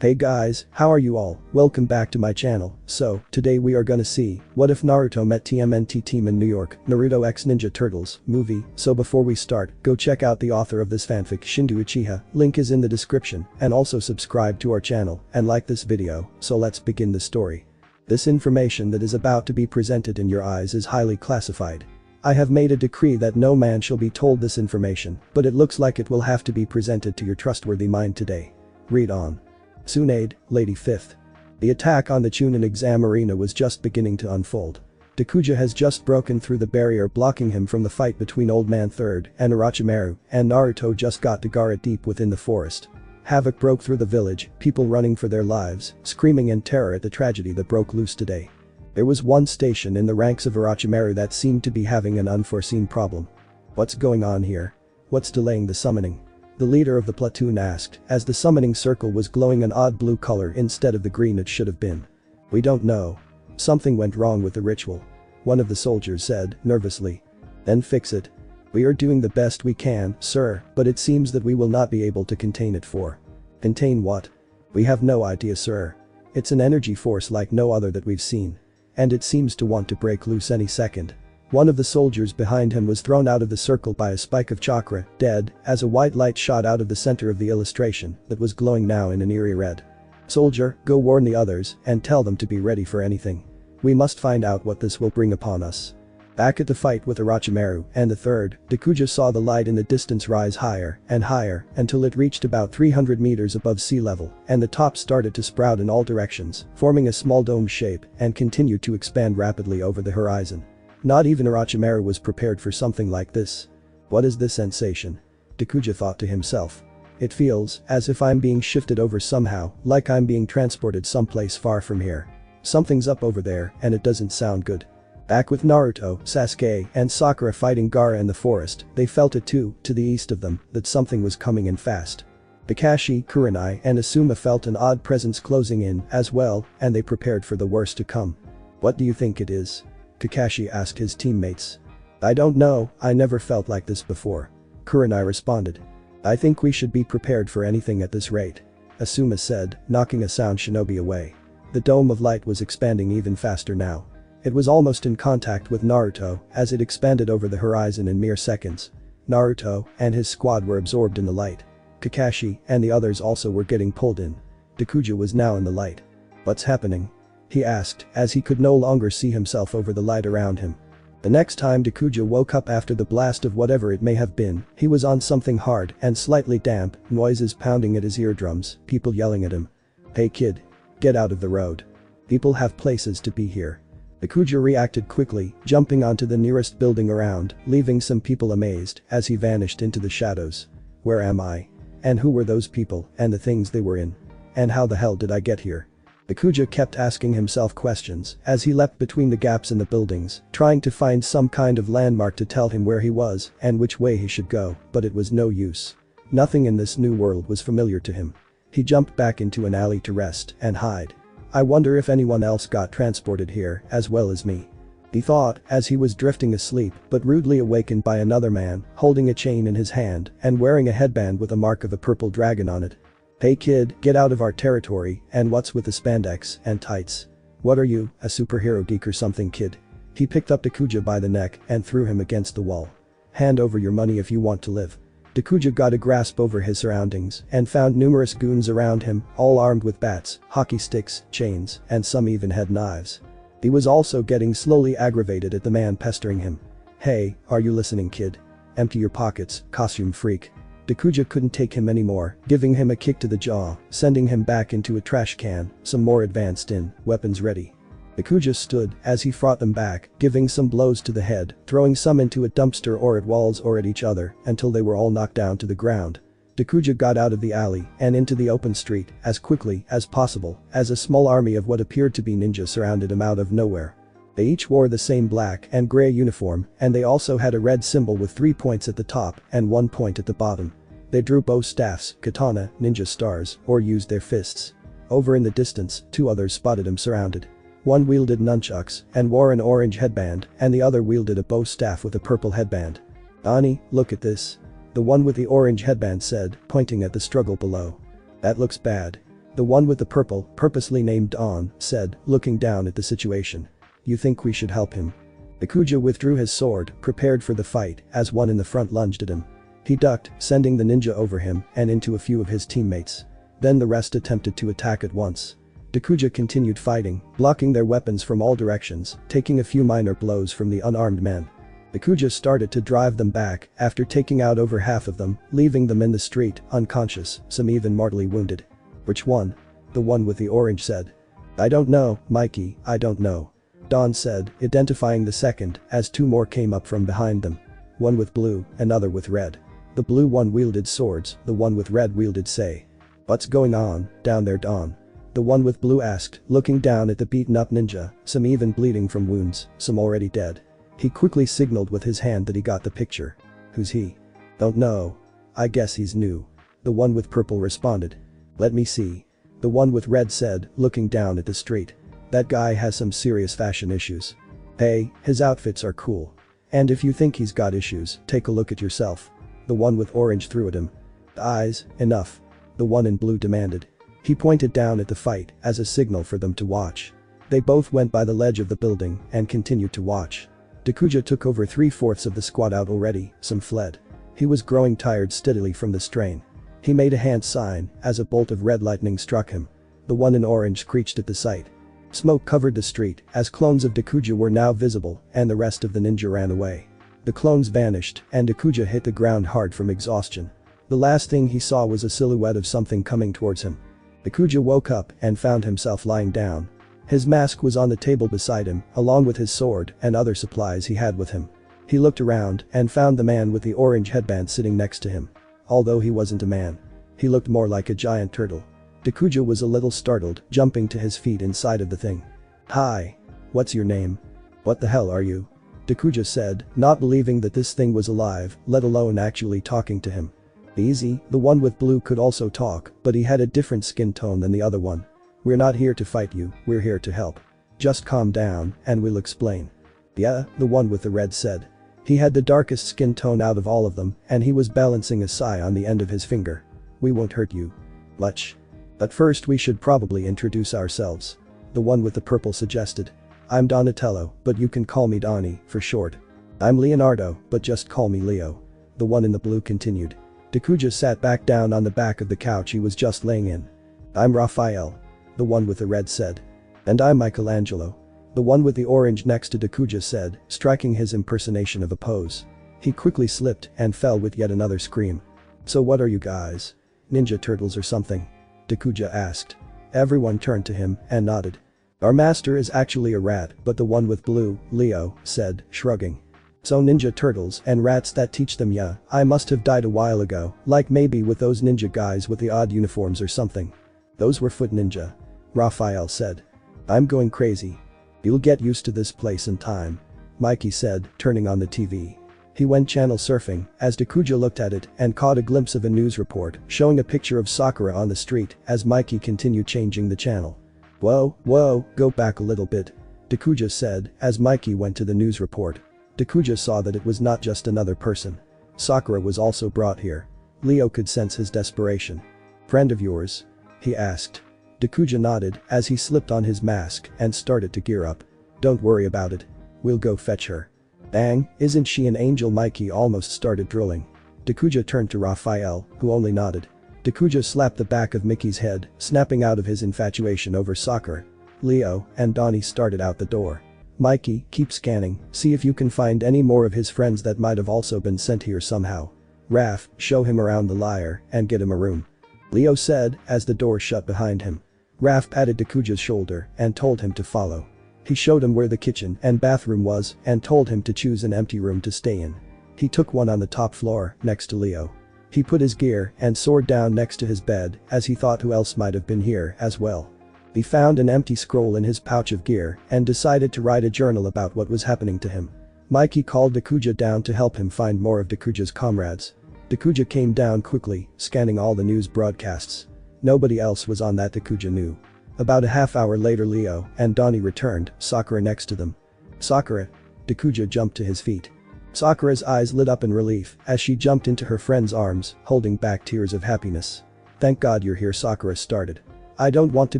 Hey guys, how are you all? Welcome back to my channel. So, today we are gonna see, what if Naruto met TMNT team in New York, Naruto x Ninja Turtles, movie. So before we start, go check out the author of this fanfic Shindou Uchiha, link is in the description, and also subscribe to our channel, and like this video, so let's begin the story. This information that is about to be presented in your eyes is highly classified. I have made a decree that no man shall be told this information, but it looks like it will have to be presented to your trustworthy mind today. Read on. Tsunade, Lady 5th. The attack on the Chunin exam arena was just beginning to unfold. Takuja has just broken through the barrier blocking him from the fight between Old Man 3rd and Orochimaru, and Naruto just got to Gaara deep within the forest. Havoc broke through the village, people running for their lives, screaming in terror at the tragedy that broke loose today. There was one station in the ranks of Orochimaru that seemed to be having an unforeseen problem. What's going on here? What's delaying the summoning? The leader of the platoon asked, as the summoning circle was glowing an odd blue color instead of the green it should have been. We don't know. Something went wrong with the ritual. One of the soldiers said, nervously. Then fix it. We are doing the best we can, sir, but it seems that we will not be able to contain it for. Contain what? We have no idea, sir. It's an energy force like no other that we've seen. And it seems to want to break loose any second. One of the soldiers behind him was thrown out of the circle by a spike of chakra, dead, as a white light shot out of the center of the illustration that was glowing now in an eerie red. Soldier, go warn the others and tell them to be ready for anything. We must find out what this will bring upon us. Back at the fight with Orochimaru and the 3rd, Takuja saw the light in the distance rise higher and higher until it reached about 300 meters above sea level, and the top started to sprout in all directions, forming a small dome shape and continued to expand rapidly over the horizon. Not even Orochimaru was prepared for something like this. What is this sensation? Takuja thought to himself. It feels as if I'm being shifted over somehow, like I'm being transported someplace far from here. Something's up over there and it doesn't sound good. Back with Naruto, Sasuke, and Sakura fighting Gaara in the forest, they felt it too, to the east of them, that something was coming in fast. Kakashi, Kurenai, and Asuma felt an odd presence closing in as well, and they prepared for the worst to come. What do you think it is? Kakashi asked his teammates. I don't know, I never felt like this before. Kurenai responded. I think we should be prepared for anything at this rate. Asuma said, knocking a sound shinobi away. The dome of light was expanding even faster now. It was almost in contact with Naruto as it expanded over the horizon in mere seconds. Naruto and his squad were absorbed in the light. Kakashi and the others also were getting pulled in. Takuja was now in the light. What's happening? He asked as he could no longer see himself over the light around him. The next time Takuja woke up after the blast of whatever it may have been, he was on something hard and slightly damp, noises pounding at his eardrums, people yelling at him. Hey kid. Get out of the road. People have places to be here. Takuja reacted quickly, jumping onto the nearest building around, leaving some people amazed as he vanished into the shadows. Where am I? And who were those people and the things they were in? And how the hell did I get here? Takuja kept asking himself questions as he leapt between the gaps in the buildings, trying to find some kind of landmark to tell him where he was and which way he should go, but it was no use. Nothing in this new world was familiar to him. He jumped back into an alley to rest and hide. I wonder if anyone else got transported here as well as me. He thought as he was drifting asleep but rudely awakened by another man holding a chain in his hand and wearing a headband with a mark of a purple dragon on it. Hey kid, get out of our territory, and what's with the spandex and tights? What are you, a superhero geek or something kid? He picked up Takuja by the neck and threw him against the wall. Hand over your money if you want to live. Takuja got a grasp over his surroundings and found numerous goons around him, all armed with bats, hockey sticks, chains, and some even had knives. He was also getting slowly aggravated at the man pestering him. Hey, are you listening kid? Empty your pockets, costume freak. Takuja couldn't take him anymore, giving him a kick to the jaw, sending him back into a trash can, some more advanced in, weapons ready. Takuja stood as he fought them back, giving some blows to the head, throwing some into a dumpster or at walls or at each other until they were all knocked down to the ground. Takuja got out of the alley and into the open street as quickly as possible as a small army of what appeared to be ninjas surrounded him out of nowhere. They each wore the same black and gray uniform and they also had a red symbol with 3 points at the top and 1 point at the bottom. They drew bow staffs, katana, ninja stars, or used their fists. Over in the distance, 2 others spotted him surrounded. One wielded nunchucks and wore an orange headband and the other wielded a bow staff with a purple headband. Ani, look at this. The one with the orange headband said, pointing at the struggle below. That looks bad. The one with the purple, purposely named Dawn, said, looking down at the situation. You think we should help him? Dakuja withdrew his sword, prepared for the fight, as one in the front lunged at him. He ducked, sending the ninja over him and into a few of his teammates. Then the rest attempted to attack at once. Dakuja continued fighting, blocking their weapons from all directions, taking a few minor blows from the unarmed men. Dakuja started to drive them back after taking out over half of them, leaving them in the street, unconscious, some even mortally wounded. Which one? The one with the orange said. I don't know, Mikey, I don't know. Dawn said, identifying the second, as two more came up from behind them. One with blue, another with red. The blue one wielded swords, the one with red wielded sei. What's going on, down there, Dawn? The one with blue asked, looking down at the beaten up ninja, some even bleeding from wounds, some already dead. He quickly signaled with his hand that he got the picture. Who's he? Don't know. I guess he's new. The one with purple responded. Let me see. The one with red said, looking down at the street. That guy has some serious fashion issues. Hey, his outfits are cool. And if you think he's got issues, take a look at yourself. The one with orange threw at him. Eyes, enough. The one in blue demanded. He pointed down at the fight as a signal for them to watch. They both went by the ledge of the building and continued to watch. Dakuja took over 3/4 of the squad out already, some fled. He was growing tired steadily from the strain. He made a hand sign as a bolt of red lightning struck him. The one in orange screeched at the sight. Smoke covered the street as clones of Dakuja were now visible and the rest of the ninja ran away. The clones vanished and Dakuja hit the ground hard from exhaustion. The last thing he saw was a silhouette of something coming towards him. Dakuja woke up and found himself lying down. His mask was on the table beside him, along with his sword and other supplies he had with him. He looked around and found the man with the orange headband sitting next to him. Although he wasn't a man. He looked more like a giant turtle. Dakuja was a little startled, jumping to his feet inside of the thing. Hi. What's your name? What the hell are you? Dakuja said, not believing that this thing was alive, let alone actually talking to him. Easy, the one with blue could also talk, but he had a different skin tone than the other one. We're not here to fight you, we're here to help. Just calm down, and we'll explain. Yeah, the one with the red said. He had the darkest skin tone out of all of them, and he was balancing a sai on the end of his finger. We won't hurt you. Much. But first we should probably introduce ourselves. The one with the purple suggested. I'm Donatello, but you can call me Donnie, for short. I'm Leonardo, but just call me Leo. The one in the blue continued. Dakuja sat back down on the back of the couch he was just laying in. I'm Raphael. The one with the red said. And I'm Michelangelo. The one with the orange next to Dakuja said, striking his impersonation of a pose. He quickly slipped and fell with yet another scream. So what are you guys? Ninja turtles or something? Dakuja asked. Everyone turned to him and nodded. Our master is actually a rat, but the one with blue, Leo, said, shrugging. So ninja turtles and rats that teach them, yeah, I must have died a while ago, like maybe with those ninja guys with the odd uniforms or something. Those were foot ninja. Raphael said. I'm going crazy. You'll get used to this place in time. Mikey said, turning on the TV. He went channel surfing as Dakuja looked at it and caught a glimpse of a news report showing a picture of Sakura on the street as Mikey continued changing the channel. Whoa, go back a little bit. Dakuja said as Mikey went to the news report. Dakuja saw that it was not just another person. Sakura was also brought here. Leo could sense his desperation. Friend of yours? He asked. Dakuja nodded as he slipped on his mask and started to gear up. Don't worry about it. We'll go fetch her. Dang, isn't she an angel? Mikey almost started drooling. Dakuja turned to Raphael, who only nodded. Dakuja slapped the back of Mickey's head, snapping out of his infatuation over Sakura. Leo and Donnie started out the door. Mikey, keep scanning, see if you can find any more of his friends that might have also been sent here somehow. Raph, show him around the lair and get him a room. Leo said as the door shut behind him. Raph patted Dakuja's shoulder and told him to follow. He showed him where the kitchen and bathroom was and told him to choose an empty room to stay in. He took one on the top floor next to Leo. He put his gear and sword down next to his bed as he thought who else might have been here as well. He found an empty scroll in his pouch of gear and decided to write a journal about what was happening to him. Mikey called Dakuja down to help him find more of Dakuja's comrades. Dakuja came down quickly, scanning all the news broadcasts. Nobody else was on that Dakuja knew. About a half hour later Leo and Donnie returned, Sakura next to them. Sakura? Dakuja jumped to his feet. Sakura's eyes lit up in relief as she jumped into her friend's arms, holding back tears of happiness. Thank God you're here, Sakura started. I don't want to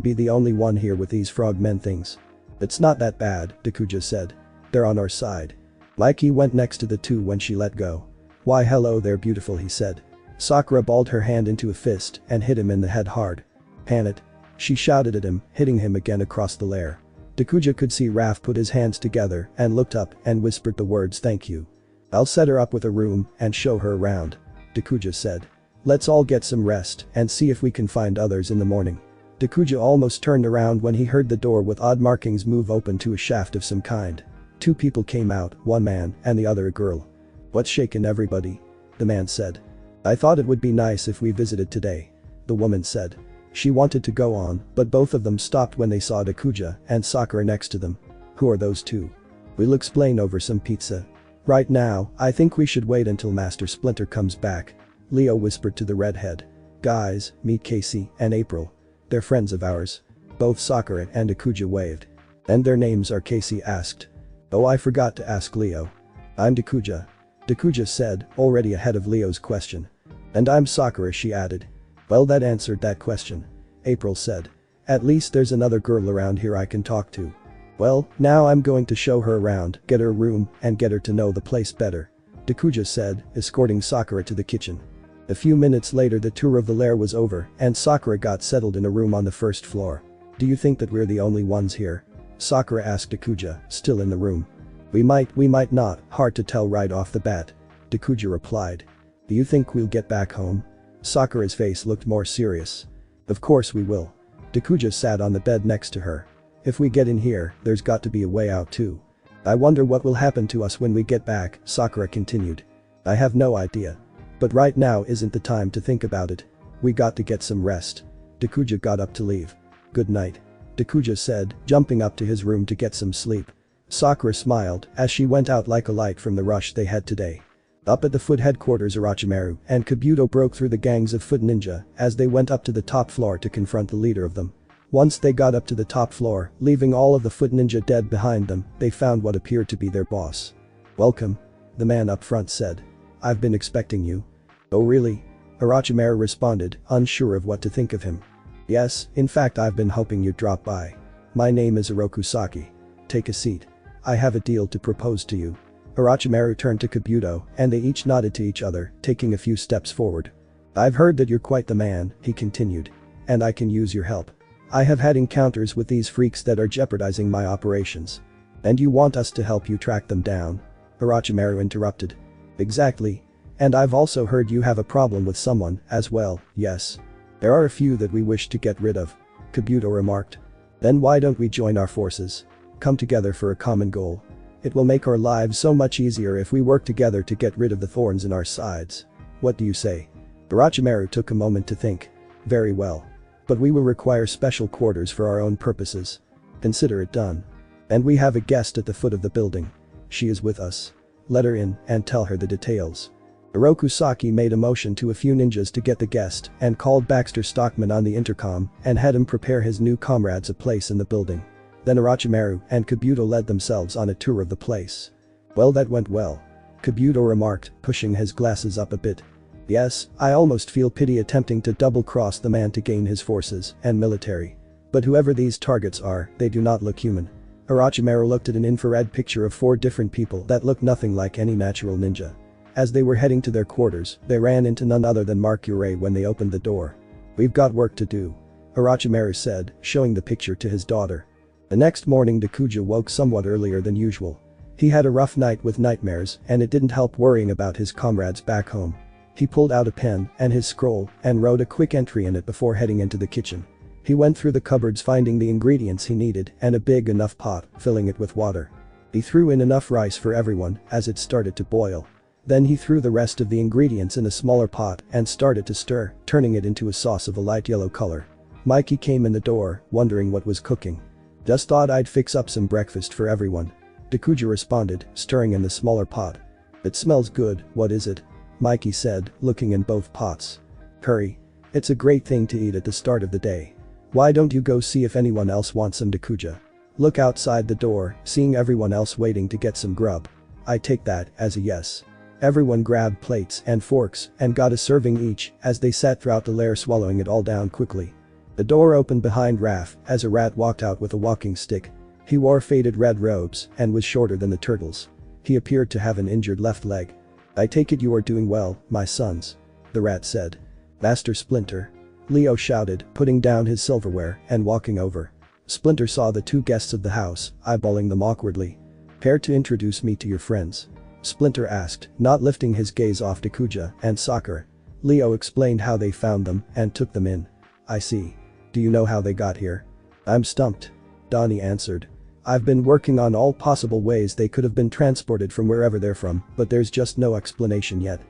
be the only one here with these frogmen things. It's not that bad, Dakuja said. They're on our side. Mikey went next to the two when she let go. Why hello there beautiful he said. Sakura balled her hand into a fist and hit him in the head hard. Pan it. She shouted at him, hitting him again across the lair. Dakuja could see Raph put his hands together and looked up and whispered the words thank you. I'll set her up with a room and show her around. Dakuja said. Let's all get some rest and see if we can find others in the morning. Dakuja almost turned around when he heard the door with odd markings move open to a shaft of some kind. Two people came out, one man and the other a girl. What's shaken everybody? The man said. I thought it would be nice if we visited today. The woman said. She wanted to go on, but both of them stopped when they saw Dakuja and Sakura next to them. Who are those two? We'll explain over some pizza. Right now, I think we should wait until Master Splinter comes back. Leo whispered to the redhead. Guys, meet Casey and April. They're friends of ours. Both Sakura and Dakuja waved. And their names are Casey asked. Oh I forgot to ask Leo. I'm Dakuja. Dakuja said, already ahead of Leo's question. And I'm Sakura she added. Well that answered that question. April said. At least there's another girl around here I can talk to. Well, now I'm going to show her around, get her a room, and get her to know the place better. Dakuja said, escorting Sakura to the kitchen. A few minutes later the tour of the lair was over and Sakura got settled in a room on the first floor. Do you think that we're the only ones here? Sakura asked Dakuja, still in the room. We might not, hard to tell right off the bat. Dakuja replied. Do you think we'll get back home? Sakura's face looked more serious. Of course we will. Dakuja sat on the bed next to her. If we get in here, there's got to be a way out too. I wonder what will happen to us when we get back, Sakura continued. I have no idea. But right now isn't the time to think about it. We got to get some rest. Dakuja got up to leave. Good night. Dakuja said, jumping up to his room to get some sleep. Sakura smiled as she went out like a light from the rush they had today. Up at the foot headquarters Orochimaru and Kabuto broke through the gangs of foot ninja as they went up to the top floor to confront the leader of them. Once they got up to the top floor, leaving all of the foot ninja dead behind them, they found what appeared to be their boss. Welcome. The man up front said. I've been expecting you. Oh really? Orochimaru responded, unsure of what to think of him. Yes, in fact I've been hoping you'd drop by. My name is Orokusaki. Take a seat. I have a deal to propose to you. Orochimaru turned to Kabuto and they each nodded to each other, taking a few steps forward. I've heard that you're quite the man, he continued. And I can use your help. I have had encounters with these freaks that are jeopardizing my operations. And you want us to help you track them down? Orochimaru interrupted. Exactly. And I've also heard you have a problem with someone as well, yes. There are a few that we wish to get rid of. Kabuto remarked. Then why don't we join our forces? Come together for a common goal. It will make our lives so much easier if we work together to get rid of the thorns in our sides. What do you say? Orochimaru took a moment to think. Very well. But we will require special quarters for our own purposes. Consider it done. And we have a guest at the foot of the building. She is with us. Let her in and tell her the details. Orokusaki made a motion to a few ninjas to get the guest and called Baxter Stockman on the intercom and had him prepare his new comrades a place in the building. Then Orochimaru and Kabuto led themselves on a tour of the place. Well that went well. Kabuto remarked, pushing his glasses up a bit. Yes, I almost feel pity attempting to double-cross the man to gain his forces and military. But whoever these targets are, they do not look human. Orochimaru looked at an infrared picture of 4 different people that looked nothing like any natural ninja. As they were heading to their quarters, they ran into none other than Mercury when they opened the door. We've got work to do. Orochimaru said, showing the picture to his daughter. The next morning Dakuja woke somewhat earlier than usual. He had a rough night with nightmares and it didn't help worrying about his comrades back home. He pulled out a pen and his scroll and wrote a quick entry in it before heading into the kitchen. He went through the cupboards finding the ingredients he needed and a big enough pot, filling it with water. He threw in enough rice for everyone as it started to boil. Then he threw the rest of the ingredients in a smaller pot and started to stir, turning it into a sauce of a light yellow color. Mikey came in the door, wondering what was cooking. Just thought I'd fix up some breakfast for everyone. Dakuja responded, stirring in the smaller pot. It smells good, what is it? Mikey said, looking in both pots. Curry. It's a great thing to eat at the start of the day. Why don't you go see if anyone else wants some Dakuja? Look outside the door, seeing everyone else waiting to get some grub. I take that as a yes. Everyone grabbed plates and forks and got a serving each as they sat throughout the lair swallowing it all down quickly. The door opened behind Raph as a rat walked out with a walking stick. He wore faded red robes and was shorter than the turtles. He appeared to have an injured left leg. "I take it you are doing well, my sons," the rat said. "Master Splinter," Leo shouted, putting down his silverware and walking over. Splinter saw the two guests of the house, eyeballing them awkwardly. "Care to introduce me to your friends?" Splinter asked, not lifting his gaze off Takuja and Sakura. Leo explained how they found them and took them in. "I see. Do you know how they got here?" "I'm stumped," Donnie answered. "I've been working on all possible ways they could have been transported from wherever they're from, but there's just no explanation yet."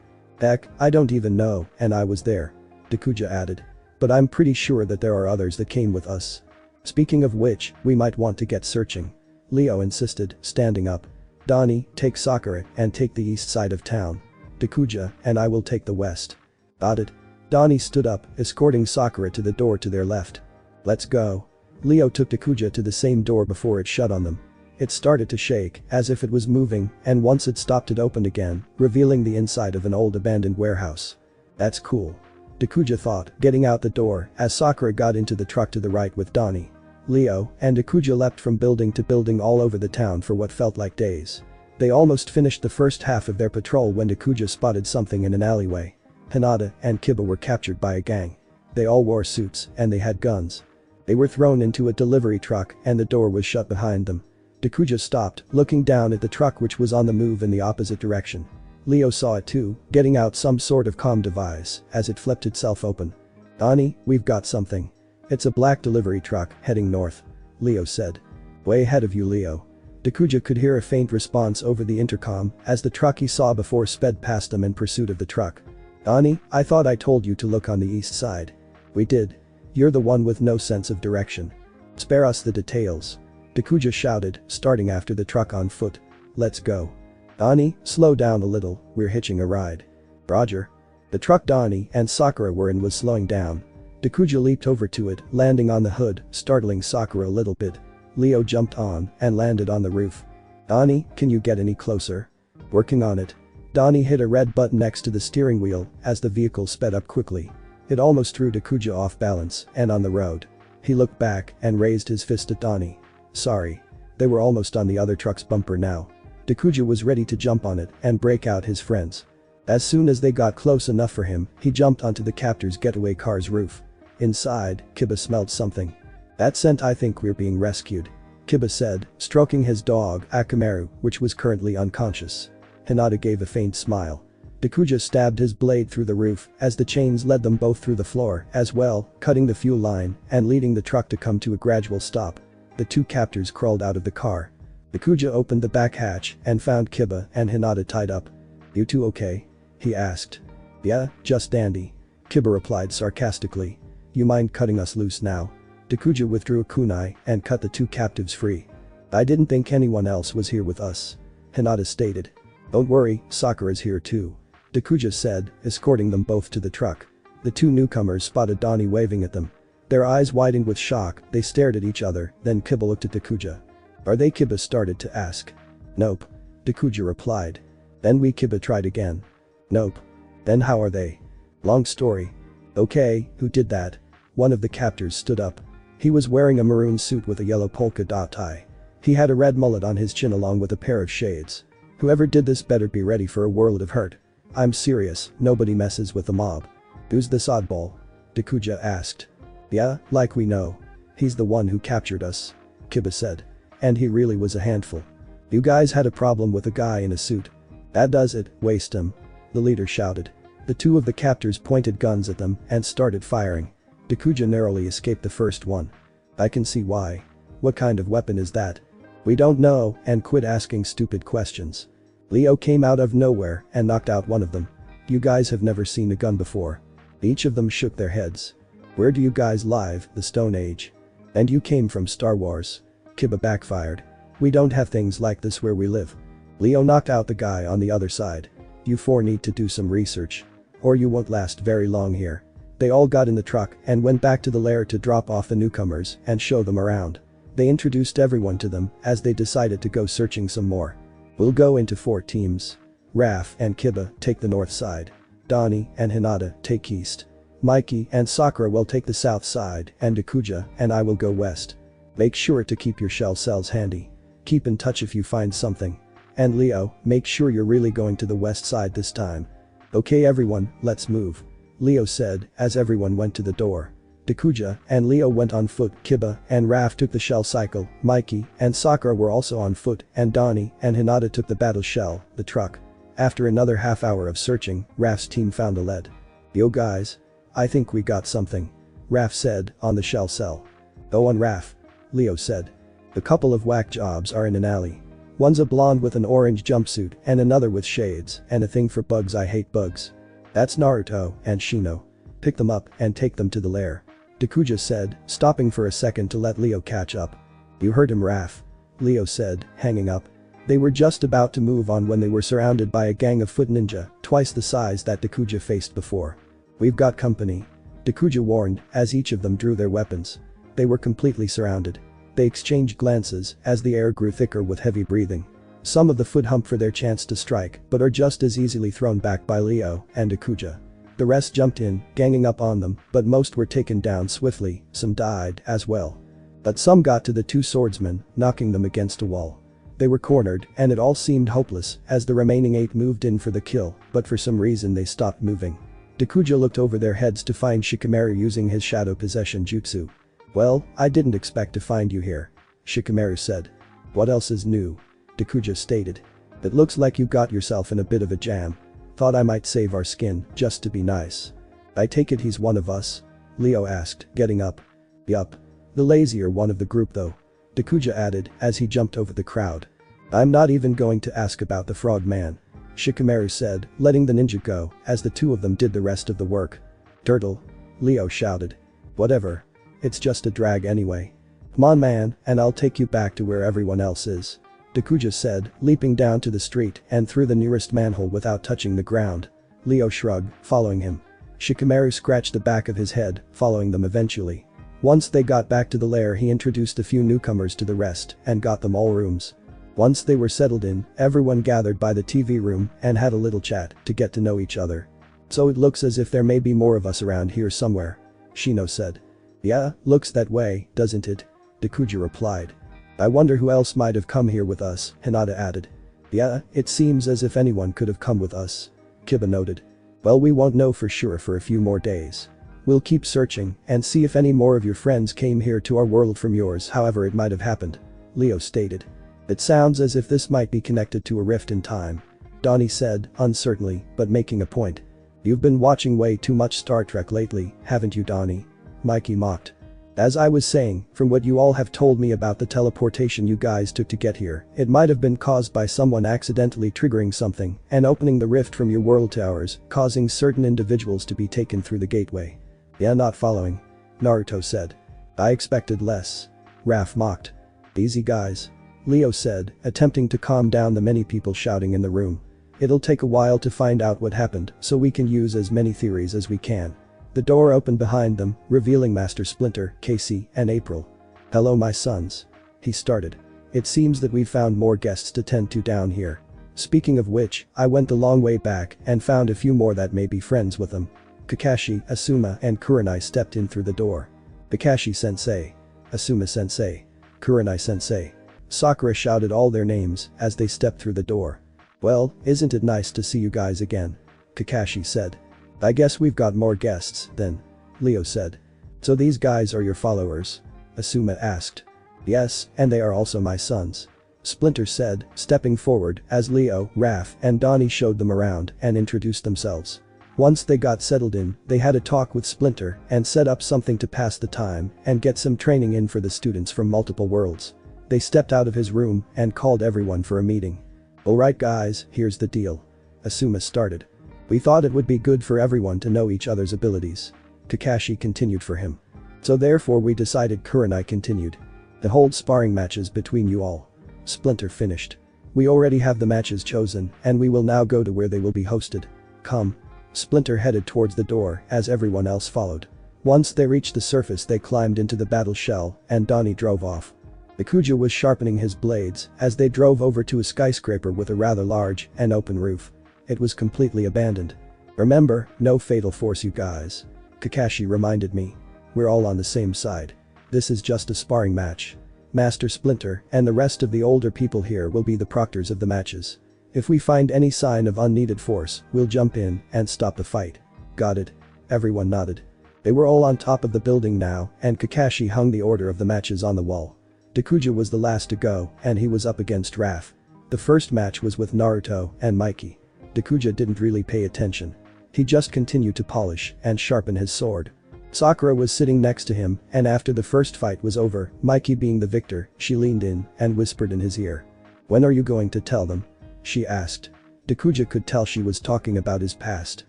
"Heck, I don't even know, and I was there," Takuja added. "But I'm pretty sure that there are others that came with us. Speaking of which, we might want to get searching," Leo insisted, standing up. "Donnie, take Sakura and take the east side of town. Takuja and I will take the west." "Got it." Donnie stood up, escorting Sakura to the door to their left. "Let's go." Leo took Takuja to the same door before it shut on them. It started to shake, as if it was moving, and once it stopped it opened again, revealing the inside of an old abandoned warehouse. "That's cool," Takuja thought, getting out the door as Sakura got into the truck to the right with Donnie. Leo and Takuja leapt from building to building all over the town for what felt like days. They almost finished the first half of their patrol when Takuja spotted something in an alleyway. Hinata and Kiba were captured by a gang. They all wore suits and they had guns. They were thrown into a delivery truck and the door was shut behind them. Takuja stopped, looking down at the truck which was on the move in the opposite direction. Leo saw it too, getting out some sort of comm device as it flipped itself open. "Donnie, we've got something. It's a black delivery truck heading north," Leo said. "Way ahead of you, Leo." Takuja could hear a faint response over the intercom as the truck he saw before sped past them in pursuit of the truck. "Donnie, I thought I told you to look on the east side." "We did. You're the one with no sense of direction. Spare us the details," Takuja shouted, starting after the truck on foot. "Let's go." "Donnie, slow down a little, we're hitching a ride." "Roger." The truck Donnie and Sakura were in was slowing down. Takuja leaped over to it, landing on the hood, startling Sakura a little bit. Leo jumped on and landed on the roof. "Donnie, can you get any closer?" "Working on it." Donnie hit a red button next to the steering wheel as the vehicle sped up quickly. It almost threw Takuja off balance and on the road. He looked back and raised his fist at Donnie. "Sorry." They were almost on the other truck's bumper now. Takuja was ready to jump on it and break out his friends. As soon as they got close enough for him, he jumped onto the captor's getaway car's roof. Inside, Kiba smelled something. "That scent, I think we're being rescued," Kiba said, stroking his dog, Akamaru, which was currently unconscious. Hinata gave a faint smile. Takuja stabbed his blade through the roof as the chains led them both through the floor as well, cutting the fuel line and leading the truck to come to a gradual stop. The two captors crawled out of the car. Takuja opened the back hatch and found Kiba and Hinata tied up. "You two okay?" he asked. "Yeah, just dandy," Kiba replied sarcastically. "You mind cutting us loose now?" Takuja withdrew a kunai and cut the two captives free. "I didn't think anyone else was here with us," Hinata stated. "Don't worry, Sakura's here too," Takuja said, escorting them both to the truck. The two newcomers spotted Donnie waving at them. Their eyes widened with shock, they stared at each other, then Kiba looked at Takuja. "Are they?" Kiba started to ask. "Nope," Takuja replied. Then Kiba tried again. "Nope." "Then how are they?" "Long story." "Okay, who did that?" One of the captors stood up. He was wearing a maroon suit with a yellow polka dot tie. He had a red mullet on his chin along with a pair of shades. "Whoever did this better be ready for a world of hurt. I'm serious, nobody messes with the mob." "Who's this oddball?" Takuja asked. "Yeah, like we know. He's the one who captured us," Kiba said. "And he really was a handful. You guys had a problem with a guy in a suit." "That does it, waste him," the leader shouted. The two of the captors pointed guns at them and started firing. Takuja narrowly escaped the first one. "I can see why. What kind of weapon is that?" "We don't know, and quit asking stupid questions." Leo came out of nowhere and knocked out one of them. "You guys have never seen a gun before." Each of them shook their heads. "Where do you guys live, the Stone Age?" "And you came from Star Wars." Kiba backfired. "We don't have things like this where we live." Leo knocked out the guy on the other side. "You four need to do some research. Or you won't last very long here." They all got in the truck and went back to the lair to drop off the newcomers and show them around. They introduced everyone to them as they decided to go searching some more. "We'll go into 4 teams. Raph and Kiba take the north side. Donnie and Hinata take east. Mikey and Sakura will take the south side and Dakuja and I will go west. Make sure to keep your shell cells handy. Keep in touch if you find something. And Leo, make sure you're really going to the west side this time. Okay everyone, let's move. Leo said as everyone went to the door. Dakuja and Leo went on foot, Kiba and Raph took the shell cycle, Mikey and Sakura were also on foot and Donnie and Hinata took the battle shell, the truck. After another half hour of searching, Raph's team found a lead. Yo guys. I think we got something. Raph said on the shell cell. Go on Raph. Leo said. The couple of whack jobs are in an alley. One's a blonde with an orange jumpsuit and another with shades and a thing for bugs. I hate bugs. That's Naruto and Shino. Pick them up and take them to the lair. Dakuja said, stopping for a second to let Leo catch up. You heard him Raph. Leo said, hanging up. They were just about to move on when they were surrounded by a gang of foot ninja, twice the size that Dakuja faced before. We've got company. Dakuja warned as each of them drew their weapons. They were completely surrounded. They exchanged glances as the air grew thicker with heavy breathing. Some of the foot hump for their chance to strike but are just as easily thrown back by Leo and Dakuja. The rest jumped in, ganging up on them, but most were taken down swiftly, some died as well. But some got to the two swordsmen, knocking them against a wall. They were cornered and it all seemed hopeless as the remaining 8 moved in for the kill, but for some reason they stopped moving. Dakuja looked over their heads to find Shikamaru using his shadow possession jutsu. Well, I didn't expect to find you here. Shikamaru said. What else is new? Dakuja stated. It looks like you got yourself in a bit of a jam. Thought I might save our skin, just to be nice. I take it he's one of us? Leo asked, getting up. Yup. The lazier one of the group though. Dakuja added as he jumped over the crowd. I'm not even going to ask about the frog man. Shikamaru said, letting the ninja go as the two of them did the rest of the work. Turtle. Leo shouted. Whatever. It's just a drag anyway. Come on man, and I'll take you back to where everyone else is. Dakuja said, leaping down to the street and through the nearest manhole without touching the ground. Leo shrugged, following him. Shikamaru scratched the back of his head, following them eventually. Once they got back to the lair he introduced a few newcomers to the rest and got them all rooms. Once they were settled in, everyone gathered by the TV room and had a little chat to get to know each other. So it looks as if there may be more of us around here somewhere. Shino said. Yeah, looks that way, doesn't it? Dakuja replied. I wonder who else might have come here with us, Hinata added. Yeah, it seems as if anyone could have come with us. Kiba noted. Well, we won't know for sure for a few more days. We'll keep searching and see if any more of your friends came here to our world from yours, however it might have happened. Leo stated. It sounds as if this might be connected to a rift in time. Donnie said, uncertainly, but making a point. You've been watching way too much Star Trek lately, haven't you Donnie? Mikey mocked. As I was saying, from what you all have told me about the teleportation you guys took to get here, it might have been caused by someone accidentally triggering something and opening the rift from your world to ours, causing certain individuals to be taken through the gateway. Yeah, not following. Naruto said. I expected less. Raph mocked. Easy guys. Leo said, attempting to calm down the many people shouting in the room. It'll take a while to find out what happened, so we can use as many theories as we can. The door opened behind them, revealing Master Splinter, Casey, and April. Hello my sons. He started. It seems that we've found more guests to tend to down here. Speaking of which, I went a long way back and found a few more that may be friends with them. Kakashi, Asuma, and Kurenai stepped in through the door. Kakashi-sensei. Asuma-sensei. Kurenai-sensei. Sakura shouted all their names as they stepped through the door. Well, isn't it nice to see you guys again? Kakashi said. I guess we've got more guests, then. Leo said. So these guys are your followers? Asuma asked. Yes, and they are also my sons. Splinter said, stepping forward as Leo, Raph, and Donnie showed them around and introduced themselves. Once they got settled in, they had a talk with Splinter and set up something to pass the time and get some training in for the students from multiple worlds. They stepped out of his room and called everyone for a meeting. Alright guys, here's the deal. Asuma started. We thought it would be good for everyone to know each other's abilities. Kakashi continued for him. So therefore we decided Kurenai continued. To hold sparring matches between you all. Splinter finished. We already have the matches chosen and we will now go to where they will be hosted. Come. Splinter headed towards the door as everyone else followed. Once they reached the surface they climbed into the battle shell and Donnie drove off. Dakuja was sharpening his blades as they drove over to a skyscraper with a rather large and open roof. It was completely abandoned. Remember, no fatal force you guys. Kakashi reminded me. We're all on the same side. This is just a sparring match. Master Splinter and the rest of the older people here will be the proctors of the matches. If we find any sign of unneeded force, we'll jump in and stop the fight. Got it? Everyone nodded. They were all on top of the building now, and Kakashi hung the order of the matches on the wall. Dekuja was the last to go, and he was up against Raph. The first match was with Naruto and Mikey. Dekuja didn't really pay attention. He just continued to polish and sharpen his sword. Sakura was sitting next to him, and after the first fight was over, Mikey being the victor, she leaned in and whispered in his ear. "When are you going to tell them?" she asked. Dekuja could tell she was talking about his past.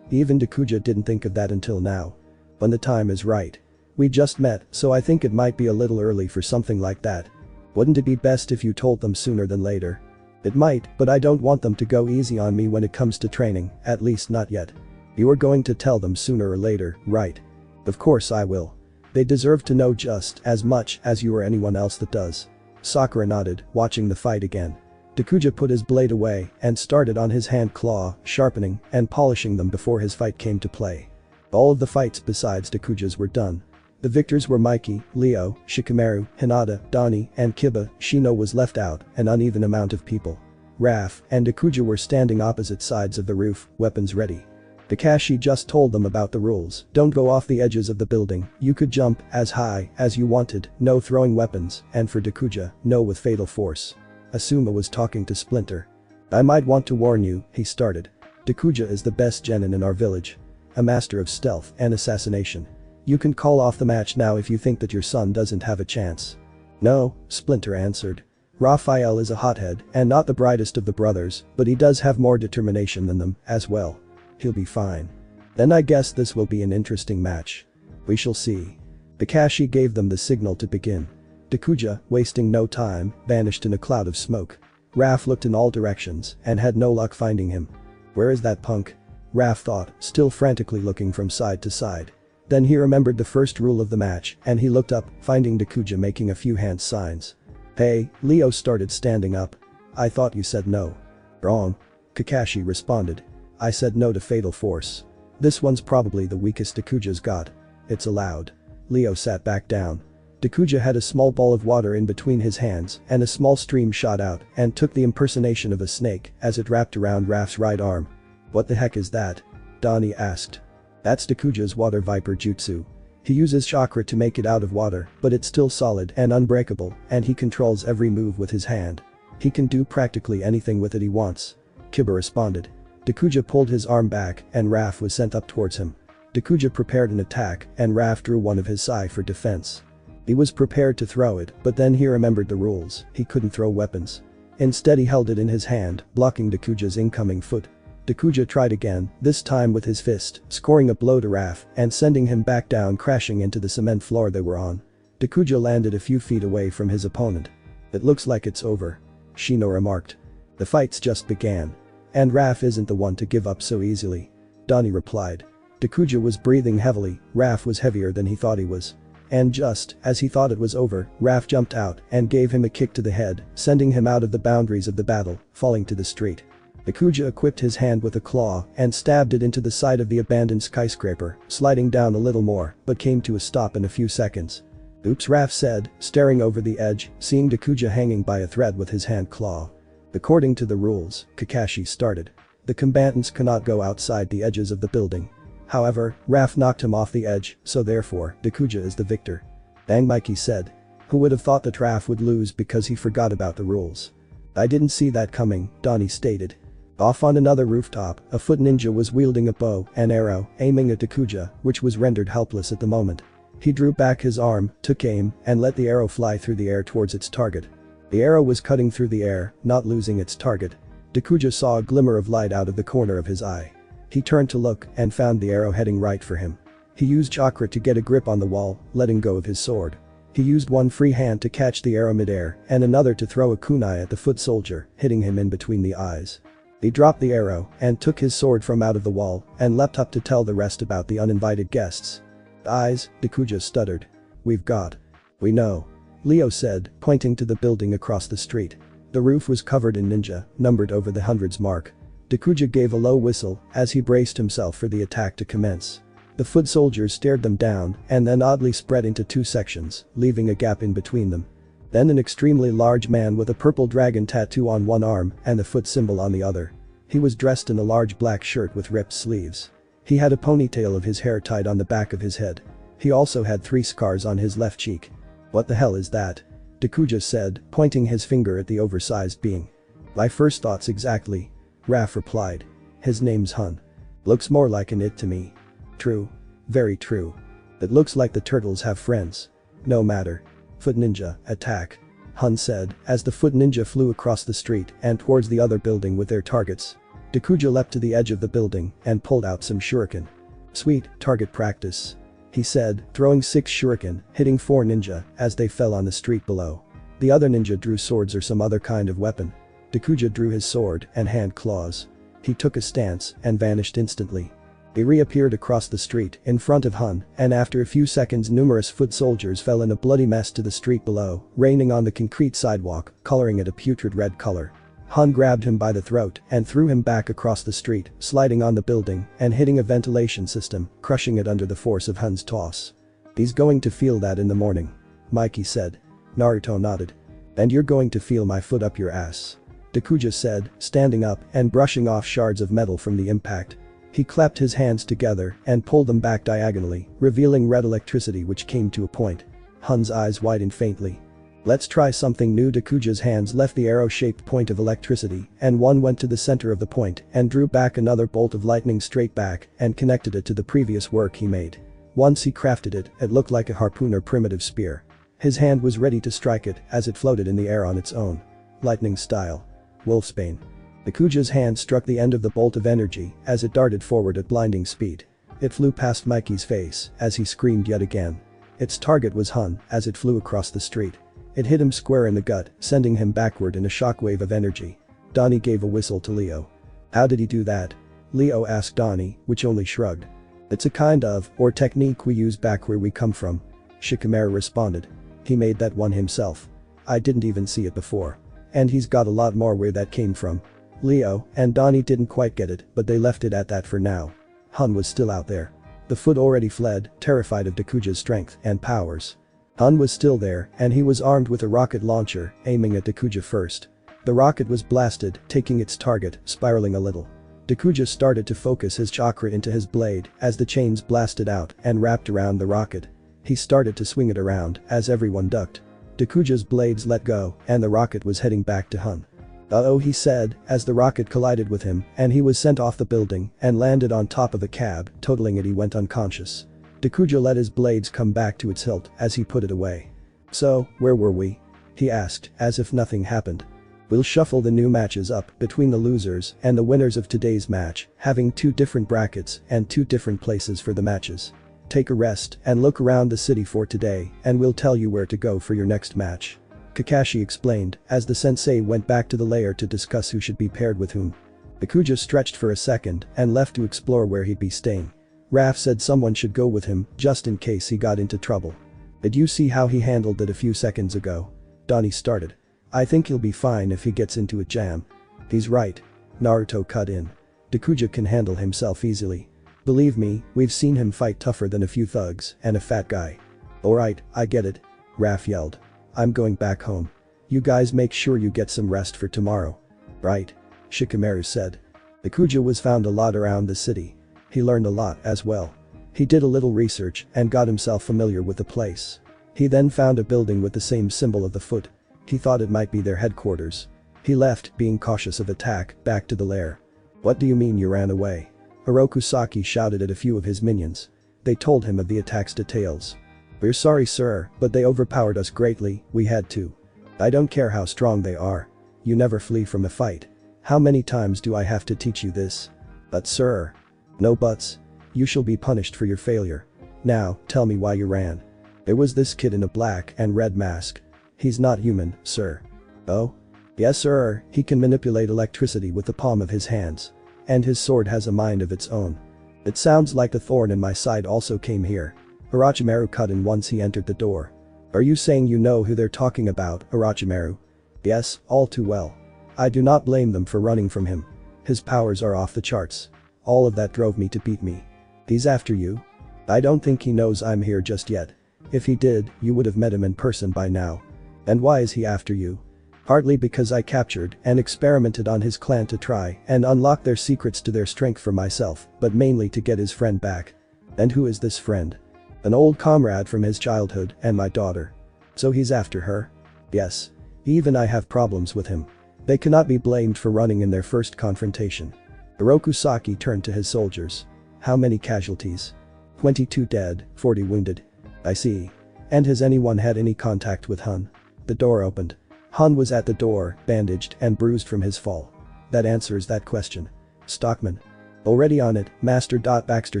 Even Dekuja didn't think of that until now. When the time is right. We just met, so I think it might be a little early for something like that. Wouldn't it be best if you told them sooner than later? It might, but I don't want them to go easy on me when it comes to training, at least not yet. You are going to tell them sooner or later, right? Of course I will. They deserve to know just as much as you or anyone else that does. Sakura nodded, watching the fight again. Dekuja put his blade away and started on his hand claw, sharpening and polishing them before his fight came to play. All of the fights besides Dekuja's were done. The victors were Mikey, Leo, Shikamaru, Hinata, Donnie, and Kiba. Shino was left out, an uneven amount of people. Raph and Dekuja were standing opposite sides of the roof, weapons ready. Kakashi just told them about the rules. Don't go off the edges of the building, you could jump as high as you wanted, no throwing weapons, and for Dekuja, no with fatal force. Asuma was talking to Splinter. I might want to warn you, he started. Dekuja is the best genin in our village. A master of stealth and assassination. You can call off the match now if you think that your son doesn't have a chance. No, Splinter answered. Raphael is a hothead and not the brightest of the brothers, but he does have more determination than them, as well. He'll be fine. Then I guess this will be an interesting match. We shall see. Kakashi gave them the signal to begin. Dekuja, wasting no time, vanished in a cloud of smoke. Raph looked in all directions and had no luck finding him. Where is that punk? Raph thought, still frantically looking from side to side. Then he remembered the first rule of the match and he looked up, finding Dekuja making a few hand signs. Hey, Leo started standing up. I thought you said no. Wrong. Kakashi responded. I said no to fatal force. This one's probably the weakest Dekuja's got. It's allowed. Leo sat back down. Dekuja had a small ball of water in between his hands and a small stream shot out and took the impersonation of a snake as it wrapped around Raph's right arm. What the heck is that? Donnie asked. That's Dekuja's water viper jutsu. He uses chakra to make it out of water, but it's still solid and unbreakable, and he controls every move with his hand. He can do practically anything with it he wants. Kiba responded. Dekuja pulled his arm back and Raph was sent up towards him. Dekuja prepared an attack and Raph drew one of his sai for defense. He was prepared to throw it, but then he remembered the rules, he couldn't throw weapons. Instead he held it in his hand, blocking Dekuja's incoming foot. Dekuja tried again, this time with his fist, scoring a blow to Raph and sending him back down crashing into the cement floor they were on. Dekuja landed a few feet away from his opponent. It looks like it's over. Shino remarked. The fights just began. And Raph isn't the one to give up so easily. Donnie replied. Dekuja was breathing heavily, Raph was heavier than he thought he was. And just as he thought it was over, Raph jumped out and gave him a kick to the head, sending him out of the boundaries of the battle, falling to the street. Dekuja equipped his hand with a claw and stabbed it into the side of the abandoned skyscraper, sliding down a little more, but came to a stop in a few seconds. Oops, Raph said, staring over the edge, seeing Dekuja hanging by a thread with his hand claw. According to the rules, Kakashi started. The combatants cannot go outside the edges of the building. However, Raph knocked him off the edge, so therefore, Dekuja is the victor. Bang, Mikey said. Who would have thought that Raph would lose because he forgot about the rules? I didn't see that coming, Donnie stated. Off on another rooftop, a foot ninja was wielding a bow and arrow, aiming at Dekuja, which was rendered helpless at the moment. He drew back his arm, took aim, and let the arrow fly through the air towards its target. The arrow was cutting through the air, not losing its target. Dekuja saw a glimmer of light out of the corner of his eye. He turned to look and found the arrow heading right for him. He used chakra to get a grip on the wall, letting go of his sword. He used one free hand to catch the arrow midair and another to throw a kunai at the foot soldier, hitting him in between the eyes. He dropped the arrow and took his sword from out of the wall and leapt up to tell the rest about the uninvited guests. Eyes, Dekuja stuttered. We've got. We know. Leo said, pointing to the building across the street. The roof was covered in ninja, numbered over the hundreds mark. Dekuja gave a low whistle as he braced himself for the attack to commence. The foot soldiers stared them down and then oddly spread into two sections, leaving a gap in between them. Then an extremely large man with a purple dragon tattoo on one arm and the foot symbol on the other. He was dressed in a large black shirt with ripped sleeves. He had a ponytail of his hair tied on the back of his head. He also had 3 scars on his left cheek. "What the hell is that?" Dakuja said, pointing his finger at the oversized being. "My first thoughts exactly," Raph replied. "His name's Hun. Looks more like an it to me." "True. Very true. It looks like the turtles have friends." "No matter. Foot ninja, attack," Hun said as the foot ninja flew across the street and towards the other building with their targets. Dakuja leapt to the edge of the building and pulled out some shuriken. "Sweet, target practice," he said, throwing 6 shuriken, hitting 4 ninja as they fell on the street below. The other ninja drew swords or some other kind of weapon. Dakuja drew his sword and hand claws. He took a stance and vanished instantly. He reappeared across the street in front of Hun, and after a few seconds numerous foot soldiers fell in a bloody mess to the street below, raining on the concrete sidewalk, coloring it a putrid red color. Hun grabbed him by the throat and threw him back across the street, sliding on the building and hitting a ventilation system, crushing it under the force of Hun's toss. "He's going to feel that in the morning," Mikey said. Naruto nodded. "And you're going to feel my foot up your ass," Dakuja said, standing up and brushing off shards of metal from the impact. He clapped his hands together and pulled them back diagonally, revealing red electricity which came to a point. Hun's eyes widened faintly. "Let's try something new." Dakuja's hands left the arrow-shaped point of electricity and one went to the center of the point and drew back another bolt of lightning straight back and connected it to the previous work he made. Once he crafted it, it looked like a harpoon or primitive spear. His hand was ready to strike it as it floated in the air on its own. Lightning style. Wolfsbane. Dakuja's hand struck the end of the bolt of energy as it darted forward at blinding speed. It flew past Mikey's face as he screamed yet again. Its target was Hun as it flew across the street. It hit him square in the gut, sending him backward in a shockwave of energy. Donnie gave a whistle to Leo. "How did he do that?" Leo asked Donnie, which only shrugged. "It's a kind of, or technique we use back where we come from," Shikamaru responded. "He made that one himself. I didn't even see it before. And he's got a lot more where that came from." Leo and Donnie didn't quite get it, but they left it at that for now. Hun was still out there. The foot already fled, terrified of Dakuja's strength and powers. Hun was still there and he was armed with a rocket launcher, aiming at Dakuja first. The rocket was blasted, taking its target, spiraling a little. Dakuja started to focus his chakra into his blade as the chains blasted out and wrapped around the rocket. He started to swing it around as everyone ducked. Dakuja's blades let go and the rocket was heading back to Hun. "Uh-oh," he said as the rocket collided with him and he was sent off the building and landed on top of a cab, totaling it he went unconscious. Dakuja let his blades come back to its hilt as he put it away. "So, where were we?" he asked as if nothing happened. "We'll shuffle the new matches up between the losers and the winners of today's match, having 2 different brackets and 2 different places for the matches. Take a rest and look around the city for today and we'll tell you where to go for your next match," Kakashi explained as the sensei went back to the lair to discuss who should be paired with whom. Dakuja stretched for a second and left to explore where he'd be staying. Raph said someone should go with him just in case he got into trouble. "Did you see how he handled it a few seconds ago?" Donnie started. "I think he'll be fine if he gets into a jam." "He's right," Naruto cut in. "Dakuja can handle himself easily. Believe me, we've seen him fight tougher than a few thugs and a fat guy." "Alright, I get it," Raph yelled. "I'm going back home. You guys make sure you get some rest for tomorrow." "Right," Shikamaru said. Dakuja was found a lot around the city. He learned a lot as well. He did a little research and got himself familiar with the place. He then found a building with the same symbol of the foot. He thought it might be their headquarters. He left, being cautious of attack, back to the lair. "What do you mean you ran away?" Orokusaki shouted at a few of his minions. They told him of the attack's details. "We're sorry, sir, but they overpowered us greatly, we had to." "I don't care how strong they are. You never flee from a fight. How many times do I have to teach you this?" "But sir." "No buts. You shall be punished for your failure. Now, tell me why you ran." "There was this kid in a black and red mask. He's not human, sir." "Oh? Yes, sir, he can manipulate electricity with the palm of his hands. And his sword has a mind of its own. It sounds like the thorn in my side also came here." Orochimaru cut in once he entered the door. "Are you saying you know who they're talking about, Orochimaru?" "Yes, all too well. I do not blame them for running from him. His powers are off the charts. All of that drove me to beat me." "He's after you?" I don't think he knows I'm here just yet. If he did, you would have met him in person by now. And why is he after you? Partly because I captured and experimented on his clan to try and unlock their secrets to their strength for myself, but mainly to get his friend back. And who is this friend? An old comrade from his childhood and my daughter. So he's after her? Yes. Even I have problems with him. They cannot be blamed for running in their first confrontation. Orokusaki turned to his soldiers. How many casualties? 22 dead, 40 wounded. I see. And has anyone had any contact with Hun? The door opened. Hun was at the door, bandaged and bruised from his fall. That answers that question. Stockman. Already on it, Master. Baxter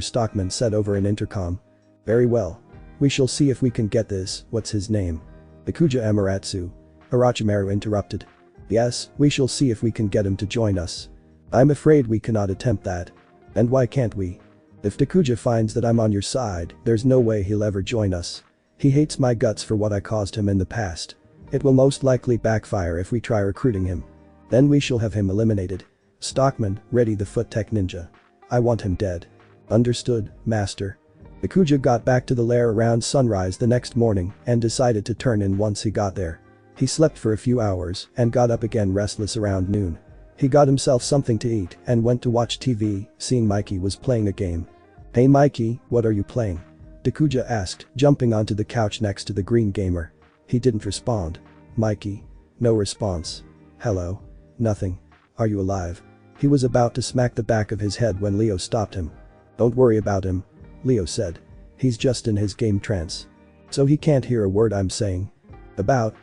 Stockman said over an intercom. Very well. We shall see if we can get this. What's his name? Ikuja Amaratsu. Orochimaru interrupted. Yes, we shall see if we can get him to join us. I'm afraid we cannot attempt that. And why can't we? If Takuja finds that I'm on your side, there's no way he'll ever join us. He hates my guts for what I caused him in the past. It will most likely backfire if we try recruiting him. Then we shall have him eliminated. Stockman, ready the foot tech ninja. I want him dead. Understood, master. Takuja got back to the lair around sunrise the next morning and decided to turn in once he got there. He slept for a few hours and got up again restless around noon. He got himself something to eat and went to watch TV, seeing Mikey was playing a game. Hey Mikey, what are you playing? Takuja asked, jumping onto the couch next to the green gamer. He didn't respond. Mikey. No response. Hello. Nothing. Are you alive? He was about to smack the back of his head when Leo stopped him. Don't worry about him. Leo said. He's just in his game trance. So he can't hear a word I'm saying.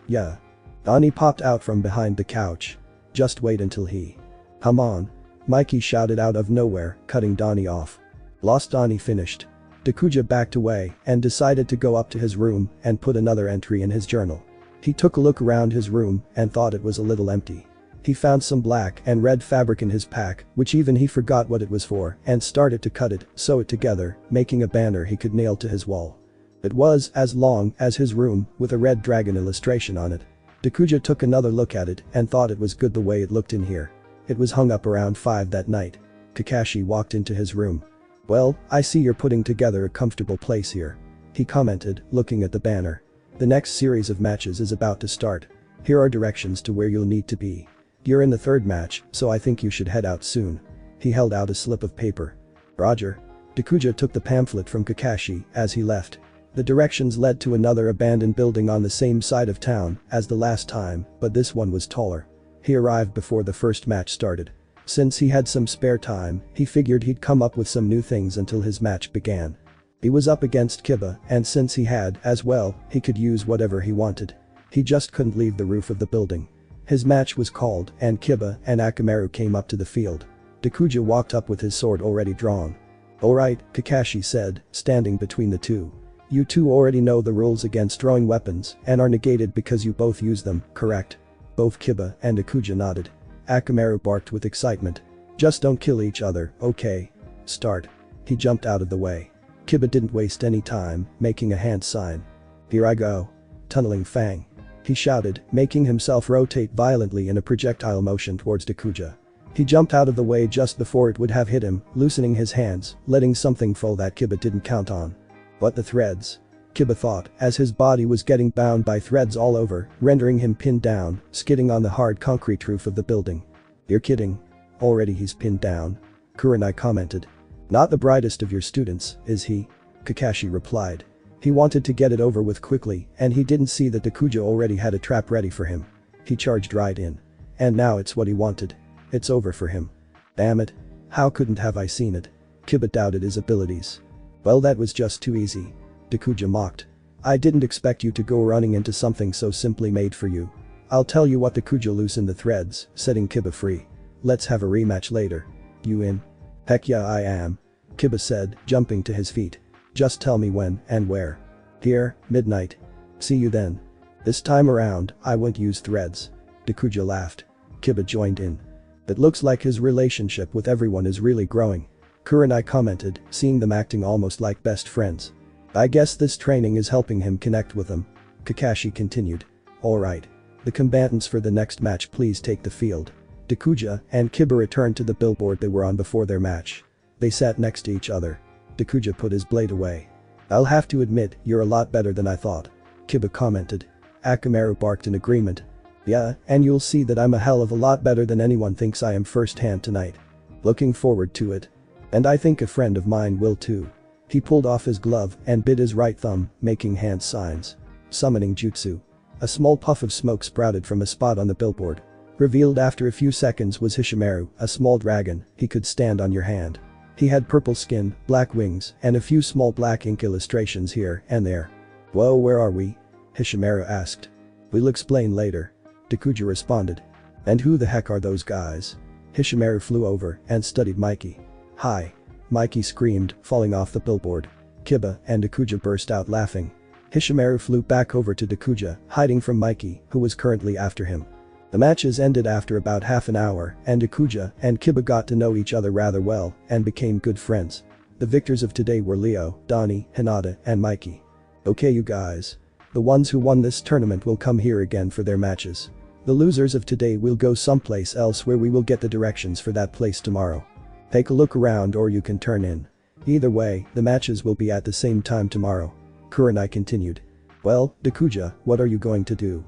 Yeah. Ani popped out from behind the couch. Just wait until he. Come on. Mikey shouted out of nowhere, cutting Donnie off. Lost. Donnie finished. Takuja backed away and decided to go up to his room and put another entry in his journal. He took a look around his room and thought it was a little empty. He found some black and red fabric in his pack, which even he forgot what it was for, and started to cut it, sew it together, making a banner he could nail to his wall. It was as long as his room, with a red dragon illustration on it. Takuja took another look at it and thought it was good the way it looked in here. It was hung up around 5 that night. Kakashi walked into his room. Well, I see you're putting together a comfortable place here. He commented, looking at the banner. The next series of matches is about to start. Here are directions to where you'll need to be. You're in the 3rd match, so I think you should head out soon. He held out a slip of paper. Roger. Takuja took the pamphlet from Kakashi as he left. The directions led to another abandoned building on the same side of town as the last time, but this one was taller. He arrived before the first match started. Since he had some spare time, he figured he'd come up with some new things until his match began. He was up against Kiba, and since he had, as well, he could use whatever he wanted. He just couldn't leave the roof of the building. His match was called, and Kiba and Akamaru came up to the field. Takuja walked up with his sword already drawn. Alright, Kakashi said, standing between the two. You two already know the rules against drawing weapons and are negated because you both use them, correct? Both Kiba and Takuja nodded. Akamaru barked with excitement. Just don't kill each other, okay? Start. He jumped out of the way. Kiba didn't waste any time, making a hand sign. Here I go. Tunneling Fang. He shouted, making himself rotate violently in a projectile motion towards Takuja. He jumped out of the way just before it would have hit him, loosening his hands, letting something fall that Kiba didn't count on. But the threads? Kiba thought, as his body was getting bound by threads all over, rendering him pinned down, skidding on the hard concrete roof of the building. You're kidding. Already he's pinned down. Kurenai commented. Not the brightest of your students, is he? Kakashi replied. He wanted to get it over with quickly, and he didn't see that Takuja already had a trap ready for him. He charged right in. And now it's what he wanted. It's over for him. Damn it. How couldn't have I seen it? Kiba doubted his abilities. Well, that was just too easy. Takuja mocked. I didn't expect you to go running into something so simply made for you. I'll tell you what. Takuja loosened the threads, setting Kiba free. Let's have a rematch later. You in? Heck yeah, I am. Kiba said, jumping to his feet. Just tell me when and where. Here, midnight. See you then. This time around, I won't use threads. Takuja laughed. Kiba joined in. It looks like his relationship with everyone is really growing. Kurenai commented, seeing them acting almost like best friends. I guess this training is helping him connect with them. Kakashi continued. Alright. The combatants for the next match please take the field. Takuja and Kiba returned to the billboard they were on before their match. They sat next to each other. Dakuja put his blade away. I'll have to admit, you're a lot better than I thought. Kiba commented. Akamaru barked in agreement. Yeah, and you'll see that I'm a hell of a lot better than anyone thinks I am firsthand tonight. Looking forward to it. And I think a friend of mine will too. He pulled off his glove and bit his right thumb, making hand signs. Summoning jutsu. A small puff of smoke sprouted from a spot on the billboard. Revealed after a few seconds was Hishimaru, a small dragon. He could stand on your hand. He had purple skin, black wings, and a few small black ink illustrations here and there. Whoa, where are we? Hishimaru asked. We'll explain later. Dakuja responded. And who the heck are those guys? Hishimaru flew over and studied Mikey. Hi. Mikey screamed, falling off the billboard. Kiba and Dakuja burst out laughing. Hishimaru flew back over to Dakuja, hiding from Mikey, who was currently after him. The matches ended after about half an hour, and Dakuja and Kiba got to know each other rather well and became good friends. The victors of today were Leo, Donnie, Hinata, and Mikey. Okay you guys. The ones who won this tournament will come here again for their matches. The losers of today will go someplace else where we will get the directions for that place tomorrow. Take a look around or you can turn in. Either way, the matches will be at the same time tomorrow. Kurenai continued. Well, Dakuja, what are you going to do?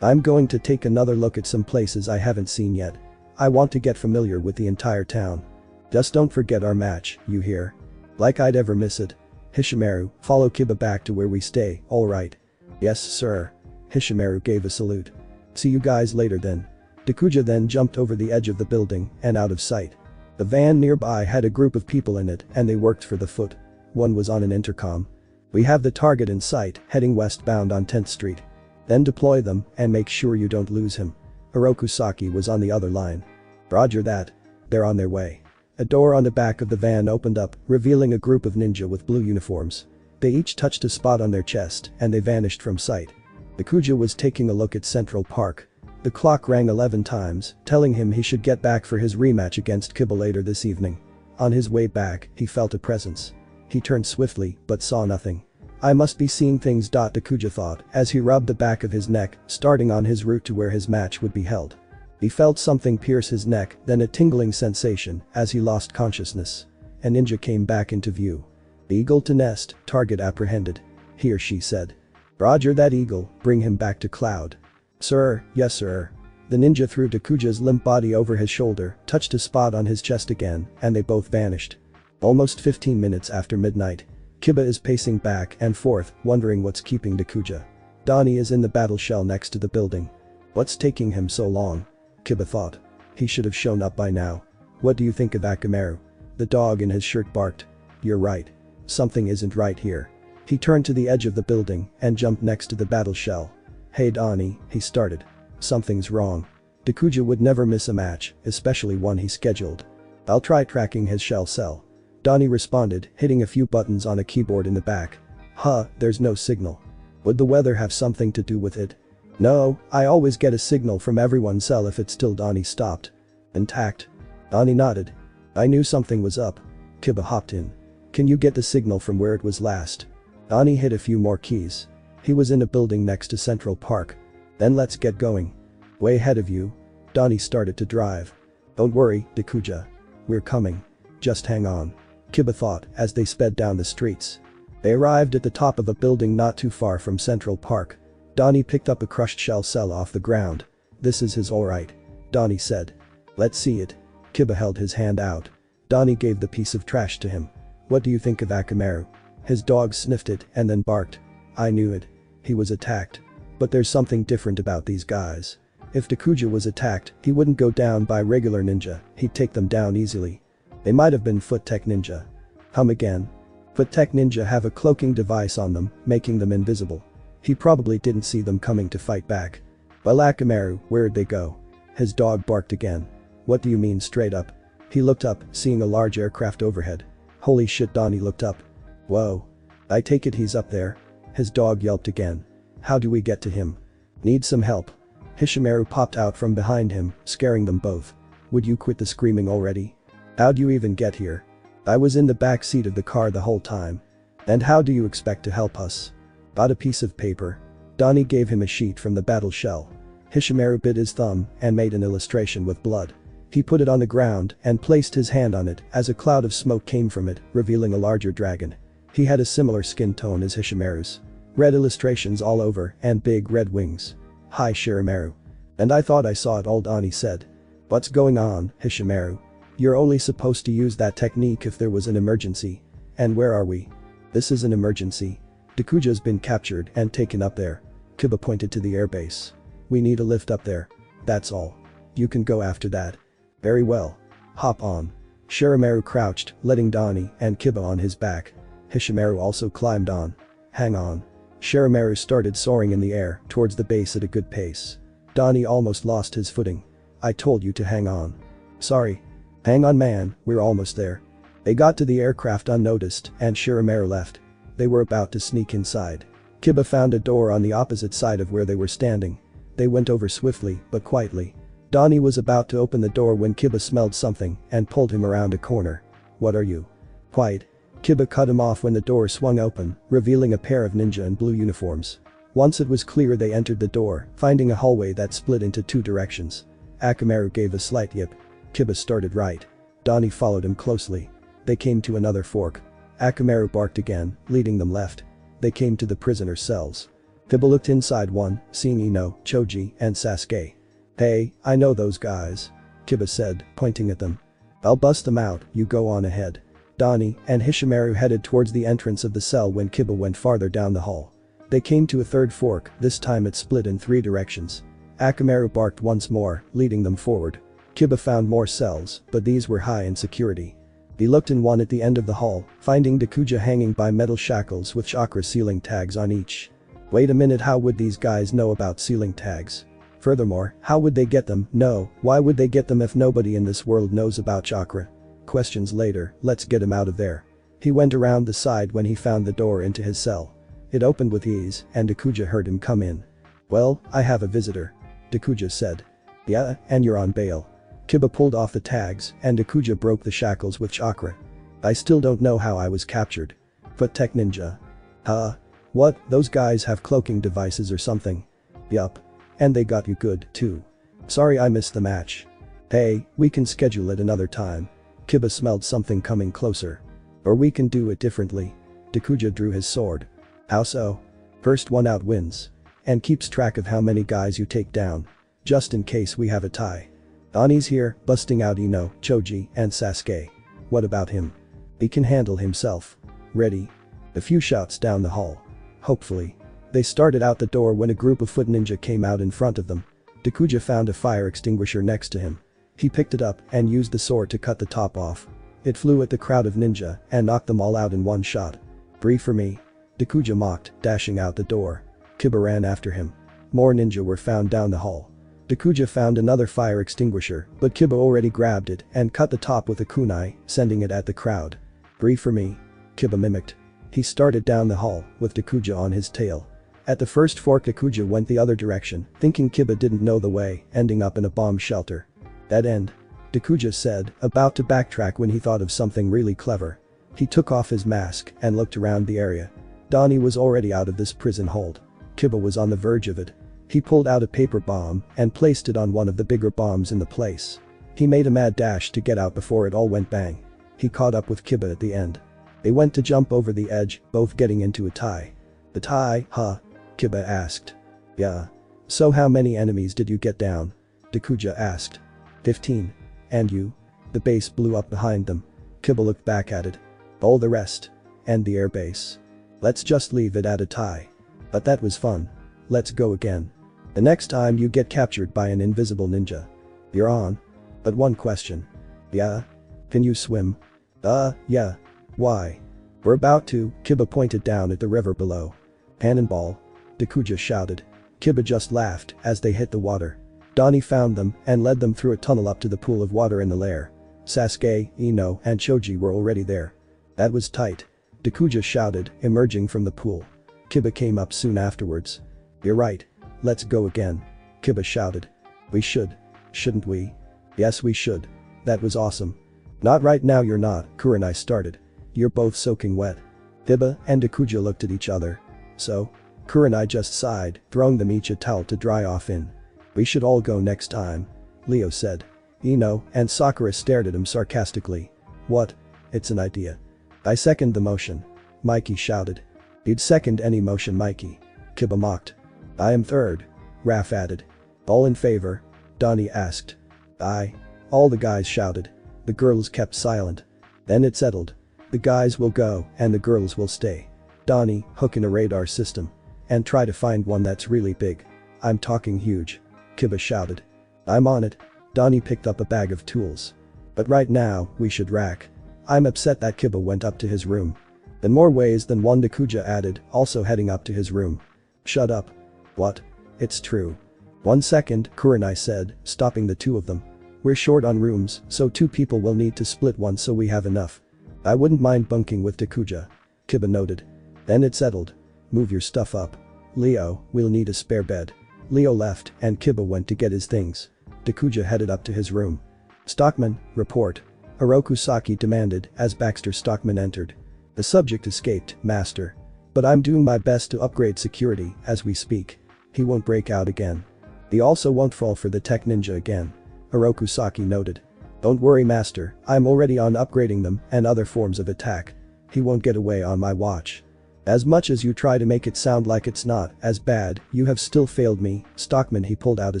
I'm going to take another look at some places I haven't seen yet. I want to get familiar with the entire town. Just don't forget our match, you hear? Like I'd ever miss it. Hishimaru, follow Kiba back to where we stay, alright? Yes, sir. Hishimaru gave a salute. See you guys later then. Dakuja then jumped over the edge of the building and out of sight. The van nearby had a group of people in it and they worked for the foot. One was on an intercom. We have the target in sight, heading westbound on 10th Street. Then deploy them and make sure you don't lose him. Hirokusaki was on the other line. Roger that. They're on their way. A door on the back of the van opened up, revealing a group of ninja with blue uniforms. They each touched a spot on their chest and they vanished from sight. Dakuja was taking a look at Central Park. The clock rang 11 times, telling him he should get back for his rematch against Kiba later this evening. On his way back, he felt a presence. He turned swiftly, but saw nothing. I must be seeing things. Dakuja thought as he rubbed the back of his neck, starting on his route to where his match would be held. He felt something pierce his neck, then a tingling sensation as he lost consciousness. A ninja came back into view. Eagle to nest, target apprehended. He or she said. Roger that Eagle, bring him back to Cloud. Sir, yes sir. The ninja threw Dakuja's limp body over his shoulder, touched a spot on his chest again, and they both vanished. Almost 15 minutes after midnight. Kiba is pacing back and forth, wondering what's keeping Dakuja. Donnie is in the battle shell next to the building. What's taking him so long? Kiba thought. He should have shown up by now. What do you think of Akamaru? The dog in his shirt barked. You're right. Something isn't right here. He turned to the edge of the building and jumped next to the battle shell. Hey Donnie, he started. Something's wrong. Dakuja would never miss a match, especially one he scheduled. I'll try tracking his shell cell. Donnie responded, hitting a few buttons on a keyboard in the back. Huh, there's no signal. Would the weather have something to do with it? No, I always get a signal from everyone's cell if it's still. Donnie stopped. Intact. Donnie nodded. I knew something was up. Kiba hopped in. Can you get the signal from where it was last? Donnie hit a few more keys. He was in a building next to Central Park. Then let's get going. Way ahead of you. Donnie started to drive. Don't worry, Dakuja. We're coming. Just hang on. Kiba thought as they sped down the streets. They arrived at the top of a building not too far from Central Park. Donnie picked up a crushed shell cell off the ground. This is his alright. Donnie said. Let's see it. Kiba held his hand out. Donnie gave the piece of trash to him. What do you think of Akamaru? His dog sniffed it and then barked. I knew it. He was attacked. But there's something different about these guys. If Dakuja was attacked, he wouldn't go down by regular ninja, he'd take them down easily. They might have been Foot Tech Ninja. Hum again. Foot Tech Ninja have a cloaking device on them, making them invisible. He probably didn't see them coming to fight back. Well Akamaru, where'd they go? His dog barked again. What do you mean straight up? He looked up, seeing a large aircraft overhead. Holy shit, Donnie looked up. Whoa. I take it he's up there. His dog yelped again. How do we get to him? Need some help. Hishimaru popped out from behind him, scaring them both. Would you quit the screaming already? How'd you even get here? I was in the back seat of the car the whole time. And how do you expect to help us? Got a piece of paper. Donnie gave him a sheet from the battle shell. Hishimaru bit his thumb and made an illustration with blood. He put it on the ground and placed his hand on it as a cloud of smoke came from it, revealing a larger dragon. He had a similar skin tone as Hishimaru's. Red illustrations all over and big red wings. Hi Shirimaru. And I thought I saw it all, Donnie said. What's going on, Hishimaru? You're only supposed to use that technique if there was an emergency. And where are we? This is an emergency. Dakuja's been captured and taken up there. Kiba pointed to the airbase. We need a lift up there. That's all. You can go after that. Very well. Hop on. Shirimaru crouched, letting Donnie and Kiba on his back. Hishimaru also climbed on. Hang on. Shirimaru started soaring in the air towards the base at a good pace. Donnie almost lost his footing. I told you to hang on. Sorry. Hang on man, we're almost there. They got to the aircraft unnoticed and Shirimaru left. They were about to sneak inside. Kiba found a door on the opposite side of where they were standing. They went over swiftly but quietly. Donnie was about to open the door when Kiba smelled something and pulled him around a corner. What are you? Quiet. Kiba cut him off when the door swung open, revealing a pair of ninja in blue uniforms. Once it was clear they entered the door, finding a hallway that split into two directions. Akamaru gave a slight yip. Kiba started right. Donnie followed him closely. They came to another fork. Akamaru barked again, leading them left. They came to the prisoner cells. Kiba looked inside one, seeing Ino, Choji, and Sasuke. Hey, I know those guys. Kiba said, pointing at them. I'll bust them out, you go on ahead. Donnie and Hishimaru headed towards the entrance of the cell when Kiba went farther down the hall. They came to a third fork, this time it split in three directions. Akamaru barked once more, leading them forward. Kiba found more cells, but these were high in security. He looked in one at the end of the hall, finding Dakuja hanging by metal shackles with chakra ceiling tags on each. Wait a minute, how would these guys know about ceiling tags? Furthermore, how would they get them? No, why would they get them if nobody in this world knows about chakra? Questions later, let's get him out of there. He went around the side when he found the door into his cell. It opened with ease, and Dakuja heard him come in. Well, I have a visitor. Dakuja said. Yeah, and you're on bail. Kiba pulled off the tags, and Dakuja broke the shackles with chakra. I still don't know how I was captured. But tech ninja. Huh? What, those guys have cloaking devices or something? Yup. And they got you good, too. Sorry I missed the match. Hey, we can schedule it another time. Kiba smelled something coming closer. Or we can do it differently. Dakuja drew his sword. How so? First one out wins. And keeps track of how many guys you take down. Just in case we have a tie. Ani's here, busting out Ino, Choji, and Sasuke. What about him? He can handle himself. Ready? A few shots down the hall. Hopefully. They started out the door when a group of foot ninja came out in front of them. Dakuja found a fire extinguisher next to him. He picked it up and used the sword to cut the top off. It flew at the crowd of ninja and knocked them all out in one shot. Free for me. Dakuja mocked, dashing out the door. Kiba ran after him. More ninja were found down the hall. Dakuja found another fire extinguisher, but Kiba already grabbed it and cut the top with a kunai, sending it at the crowd. Free for me. Kiba mimicked. He started down the hall, with Dakuja on his tail. At the first fork Dakuja went the other direction, thinking Kiba didn't know the way, ending up in a bomb shelter. Dead end. Dakuja said, about to backtrack when he thought of something really clever. He took off his mask and looked around the area. Donnie was already out of this prison hold. Kiba was on the verge of it. He pulled out a paper bomb and placed it on one of the bigger bombs in the place. He made a mad dash to get out before it all went bang. He caught up with Kiba at the end. They went to jump over the edge, both getting into a tie. The tie, huh? Kiba asked. Yeah. So how many enemies did you get down? Dakuja asked. 15. And you? The base blew up behind them. Kiba looked back at it. All the rest. And the airbase. Let's just leave it at a tie. But that was fun. Let's go again. The next time you get captured by an invisible ninja. You're on. But one question. Yeah? Can you swim? Yeah. Why? We're about to, Kiba pointed down at the river below. Cannonball. Dakuja shouted. Kiba just laughed as they hit the water. Donnie found them and led them through a tunnel up to the pool of water in the lair. Sasuke, Ino, and Choji were already there. That was tight. Dakuja shouted, emerging from the pool. Kiba came up soon afterwards. You're right. Let's go again. Kiba shouted. We should. Shouldn't we? Yes we should. That was awesome. Not right now you're not, Kurenai started. You're both soaking wet. Kiba and Dakuja looked at each other. So? Kurenai just sighed, throwing them each a towel to dry off in. We should all go next time. Leo said. Ino and Sakura stared at him sarcastically. What? It's an idea. I second the motion. Mikey shouted. You'd second any motion, Mikey. Kiba mocked. I am third. Raph added. All in favor? Donnie asked. Aye. All the guys shouted. The girls kept silent. Then it settled. The guys will go and the girls will stay. Donnie, hook in a radar system. And try to find one that's really big. I'm talking huge. Kiba shouted. I'm on it. Donnie picked up a bag of tools. But right now, we should rack. I'm upset that Kiba went up to his room. In more ways than one, Dakuja added, also heading up to his room. Shut up. What? It's true. 1 second, Kurenai said, stopping the two of them. We're short on rooms, so 2 people will need to split one so we have enough. I wouldn't mind bunking with Dakuja. Kiba noted. Then it settled. Move your stuff up. Leo, we'll need a spare bed. Leo left and Kiba went to get his things. Dakuja headed up to his room. Stockman, report. Oroku Saki demanded as Baxter Stockman entered. The subject escaped, master. But I'm doing my best to upgrade security as we speak. He won't break out again. He also won't fall for the tech ninja again. Oroku Saki noted. Don't worry, master, I'm already on upgrading them and other forms of attack. He won't get away on my watch. As much as you try to make it sound like it's not as bad, you have still failed me. Stockman, he pulled out a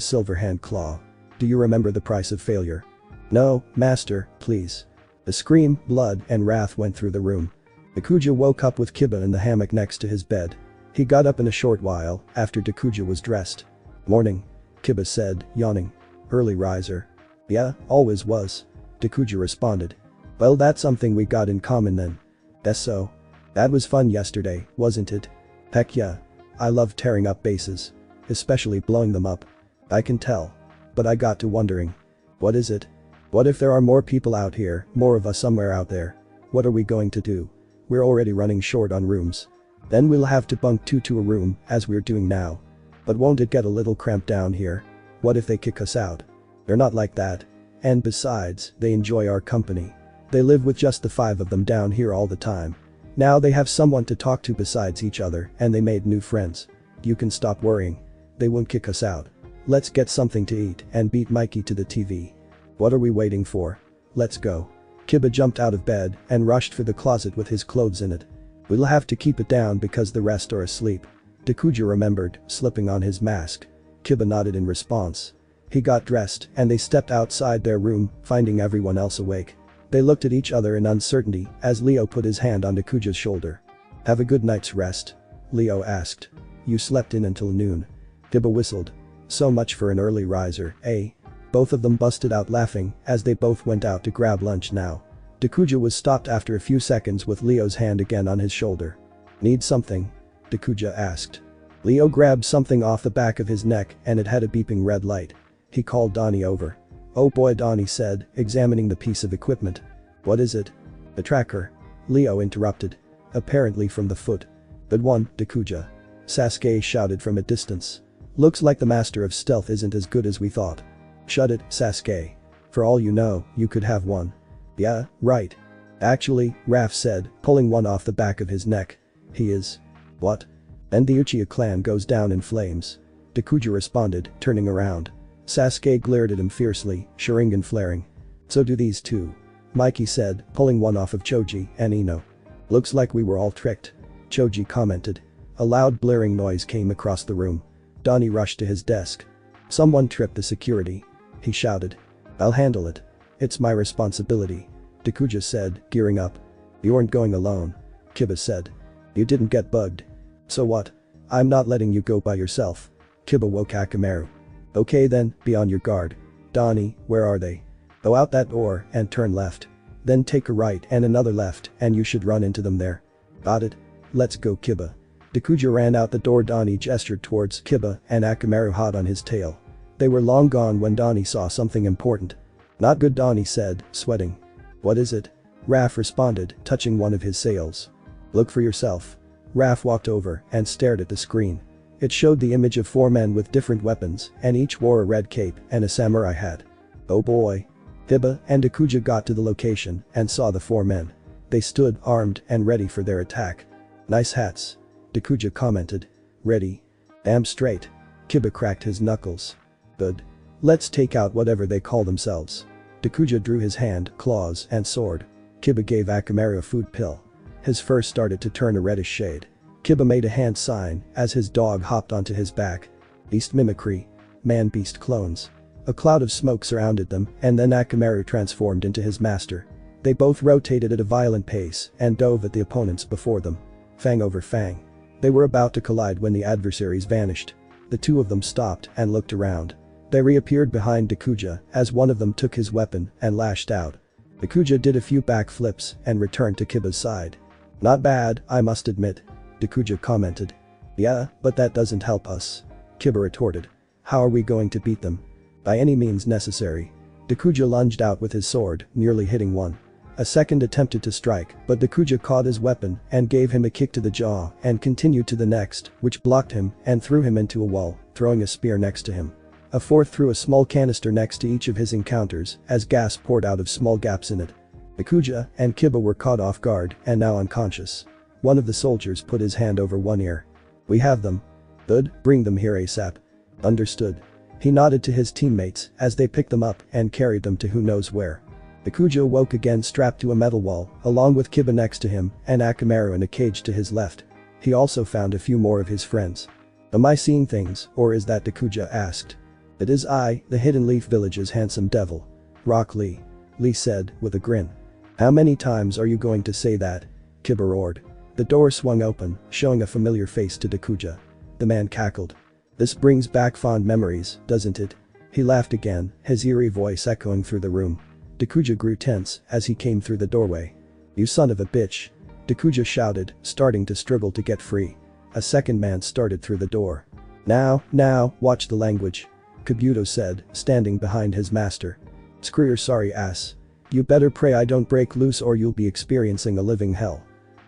silver hand claw. Do you remember the price of failure? No, master, please. A scream, blood and wrath went through the room. Dakuja woke up with Kiba in the hammock next to his bed. He got up in a short while after Dakuja was dressed. Morning. Kiba said, yawning. Early riser. Yeah, always was. Dakuja responded. Well, that's something we got in common then. That's so. That was fun yesterday, wasn't it? Heck yeah. I love tearing up bases. Especially blowing them up. I can tell. But I got to wondering. What is it? What if there are more people out here, more of us somewhere out there? What are we going to do? We're already running short on rooms. Then we'll have to bunk 2 to a room, as we're doing now. But won't it get a little cramped down here? What if they kick us out? They're not like that. And besides, they enjoy our company. They live with just the 5 of them down here all the time. Now they have someone to talk to besides each other and they made new friends. You can stop worrying. They won't kick us out. Let's get something to eat and beat Mikey to the TV. What are we waiting for? Let's go. Kiba jumped out of bed and rushed for the closet with his clothes in it. We'll have to keep it down because the rest are asleep. Dakuja remembered, slipping on his mask. Kiba nodded in response. He got dressed and they stepped outside their room, finding everyone else awake. They looked at each other in uncertainty as Leo put his hand on Dakuja's shoulder. Have a good night's rest? Leo asked. You slept in until noon. Kiba whistled. So much for an early riser, eh? Both of them busted out laughing as they both went out to grab lunch now. Dakuja was stopped after a few seconds with Leo's hand again on his shoulder. Need something? Dakuja asked. Leo grabbed something off the back of his neck and it had a beeping red light. He called Donnie over. Oh boy, Donnie said, examining the piece of equipment. What is it? A tracker. Leo interrupted. Apparently from the foot. Good one, Dakuja. Sasuke shouted from a distance. Looks like the master of stealth isn't as good as we thought. Shut it, Sasuke. For all you know, you could have one. Yeah, right. Actually, Raph said, pulling one off the back of his neck. He is. What? And the Uchiha clan goes down in flames. Dakuja responded, turning around. Sasuke glared at him fiercely, Sharingan flaring. So do these two. Mikey said, pulling one off of Choji and Ino. Looks like we were all tricked. Choji commented. A loud blaring noise came across the room. Donnie rushed to his desk. Someone tripped the security. He shouted. I'll handle it. It's my responsibility. Dakuja said, gearing up. You weren't going alone. Kiba said. You didn't get bugged. So what? I'm not letting you go by yourself. Kiba woke Akamaru. Okay then, be on your guard. Donnie, where are they? Go out that door and turn left. Then take a right and another left and you should run into them there. Got it? Let's go, Kiba. Dakuja ran out the door. Donnie gestured towards Kiba and Akamaru hot on his tail. They were long gone when Donnie saw something important. Not good, Donnie said, sweating. What is it? Raph responded, touching one of his sails. Look for yourself. Raph walked over and stared at the screen. It showed the image of 4 men with different weapons and each wore a red cape and a samurai hat. Oh boy. Kiba and Dakuja got to the location and saw the 4 men. They stood armed and ready for their attack. Nice hats. Dakuja commented. Ready. Damn straight. Kiba cracked his knuckles. Good. Let's take out whatever they call themselves. Dakuja drew his hand, claws, and sword. Kiba gave Akamaru a food pill. His fur started to turn a reddish shade. Kiba made a hand sign as his dog hopped onto his back. Beast mimicry. Man-beast clones. A cloud of smoke surrounded them, and then Akamaru transformed into his master. They both rotated at a violent pace and dove at the opponents before them. Fang over fang. They were about to collide when the adversaries vanished. The two of them stopped and looked around. They reappeared behind Dakuja as one of them took his weapon and lashed out. Dakuja did a few backflips and returned to Kiba's side. "Not bad, I must admit," Dakuja commented. "Yeah, but that doesn't help us," Kiba retorted. "How are we going to beat them?" "By any means necessary." Dakuja lunged out with his sword, nearly hitting one. A second attempted to strike, but Dakuja caught his weapon and gave him a kick to the jaw and continued to the next, which blocked him and threw him into a wall, throwing a spear next to him. A fourth threw a small canister next to each of his encounters as gas poured out of small gaps in it. Dakuja and Kiba were caught off guard and now unconscious. One of the soldiers put his hand over one ear. "We have them." "Good, bring them here ASAP." "Understood." He nodded to his teammates as they picked them up and carried them to who knows where. Dakuja woke again strapped to a metal wall, along with Kiba next to him and Akamaru in a cage to his left. He also found a few more of his friends. "Am I seeing things, or is that?" Dakuja asked. "It is I, the Hidden Leaf Village's handsome devil. Rock Lee," Lee said, with a grin. "How many times are you going to say that?" Kiba roared. The door swung open, showing a familiar face to Dakuja. The man cackled. "This brings back fond memories, doesn't it?" He laughed again, his eerie voice echoing through the room. Dakuja grew tense as he came through the doorway. "You son of a bitch," Dakuja shouted, starting to struggle to get free. A second man started through the door. Now, watch the language," Kabuto said, standing behind his master. "Screw your sorry ass. You better pray I don't break loose or you'll be experiencing a living hell.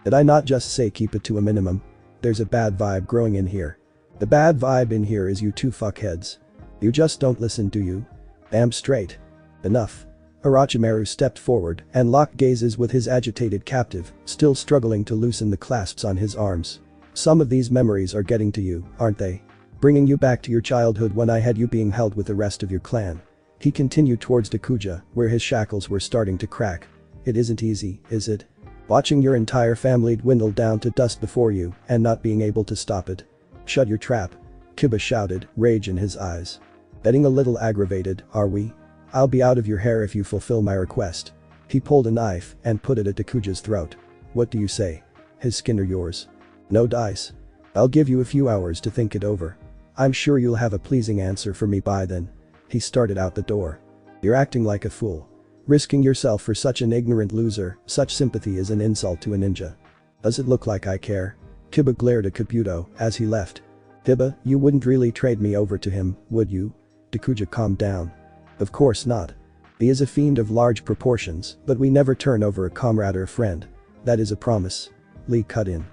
Did I not just say keep it to a minimum? There's a bad vibe growing in here. The bad vibe in here is you two fuckheads. You just don't listen, do you? Damn straight. Enough." Orochimaru stepped forward and locked gazes with his agitated captive, still struggling to loosen the clasps on his arms. "Some of these memories are getting to you, aren't they? Bringing you back to your childhood when I had you being held with the rest of your clan." He continued towards Dakuja, where his shackles were starting to crack. "It isn't easy, is it? Watching your entire family dwindle down to dust before you and not being able to stop it." "Shut your trap," Kiba shouted, rage in his eyes. "Getting a little aggravated, are we? I'll be out of your hair if you fulfill my request." He pulled a knife and put it at Dakuja's throat. "What do you say? His skin or yours?" "No dice. I'll give you a few hours to think it over. I'm sure you'll have a pleasing answer for me by then." He started out the door. "You're acting like a fool. Risking yourself for such an ignorant loser, such sympathy is an insult to a ninja. Does it look like I care?" Kiba glared at Kabuto as he left. "Kiba, you wouldn't really trade me over to him, would you?" Dakuja calmed down. "Of course not. He is a fiend of large proportions, but we never turn over a comrade or a friend. That is a promise." Lee cut in.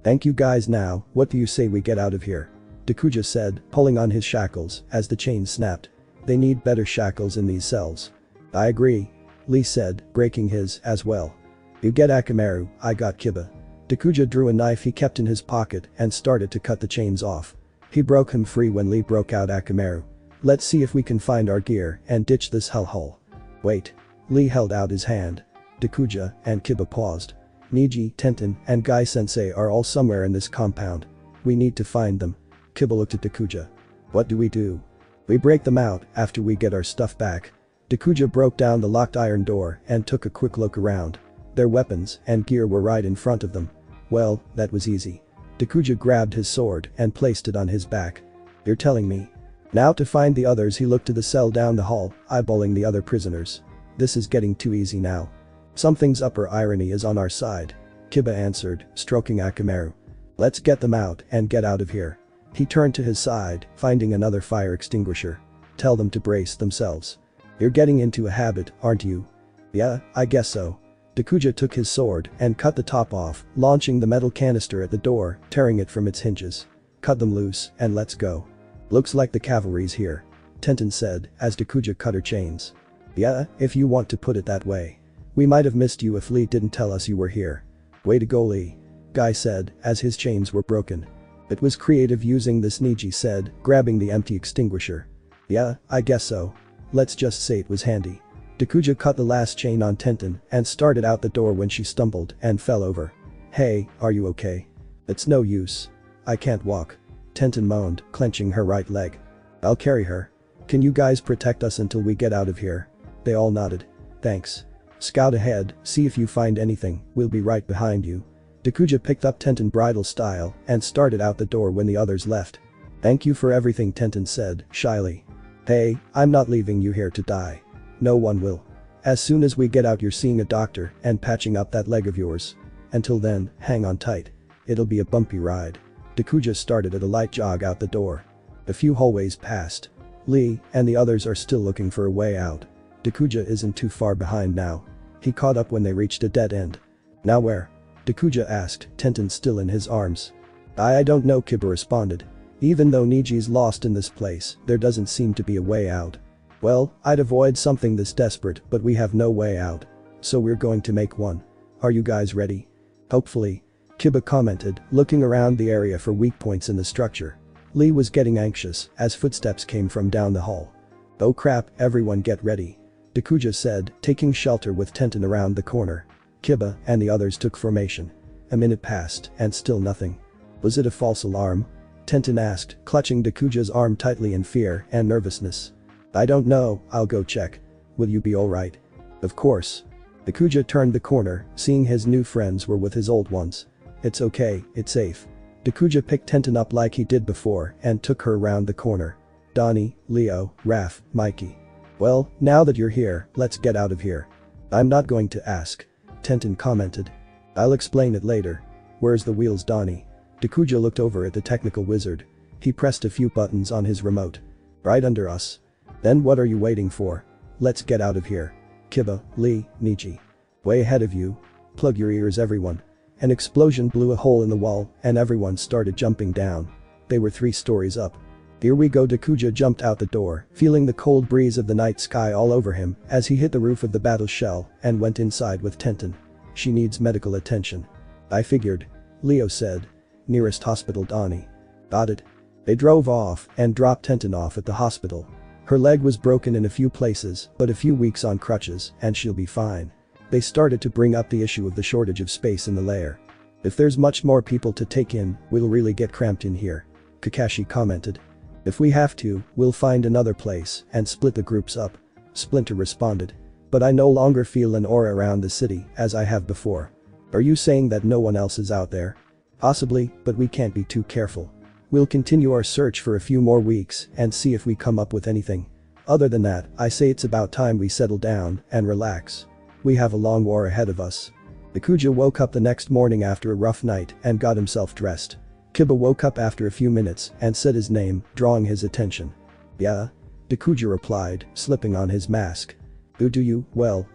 "Thank you guys. Now, what do you say we get out of here?" Dakuja said, pulling on his shackles as the chains snapped. "They need better shackles in these cells." "I agree," Lee said, breaking his as well. "You get Akamaru, I got Kiba." Dakuja drew a knife he kept in his pocket and started to cut the chains off. He broke him free when Lee broke out Akamaru. "Let's see if we can find our gear and ditch this hellhole." "Wait." Lee held out his hand. Dakuja and Kiba paused. "Niji, Tenten, and Guy Sensei are all somewhere in this compound. We need to find them." Kiba looked at Dakuja. "What do? We break them out after we get our stuff back." Dakuja broke down the locked iron door and took a quick look around. Their weapons and gear were right in front of them. Well, that was easy. Dakuja grabbed his sword and placed it on his back. "You're telling me?" Now to find the others, he looked to the cell down the hall, eyeballing the other prisoners. "This is getting too easy now." "Something's up or irony is on our side," Kiba answered, stroking Akamaru. "Let's get them out and get out of here." He turned to his side, finding another fire extinguisher. "Tell them to brace themselves. You're getting into a habit, aren't you?" "Yeah, I guess so." Dakuja took his sword and cut the top off, launching the metal canister at the door, tearing it from its hinges. "Cut them loose and let's go." "Looks like the cavalry's here," Tenten said as Dakuja cut her chains. "Yeah, if you want to put it that way. We might have missed you if Lee didn't tell us you were here." "Way to go, Lee," Guy said as his chains were broken. "It was creative using this," Niji said, grabbing the empty extinguisher. "Yeah, I guess so. Let's just say it was handy." Dakuja cut the last chain on Tenten and started out the door when she stumbled and fell over. "Hey, are you okay?" "It's no use. I can't walk." Tenten moaned, clenching her right leg. "I'll carry her. Can you guys protect us until we get out of here?" They all nodded. "Thanks. Scout ahead, see if you find anything, we'll be right behind you." Dakuja picked up Tenten bridal style and started out the door when the others left. "Thank you for everything," Tenten said, shyly. "Hey, I'm not leaving you here to die. No one will. As soon as we get out you're seeing a doctor and patching up that leg of yours. Until then, hang on tight. It'll be a bumpy ride." Dakuja started at a light jog out the door. A few hallways passed. Lee and the others are still looking for a way out. Dakuja isn't too far behind now. He caught up when they reached a dead end. "Now where?" Dakuja asked, Tenten still in his arms. I don't know," Kiba responded. "Even though Niji's lost in this place, there doesn't seem to be a way out." "Well, I'd avoid something this desperate, but we have no way out. So we're going to make one. Are you guys ready?" "Hopefully," Kiba commented, looking around the area for weak points in the structure. Lee was getting anxious as footsteps came from down the hall. "Oh crap, everyone get ready," Dakuja said, taking shelter with Tenten around the corner. Kiba and the others took formation. A minute passed and still nothing. "Was it a false alarm?" Tenten asked, clutching Dakuja's arm tightly in fear and nervousness. "I don't know, I'll go check. Will you be alright?" "Of course." Dakuja turned the corner, seeing his new friends were with his old ones. "It's okay, it's safe." Dakuja picked Tenten up like he did before and took her around the corner. "Donnie, Leo, Raph, Mikey. Well, now that you're here, let's get out of here." "I'm not going to ask," Tenten commented. "I'll explain it later. Where's the wheels, Donnie?" Dakuja looked over at the technical wizard. He pressed a few buttons on his remote. "Right under us." "Then what are you waiting for? Let's get out of here." "Kiba, Lee, Niji. Way ahead of you. Plug your ears everyone." An explosion blew a hole in the wall and everyone started jumping down. They were 3 stories up. "Here we go." Dakuja jumped out the door, feeling the cold breeze of the night sky all over him as he hit the roof of the battle shell and went inside with Tenten. "She needs medical attention." "I figured," Leo said. "Nearest hospital, Donnie." "Got it." They drove off and dropped Tenten off at the hospital. Her leg was broken in a few places, but a few weeks on crutches and she'll be fine. They started to bring up the issue of the shortage of space in the lair. "If there's much more people to take in, we'll really get cramped in here," Kakashi commented. "If we have to, we'll find another place and split the groups up," Splinter responded. "But I no longer feel an aura around the city as I have before." "Are you saying that no one else is out there?" "Possibly, but we can't be too careful. We'll continue our search for a few more weeks and see if we come up with anything. Other than that, I say it's about time we settle down and relax. We have a long war ahead of us." Dakuja woke up the next morning after a rough night and got himself dressed. Kiba woke up after a few minutes and said his name, drawing his attention. "Yeah?" Dakuja replied, slipping on his mask. "Who do you,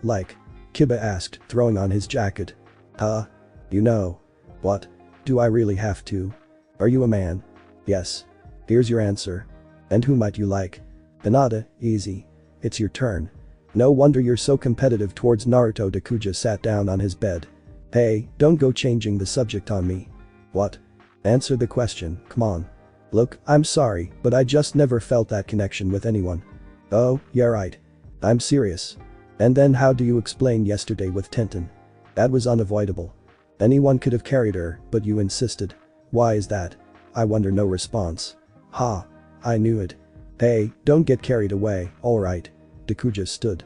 like?" Kiba asked, throwing on his jacket. "Huh? You know." "What? Do I really have to?" "Are you a man?" "Yes." "Here's your answer." "And who might you like?" "Hinata, easy. It's your turn." "No wonder you're so competitive towards Naruto." Dakuja sat down on his bed. "Hey, don't go changing the subject on me." "What?" "Answer the question, come on." "Look, I'm sorry, but I just never felt that connection with anyone." "Oh, yeah right. I'm serious." "And then how do you explain yesterday with Tenten?" "That was unavoidable. Anyone could have carried her, but you insisted." "Why is that?" "I wonder." No response. "Ha. I knew it." "Hey, don't get carried away, alright." Dakuja stood.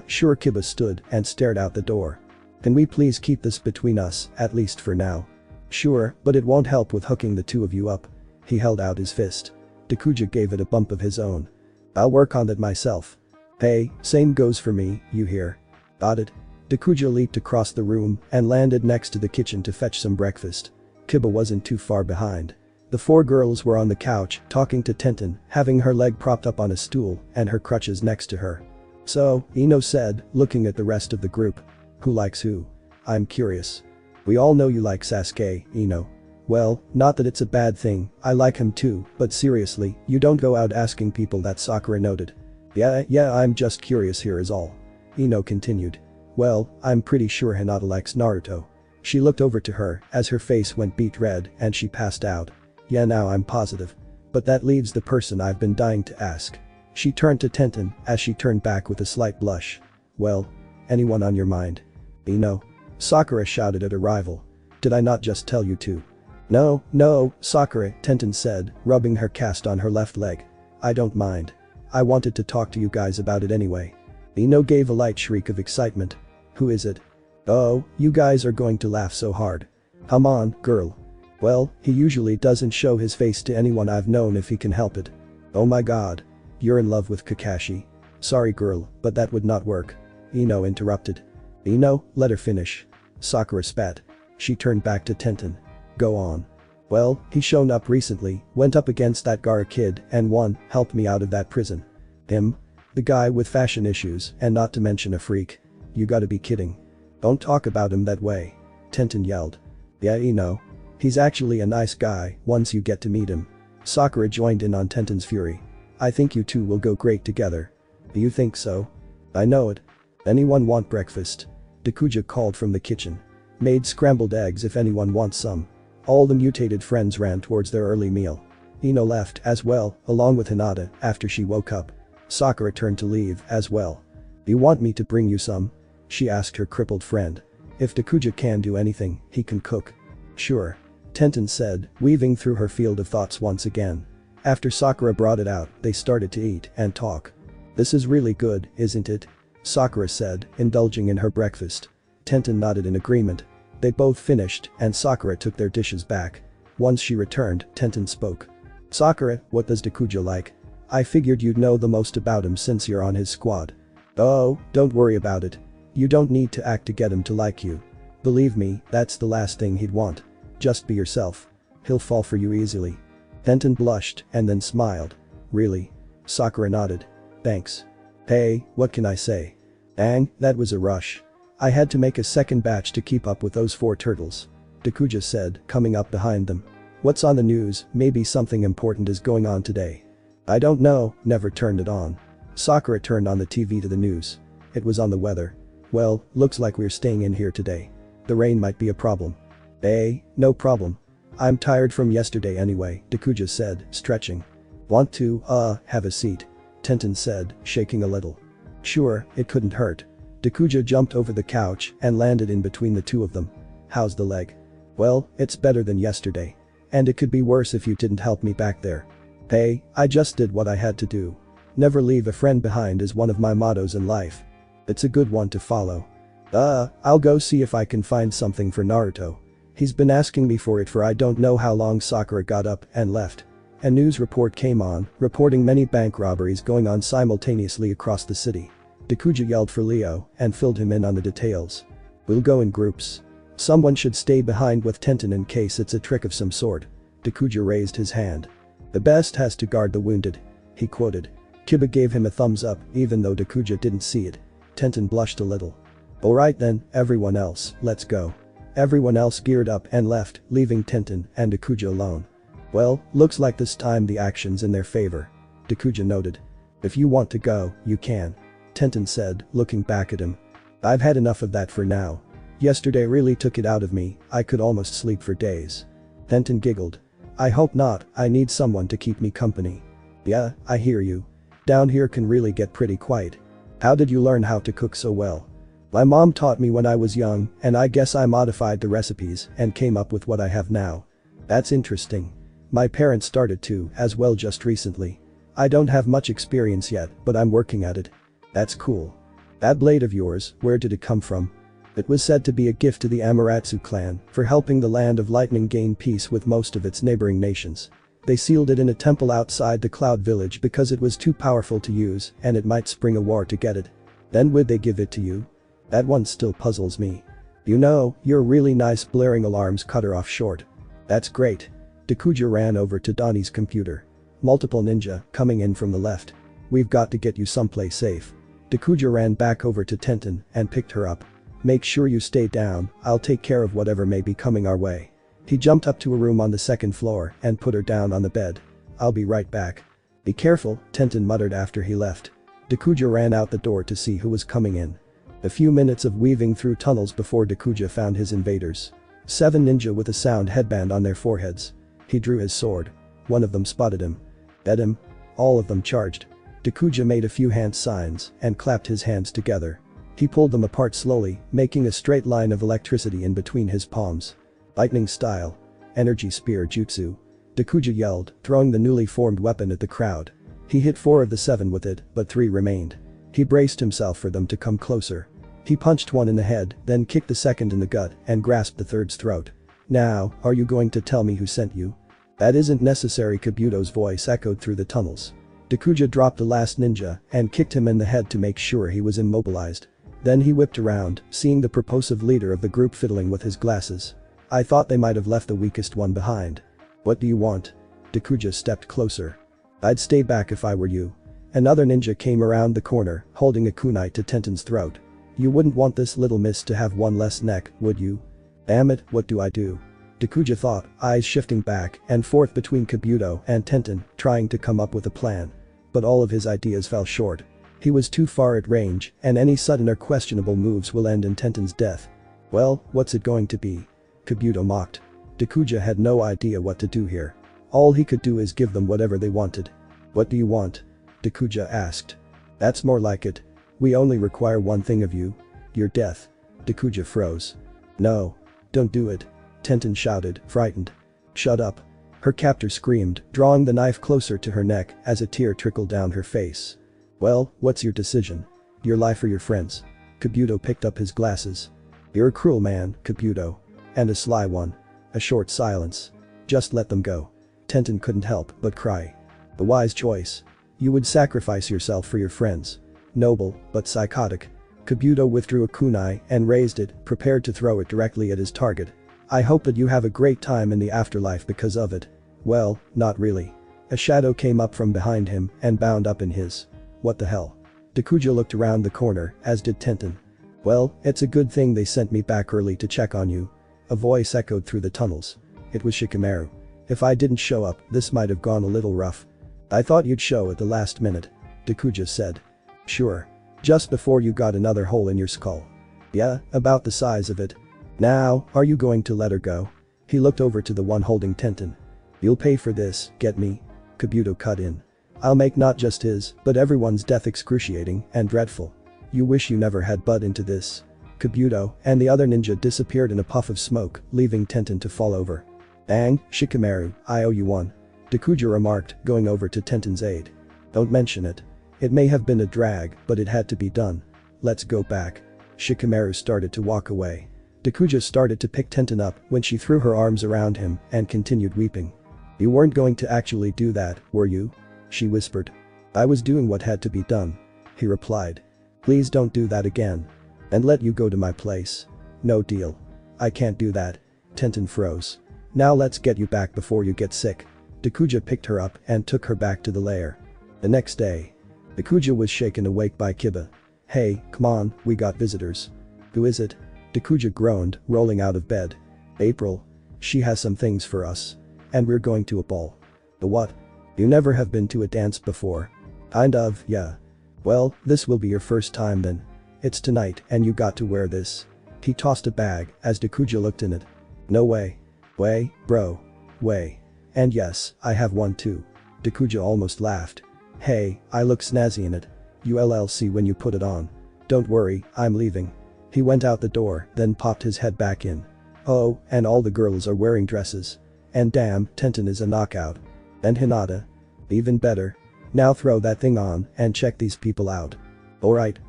Sure." Kiba stood and stared out the door. "Can we please keep this between us, at least for now?" "Sure, but it won't help with hooking the 2 of you up." He held out his fist. Dakuja gave it a bump of his own. "I'll work on that myself." "Hey, same goes for me, you hear?" "Got it." Dakuja leaped across the room and landed next to the kitchen to fetch some breakfast. Kiba wasn't too far behind. The 4 girls were on the couch, talking to Tenten, having her leg propped up on a stool and her crutches next to her. "So," Ino said, looking at the rest of the group. "Who likes who? I'm curious." "We all know you like Sasuke, Ino." "Well, not that it's a bad thing, I like him too, but seriously, you don't go out asking people that." Sakura noted. Yeah, I'm just curious here is all." Ino continued. "Well, I'm pretty sure Hinata likes Naruto." She looked over to her as her face went beet red and she passed out. "Yeah, now I'm positive. But that leaves the person I've been dying to ask." She turned to Tenten as she turned back with a slight blush. Well, anyone on your mind? No. Sakura shouted at her rival. Did I not just tell you to? No, Sakura, Tenten said, rubbing her cast on her left leg. I don't mind. I wanted to talk to you guys about it anyway. Ino gave a light shriek of excitement. Who is it? Oh, you guys are going to laugh so hard. Come on, girl. Well, he usually doesn't show his face to anyone I've known if he can help it. Oh my god. You're in love with Kakashi. Sorry girl, but that would not work. Ino interrupted. Ino, let her finish. Sakura spat. She turned back to Tenten. Go on. Well, he shown up recently, went up against that Gara kid and won, helped me out of that prison. Him? The guy with fashion issues and not to mention a freak. You gotta be kidding. Don't talk about him that way. Tenten yelled. Yeah, Ino. He's actually a nice guy once you get to meet him. Sakura joined in on Tenten's fury. I think you two will go great together. Do you think so? I know it. Anyone want breakfast? Dakuja called from the kitchen. Made scrambled eggs if anyone wants some. All the mutated friends ran towards their early meal. Ino left as well, along with Hinata, after she woke up. Sakura turned to leave as well. Do you want me to bring you some? She asked her crippled friend. If Dakuja can do anything, he can cook. Sure. Tenten said, weaving through her field of thoughts once again. After Sakura brought it out, they started to eat and talk. This is really good, isn't it? Sakura said, indulging in her breakfast. Tenten nodded in agreement. They both finished and Sakura took their dishes back. Once she returned, Tenten spoke. Sakura, what does Dakuja like? I figured you'd know the most about him since you're on his squad. Oh, don't worry about it. You don't need to act to get him to like you. Believe me, that's the last thing he'd want. Just be yourself. He'll fall for you easily. Tenten blushed and then smiled. Really? Sakura nodded. Thanks. Hey, what can I say? Dang, that was a rush. I had to make a second batch to keep up with those 4 turtles. Dakuja said, coming up behind them. What's on the news? Maybe something important is going on today. I don't know, never turned it on. Sakura turned on the TV to the news. It was on the weather. Well, looks like we're staying in here today. The rain might be a problem. Hey, no problem. I'm tired from yesterday anyway, Dakuja said, stretching. Want to, have a seat? Tenten said, shaking a little. Sure, it couldn't hurt. Dakuja jumped over the couch and landed in between the two of them. How's the leg? Well, it's better than yesterday. And it could be worse if you didn't help me back there. Hey, I just did what I had to do. Never leave a friend behind is one of my mottos in life. It's a good one to follow. I'll go see if I can find something for Naruto. He's been asking me for it for I don't know how long. Sakura got up and left. A news report came on, reporting many bank robberies going on simultaneously across the city. Dakuja yelled for Leo and filled him in on the details. We'll go in groups. Someone should stay behind with Tenten in case it's a trick of some sort. Dakuja raised his hand. The best has to guard the wounded. He quoted. Kiba gave him a thumbs up even though Dakuja didn't see it. Tenten blushed a little. Alright then, everyone else, let's go. Everyone else geared up and left, leaving Tenten and Dakuja alone. Well, looks like this time the action's in their favor. Dakuja noted. If you want to go, you can. Tenten said, looking back at him. I've had enough of that for now. Yesterday really took it out of me, I could almost sleep for days. Tenten giggled. I hope not, I need someone to keep me company. Yeah, I hear you. Down here can really get pretty quiet. How did you learn how to cook so well? My mom taught me when I was young and I guess I modified the recipes and came up with what I have now. That's interesting. My parents started to as well just recently. I don't have much experience yet, but I'm working at it. That's cool. That blade of yours, where did it come from? It was said to be a gift to the Amaterasu clan for helping the Land of Lightning gain peace with most of its neighboring nations. They sealed it in a temple outside the Cloud Village because it was too powerful to use and it might spring a war to get it. Then would they give it to you? That one still puzzles me. You know, your really nice blaring alarms cut her off short. That's great. Dakuja ran over to Donnie's computer. Multiple ninja coming in from the left. We've got to get you someplace safe. Dakuja ran back over to Tenten and picked her up. Make sure you stay down, I'll take care of whatever may be coming our way. He jumped up to a room on the 2nd floor and put her down on the bed. I'll be right back. Be careful, Tenten muttered after he left. Dakuja ran out the door to see who was coming in. A few minutes of weaving through tunnels before Dakuja found his invaders. 7 ninja with a sound headband on their foreheads. He drew his sword. One of them spotted him. Bet him. All of them charged. Dakuja made a few hand signs and clapped his hands together. He pulled them apart slowly, making a straight line of electricity in between his palms. Lightning style. Energy spear jutsu. Dakuja yelled, throwing the newly formed weapon at the crowd. He hit 4 of the 7 with it, but 3 remained. He braced himself for them to come closer. He punched one in the head, then kicked the second in the gut and grasped the third's throat. Now, are you going to tell me who sent you? That isn't necessary, Kabuto's voice echoed through the tunnels. Dakuja dropped the last ninja and kicked him in the head to make sure he was immobilized. Then he whipped around, seeing the propulsive leader of the group fiddling with his glasses. I thought they might have left the weakest one behind. What do you want? Dakuja stepped closer. I'd stay back if I were you. Another ninja came around the corner, holding a kunai to Tenten's throat. You wouldn't want this little miss to have one less neck, would you? Damn it, what do I do? Dakuja thought, eyes shifting back and forth between Kabuto and Tenten, trying to come up with a plan. But all of his ideas fell short. He was too far at range, and any sudden or questionable moves will end in Tenten's death. Well, what's it going to be? Kabuto mocked. Dakuja had no idea what to do here. All he could do is give them whatever they wanted. What do you want? Dakuja asked. That's more like it. We only require one thing of you. Your death. Dakuja froze. No. Don't do it. Tenten shouted, frightened. Shut up. Her captor screamed, drawing the knife closer to her neck as a tear trickled down her face. Well, what's your decision? Your life or your friends? Kabuto picked up his glasses. You're a cruel man, Kabuto. And a sly one. A short silence. Just let them go. Tenten couldn't help but cry. The wise choice. You would sacrifice yourself for your friends. Noble, but psychotic. Kabuto withdrew a kunai and raised it, prepared to throw it directly at his target. I hope that you have a great time in the afterlife because of it. Well, not really. A shadow came up from behind him and bound up in his. What the hell? Dakuja looked around the corner, as did Tenten. Well, it's a good thing they sent me back early to check on you. A voice echoed through the tunnels. It was Shikamaru. If I didn't show up, this might have gone a little rough. I thought you'd show at the last minute. Dakuja said. Sure. Just before you got another hole in your skull. Yeah, about the size of it. Now, are you going to let her go? He looked over to the one holding Tenten. You'll pay for this, get me? Kabuto cut in. I'll make not just his, but everyone's death excruciating and dreadful. You wish you never had butt into this. Kabuto and the other ninja disappeared in a puff of smoke, leaving Tenten to fall over. Bang, Shikamaru, I owe you one. Dakuja remarked, going over to Tenten's aid. Don't mention it. It may have been a drag, but it had to be done. Let's go back. Shikamaru started to walk away. Dakuja started to pick Tenten up when she threw her arms around him and continued weeping. You weren't going to actually do that, were you? She whispered. I was doing what had to be done. He replied. Please don't do that again. And let you go to my place. No deal. I can't do that. Tenten froze. Now let's get you back before you get sick. Dakuja picked her up and took her back to the lair. The next day. Dakuja was shaken awake by Kiba. Hey, come on, we got visitors. Who is it? Dakuja groaned, rolling out of bed. April. She has some things for us. And we're going to a ball. The what? You never have been to a dance before. Kind of, yeah. Well, this will be your first time then. It's tonight and you got to wear this. He tossed a bag as Dakuja looked in it. No way. Way, bro. Way. And yes, I have one too. Dakuja almost laughed. Hey, I look snazzy in it. You'll see when you put it on. Don't worry, I'm leaving. He went out the door, then popped his head back in. Oh, and all the girls are wearing dresses. And damn, Tenten is a knockout. And Hinata. Even better. Now throw that thing on and check these people out. Alright.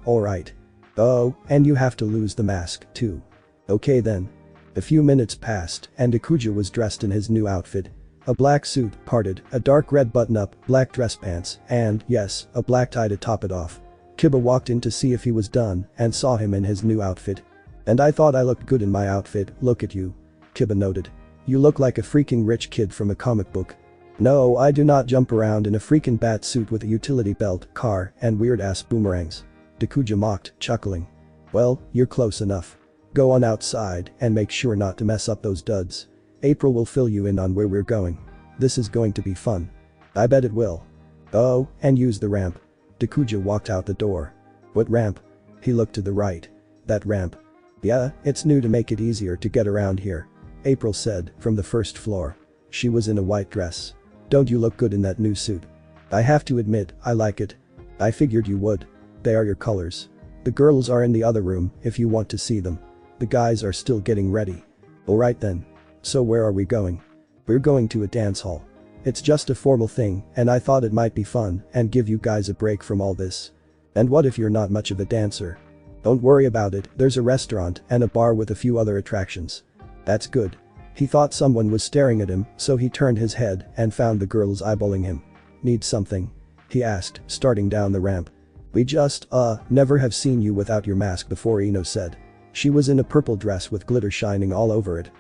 Oh, and you have to lose the mask, too. Okay then. A few minutes passed and Dakuja was dressed in his new outfit. A black suit, parted, a dark red button-up, black dress pants, and, yes, a black tie to top it off. Kiba walked in to see if he was done and saw him in his new outfit. And I thought I looked good in my outfit, look at you. Kiba noted. You look like a freaking rich kid from a comic book. No, I do not jump around in a freaking bat suit with a utility belt, car, and weird-ass boomerangs. Dakuja mocked, chuckling. Well, you're close enough. Go on outside and make sure not to mess up those duds. April will fill you in on where we're going. This is going to be fun. I bet it will. Oh, and use the ramp. Dakuja walked out the door. What ramp? He looked to the right. That ramp. Yeah, it's new to make it easier to get around here. April said, from the first floor. She was in a white dress. Don't you look good in that new suit? I have to admit, I like it. I figured you would. They are your colors. The girls are in the other room if you want to see them. The guys are still getting ready. Alright then. So where are we going? We're going to a dance hall. It's just a formal thing and I thought it might be fun and give you guys a break from all this. And what if you're not much of a dancer? Don't worry about it, there's a restaurant and a bar with a few other attractions. That's good. He thought someone was staring at him, so he turned his head and found the girls eyeballing him. Need something? He asked, starting down the ramp. We just, never have seen you without your mask before, Ino said. She was in a purple dress with glitter shining all over it.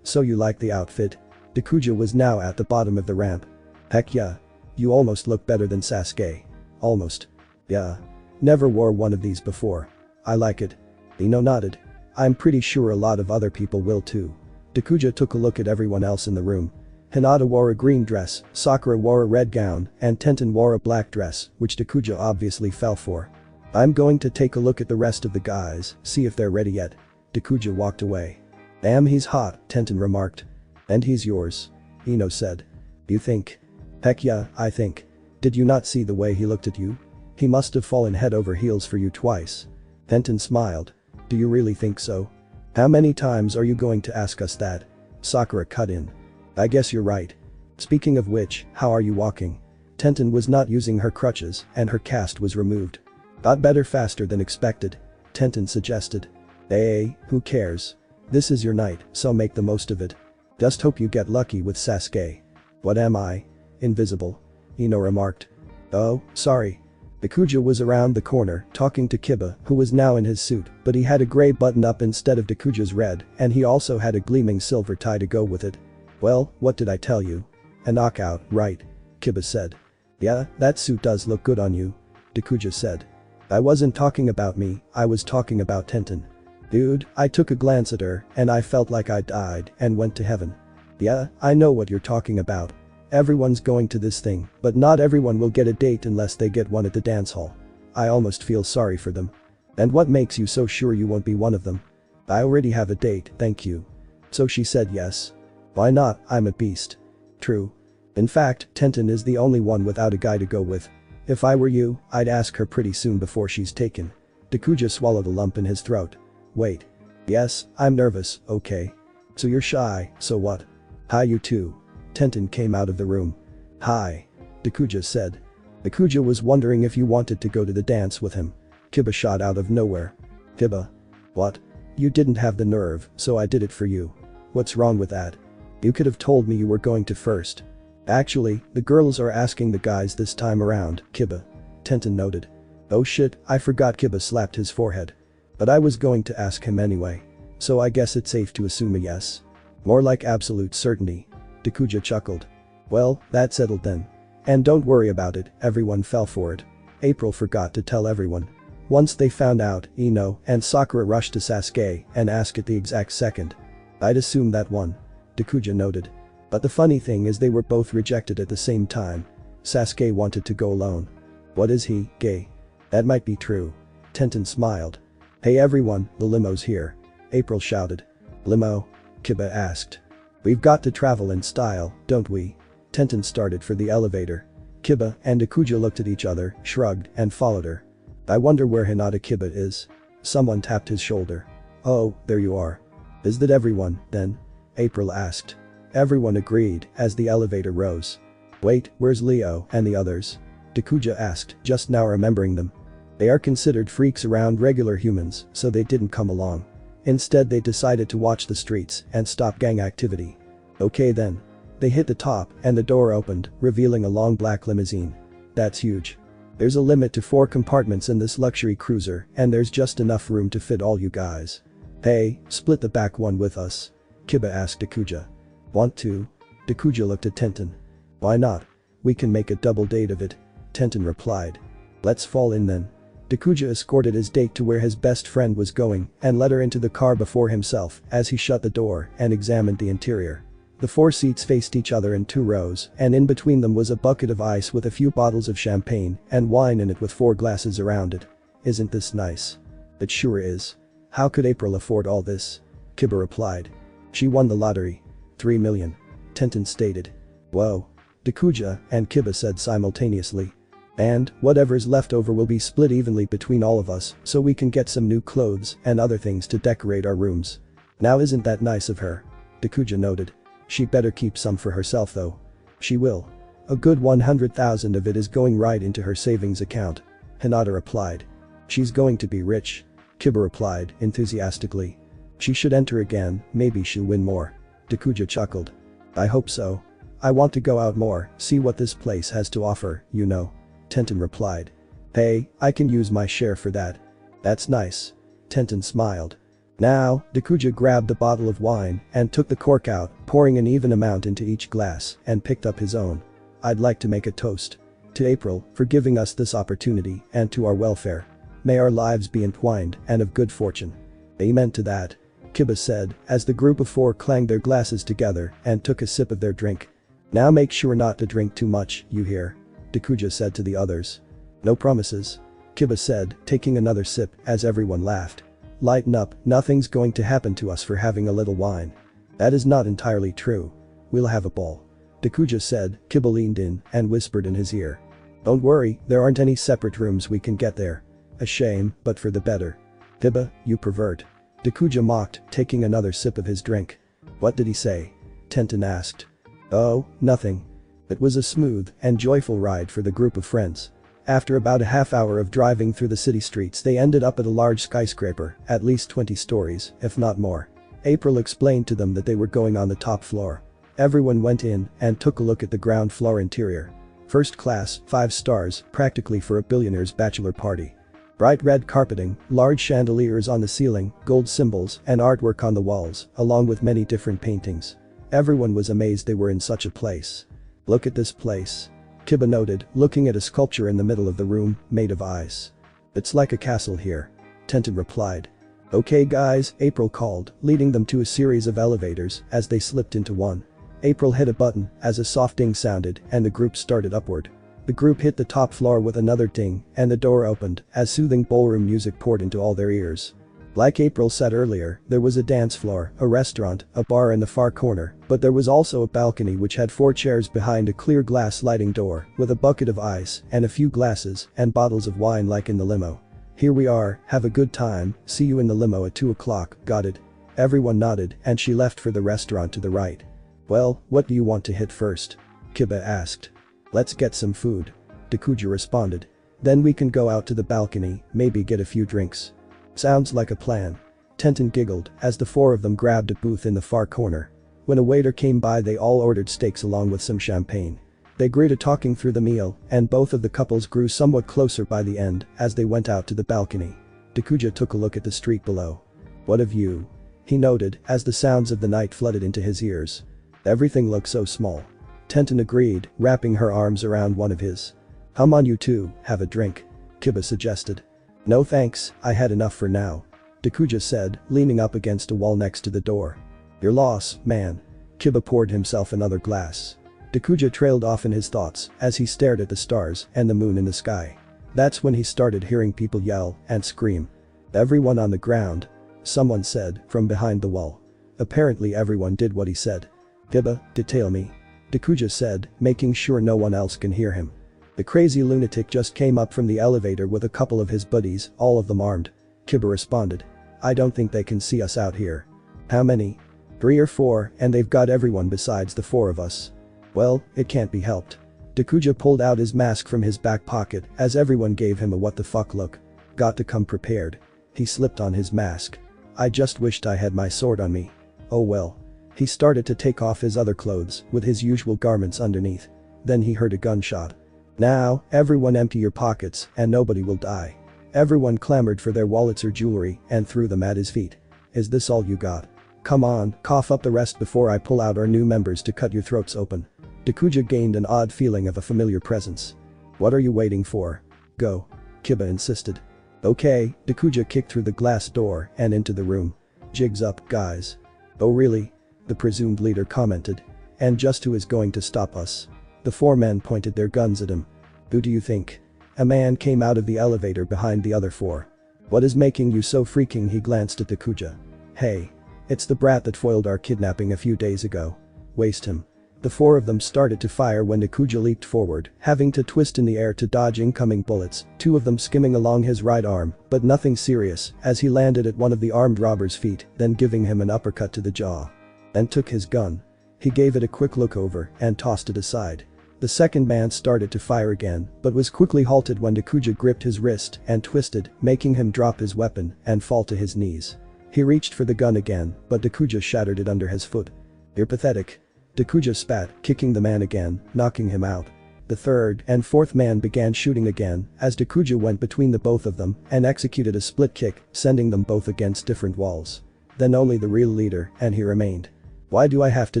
So you like the outfit? Dakuja was now at the bottom of the ramp. Heck yeah. You almost look better than Sasuke. Almost. Yeah. Never wore one of these before. I like it. Ino nodded. I'm pretty sure a lot of other people will too. Dakuja took a look at everyone else in the room. Hinata wore a green dress, Sakura wore a red gown, and Tenten wore a black dress, which Dakuja obviously fell for. I'm going to take a look at the rest of the guys, see if they're ready yet. Dakuja walked away. Damn, he's hot, Tenten remarked. And he's yours. Ino said. You think? Heck yeah, I think. Did you not see the way he looked at you? He must have fallen head over heels for you twice. Tenten smiled. Do you really think so? How many times are you going to ask us that? Sakura cut in. I guess you're right. Speaking of which, how are you walking? Tenten was not using her crutches and her cast was removed. Got better faster than expected. Tenten suggested. Hey, who cares? This is your night, so make the most of it. Just hope you get lucky with Sasuke. What am I? Invisible. Ino remarked. Oh, sorry. Dakuja was around the corner talking to Kiba, who was now in his suit, but he had a gray button up instead of Dakuja's red and he also had a gleaming silver tie to go with it. Well, what did I tell you? A knockout, right? Kiba said. Yeah, that suit does look good on you. Dakuja said. I wasn't talking about me, I was talking about Tenten. Dude, I took a glance at her and I felt like I died and went to heaven. Yeah, I know what you're talking about. Everyone's going to this thing, but not everyone will get a date unless they get one at the dance hall. I almost feel sorry for them. And what makes you so sure you won't be one of them? I already have a date, thank you. So she said yes. Why not, I'm a beast. True. In fact, Tenten is the only one without a guy to go with. If I were you, I'd ask her pretty soon before she's taken. Dakuja swallowed a lump in his throat. Wait. Yes, I'm nervous, okay. So you're shy, so what? Hi you too. Tenten came out of the room. Hi. Dakuja said. Dakuja was wondering if you wanted to go to the dance with him. Kiba shot out of nowhere. Kiba. What? You didn't have the nerve, so I did it for you. What's wrong with that? You could have told me you were going to first. Actually, the girls are asking the guys this time around, Kiba. Tenten noted. Oh shit, I forgot. Kiba slapped his forehead. But I was going to ask him anyway. So I guess it's safe to assume a yes. More like absolute certainty. Dakuja chuckled. Well, that's settled then. And don't worry about it, everyone fell for it. April forgot to tell everyone. Once they found out, Ino and Sakura rushed to Sasuke and asked at the exact second. I'd assume that one. Dakuja noted. But the funny thing is they were both rejected at the same time. Sasuke wanted to go alone. What is he, gay? That might be true. Tenten smiled. Hey everyone, the limo's here. April shouted. Limo? Kiba asked. We've got to travel in style, don't we? Tenten started for the elevator. Kiba and Dakuja looked at each other, shrugged, and followed her. I wonder where Hinata Kiba is. Someone tapped his shoulder. Oh, there you are. Is that everyone, then? April asked. Everyone agreed as the elevator rose. Wait, where's Leo and the others? Dakuja asked, just now remembering them. They are considered freaks around regular humans, so they didn't come along. Instead they decided to watch the streets and stop gang activity. Okay then. They hit the top and the door opened, revealing a long black limousine. That's huge. There's a limit to 4 compartments in this luxury cruiser and there's just enough room to fit all you guys. Hey, split the back one with us. Kiba asked Dakuja. Want to? Dakuja looked at Tenten. Why not? We can make a double date of it. Tenten replied. Let's fall in then. Dakuja escorted his date to where his best friend was going and let her into the car before himself as he shut the door and examined the interior. The 4 seats faced each other in 2 rows and in between them was a bucket of ice with a few bottles of champagne and wine in it with 4 glasses around it. Isn't this nice? It sure is. How could April afford all this? Kiba replied. She won the lottery. 3 million. Tenten stated. Whoa. Dakuja and Kiba said simultaneously. And, whatever's left over will be split evenly between all of us so we can get some new clothes and other things to decorate our rooms. Now isn't that nice of her? Dakuja noted. She better keep some for herself though. She will. A good 100,000 of it is going right into her savings account. Hinata replied. She's going to be rich. Kiba replied enthusiastically. She should enter again, maybe she'll win more. Dakuja chuckled. I hope so. I want to go out more, see what this place has to offer, you know. Tenten replied. Hey, I can use my share for that. That's nice. Tenten smiled. Now, Dakuja grabbed a bottle of wine and took the cork out, pouring an even amount into each glass, and picked up his own. I'd like to make a toast. To April, for giving us this opportunity, and to our welfare. May our lives be entwined and of good fortune. Amen to that. Kiba said, as the group of four clanged their glasses together and took a sip of their drink. Now make sure not to drink too much, you hear? Dakuja said to the others. No promises. Kiba said, taking another sip, as everyone laughed. Lighten up, nothing's going to happen to us for having a little wine. That is not entirely true. We'll have a ball. Dakuja said. Kiba leaned in and whispered in his ear. Don't worry, there aren't any separate rooms we can get there. A shame, but for the better. Kiba, you pervert. Dakuja mocked, taking another sip of his drink. What did he say? Tenten asked. Oh, nothing. It was a smooth and joyful ride for the group of friends. After about a half hour of driving through the city streets they ended up at a large skyscraper, at least 20 stories, if not more. April explained to them that they were going on the top floor. Everyone went in and took a look at the ground floor interior. First class, 5 stars, practically for a billionaire's bachelor party. Bright red carpeting, large chandeliers on the ceiling, gold symbols, and artwork on the walls, along with many different paintings. Everyone was amazed they were in such a place. Look at this place. Kiba noted, looking at a sculpture in the middle of the room, made of ice. It's like a castle here. Tenten replied. Okay guys, April called, leading them to a series of elevators as they slipped into one. April hit a button as a soft ding sounded and the group started upward. The group hit the top floor with another ding and the door opened as soothing ballroom music poured into all their ears. Like April said earlier, there was a dance floor, a restaurant, a bar in the far corner, but there was also a balcony which had 4 chairs behind a clear glass sliding door with a bucket of ice and a few glasses and bottles of wine like in the limo. Here we are, have a good time, see you in the limo at 2 o'clock, got it? Everyone nodded and she left for the restaurant to the right. Well, what do you want to hit first? Kiba asked. Let's get some food. Dakuja responded. Then we can go out to the balcony, maybe get a few drinks. Sounds like a plan. Tenten giggled as the 4 of them grabbed a booth in the far corner. When a waiter came by they all ordered steaks along with some champagne. They grew to talking through the meal and both of the couples grew somewhat closer by the end as they went out to the balcony. Dakuja took a look at the street below. What a view. He noted as the sounds of the night flooded into his ears. Everything looks so small. Tenten agreed, wrapping her arms around one of his. Come on you two, have a drink. Kiba suggested. No thanks, I had enough for now. Dakuja said, leaning up against a wall next to the door. Your loss, man. Kiba poured himself another glass. Dakuja trailed off in his thoughts as he stared at the stars and the moon in the sky. That's when he started hearing people yell and scream. Everyone on the ground. Someone said, from behind the wall. Apparently everyone did what he said. Kiba, detail me. Dakuja said, making sure no one else can hear him. The crazy lunatic just came up from the elevator with a couple of his buddies, all of them armed. Kiba responded. I don't think they can see us out here. How many? 3 or 4, and they've got everyone besides the 4 of us. Well, it can't be helped. Dakuja pulled out his mask from his back pocket as everyone gave him a what the fuck look. Got to come prepared. He slipped on his mask. I just wished I had my sword on me. Oh well. He started to take off his other clothes with his usual garments underneath. Then he heard a gunshot. Now, everyone empty your pockets and nobody will die. Everyone clamored for their wallets or jewelry and threw them at his feet. Is this all you got? Come on, cough up the rest before I pull out our new members to cut your throats open. Dakuja gained an odd feeling of a familiar presence. What are you waiting for? Go. Kiba insisted. Okay, Dakuja kicked through the glass door and into the room. Jigs up, guys. Oh really? The presumed leader commented. And just who is going to stop us? The 4 men pointed their guns at him. Who do you think? A man came out of the elevator behind the other 4. What is making you so freaking? He glanced at Dakuja. Hey. It's the brat that foiled our kidnapping a few days ago. Waste him. The four of them started to fire when Takuja leaped forward, having to twist in the air to dodge incoming bullets, two of them skimming along his right arm, but nothing serious, as he landed at one of the armed robber's feet, then giving him an uppercut to the jaw. Then took his gun. He gave it a quick look over and tossed it aside. The second man started to fire again, but was quickly halted when Takuja gripped his wrist and twisted, making him drop his weapon and fall to his knees. He reached for the gun again, but Takuja shattered it under his foot. "You're pathetic." Takuja spat, kicking the man again, knocking him out. The third and fourth man began shooting again, as Takuja went between the both of them and executed a split kick, sending them both against different walls. Then only the real leader, and he remained. "Why do I have to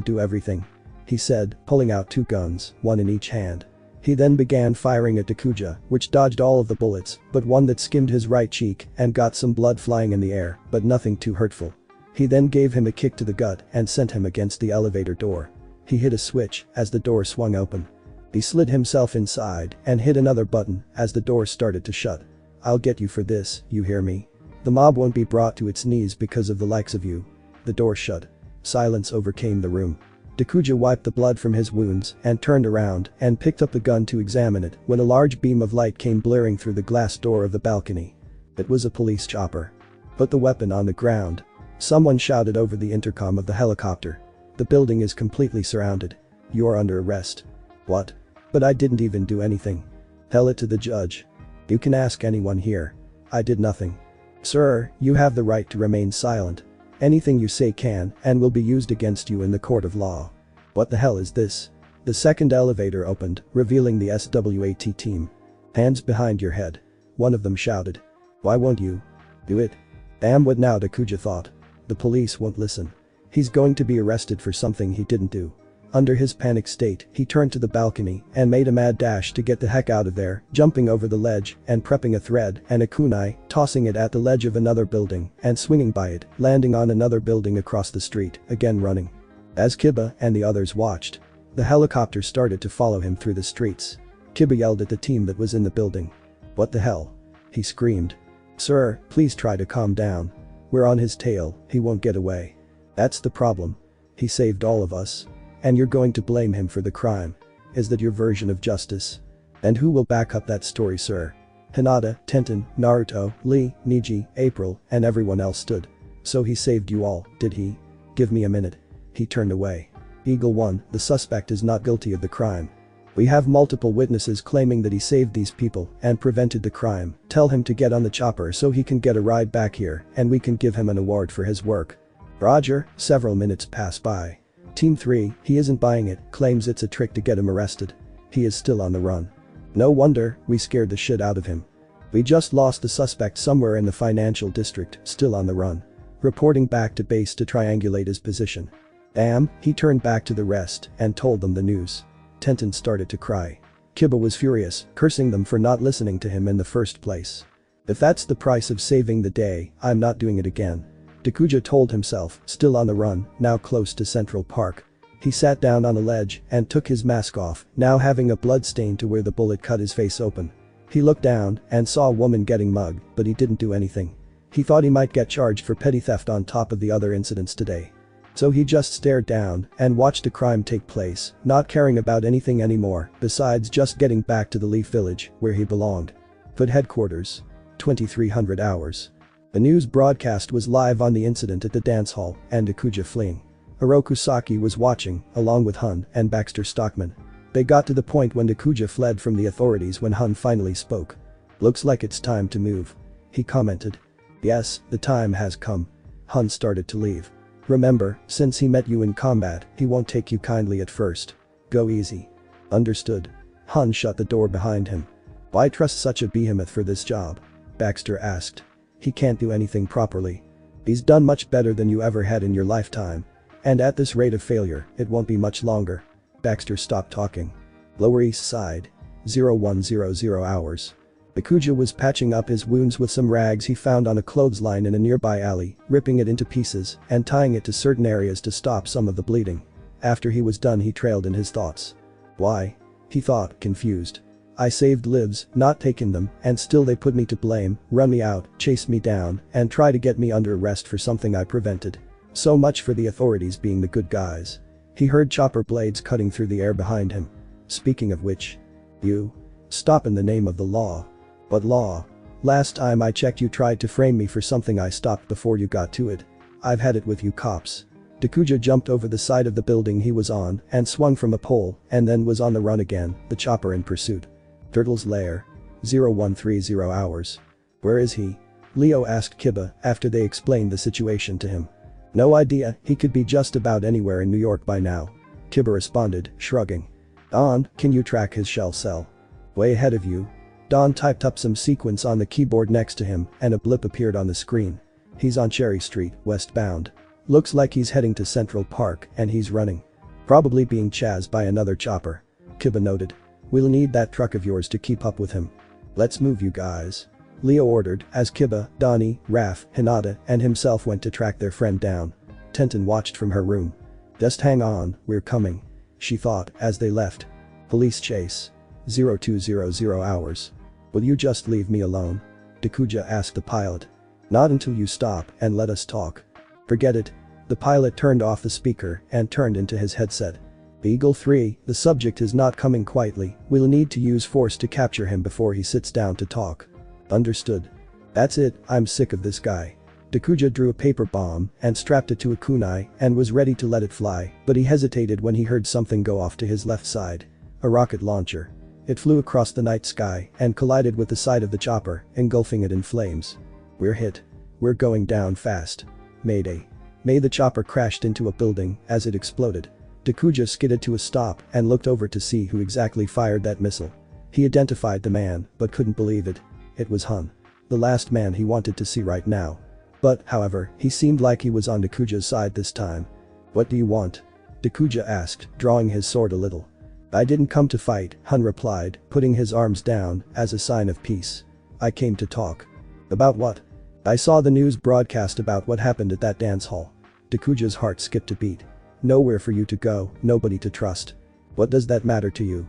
do everything?" he said, pulling out two guns, one in each hand. He then began firing at Takuja, which dodged all of the bullets, but one that skimmed his right cheek and got some blood flying in the air, but nothing too hurtful. He then gave him a kick to the gut and sent him against the elevator door. He hit a switch as the door swung open. He slid himself inside and hit another button as the door started to shut. "I'll get you for this, you hear me? The mob won't be brought to its knees because of the likes of you." The door shut. Silence overcame the room. Takuja wiped the blood from his wounds and turned around and picked up the gun to examine it when a large beam of light came blaring through the glass door of the balcony. It was a police chopper. "Put the weapon on the ground," someone shouted over the intercom of the helicopter. "The building is completely surrounded. You are under arrest." "What? But I didn't even do anything." "Tell it to the judge." "You can ask anyone here. I did nothing." "Sir, you have the right to remain silent. Anything you say can and will be used against you in the court of law." "What the hell is this?" The second elevator opened, revealing the SWAT team. "Hands behind your head," one of them shouted. "Why won't you do it?" Damn, what now, Takuja thought. The police won't listen. He's going to be arrested for something he didn't do. Under his panic state, he turned to the balcony and made a mad dash to get the heck out of there, jumping over the ledge and prepping a thread and a kunai, tossing it at the ledge of another building and swinging by it, landing on another building across the street, again running. As Kiba and the others watched, the helicopter started to follow him through the streets. Kiba yelled at the team that was in the building. "What the hell?" he screamed. "Sir, please try to calm down. We're on his tail, he won't get away. That's the problem. He saved all of us. And you're going to blame him for the crime. Is that your version of justice? And who will back up that story, sir?" Hinata, Tenten, Naruto, Lee, Niji, April, and everyone else stood. "So he saved you all, did he? Give me a minute." He turned away. "Eagle 1, the suspect is not guilty of the crime. We have multiple witnesses claiming that he saved these people and prevented the crime. Tell him to get on the chopper so he can get a ride back here and we can give him an award for his work." Roger. Several minutes pass by. Team 3, he isn't buying it, claims it's a trick to get him arrested. He is still on the run. "No wonder, we scared the shit out of him. We just lost the suspect somewhere in the financial district, still on the run." Reporting back to base to triangulate his position. Damn, he turned back to the rest and told them the news. Tenten started to cry. Kiba was furious, cursing them for not listening to him in the first place. "If that's the price of saving the day, I'm not doing it again." Takuja told himself, still on the run, now close to Central Park. He sat down on a ledge and took his mask off, now having a blood stain to where the bullet cut his face open. He looked down and saw a woman getting mugged, but he didn't do anything. He thought he might get charged for petty theft on top of the other incidents today. So he just stared down and watched the crime take place, not caring about anything anymore besides just getting back to the Leaf Village, where he belonged. Hood headquarters. 2300 hours. A news broadcast was live on the incident at the dance hall and Takuja fleeing. Oroku Saki was watching, along with Hun and Baxter Stockman. They got to the point when Takuja fled from the authorities when Hun finally spoke. "Looks like it's time to move," he commented. "Yes, the time has come." Hun started to leave. "Remember, since he met you in combat, he won't take you kindly at first. Go easy." "Understood." Hun shut the door behind him. "Why trust such a behemoth for this job?" Baxter asked. "He can't do anything properly. He's done much better than you ever had in your lifetime. And at this rate of failure, it won't be much longer." Baxter stopped talking. Lower East Side. 0100 hours. Takuja was patching up his wounds with some rags he found on a clothesline in a nearby alley, ripping it into pieces and tying it to certain areas to stop some of the bleeding. After he was done, he trailed in his thoughts. "Why?" he thought, confused. "I saved lives, not taken them, and still they put me to blame, run me out, chase me down, and try to get me under arrest for something I prevented. So much for the authorities being the good guys." He heard chopper blades cutting through the air behind him. Speaking of which. You. Stop in the name of the law. What law? Last time I checked you tried to frame me for something I stopped before you got to it. I've had it with you cops. Takuja jumped over the side of the building he was on and swung from a pole and then was on the run again, the chopper in pursuit. Turtle's lair. 0130 hours. Where is he? Leo asked Kiba after they explained the situation to him. No idea, he could be just about anywhere in New York by now. Kiba responded, shrugging. Don, can you track his shell cell? Way ahead of you. Don typed up some sequence on the keyboard next to him and a blip appeared on the screen. He's on Cherry Street, westbound. Looks like he's heading to Central Park and he's running. Probably being chased by another chopper. Kiba noted. We'll need that truck of yours to keep up with him. Let's move you guys. Leo ordered as Kiba, Donnie, Raph, Hinata and himself went to track their friend down. Tenten watched from her room. Just hang on, we're coming. She thought as they left. Police chase. 0200 hours. Will you just leave me alone? Takuja asked the pilot. Not until you stop and let us talk. Forget it. The pilot turned off the speaker and turned into his headset. Eagle 3, the subject is not coming quietly, we'll need to use force to capture him before he sits down to talk. Understood. That's it, I'm sick of this guy. Takuja drew a paper bomb and strapped it to a kunai and was ready to let it fly, but he hesitated when he heard something go off to his left side. A rocket launcher. It flew across the night sky and collided with the side of the chopper, engulfing it in flames. We're hit. We're going down fast. Mayday. The chopper crashed into a building as it exploded. Takuja skidded to a stop and looked over to see who exactly fired that missile. He identified the man, but couldn't believe it. It was Hun. The last man he wanted to see right now. But, however, he seemed like he was on Takuja's side this time. What do you want? Takuja asked, drawing his sword a little. I didn't come to fight, Hun replied, putting his arms down as a sign of peace. I came to talk. About what? I saw the news broadcast about what happened at that dance hall. Takuja's heart skipped a beat. Nowhere for you to go, nobody to trust. What does that matter to you?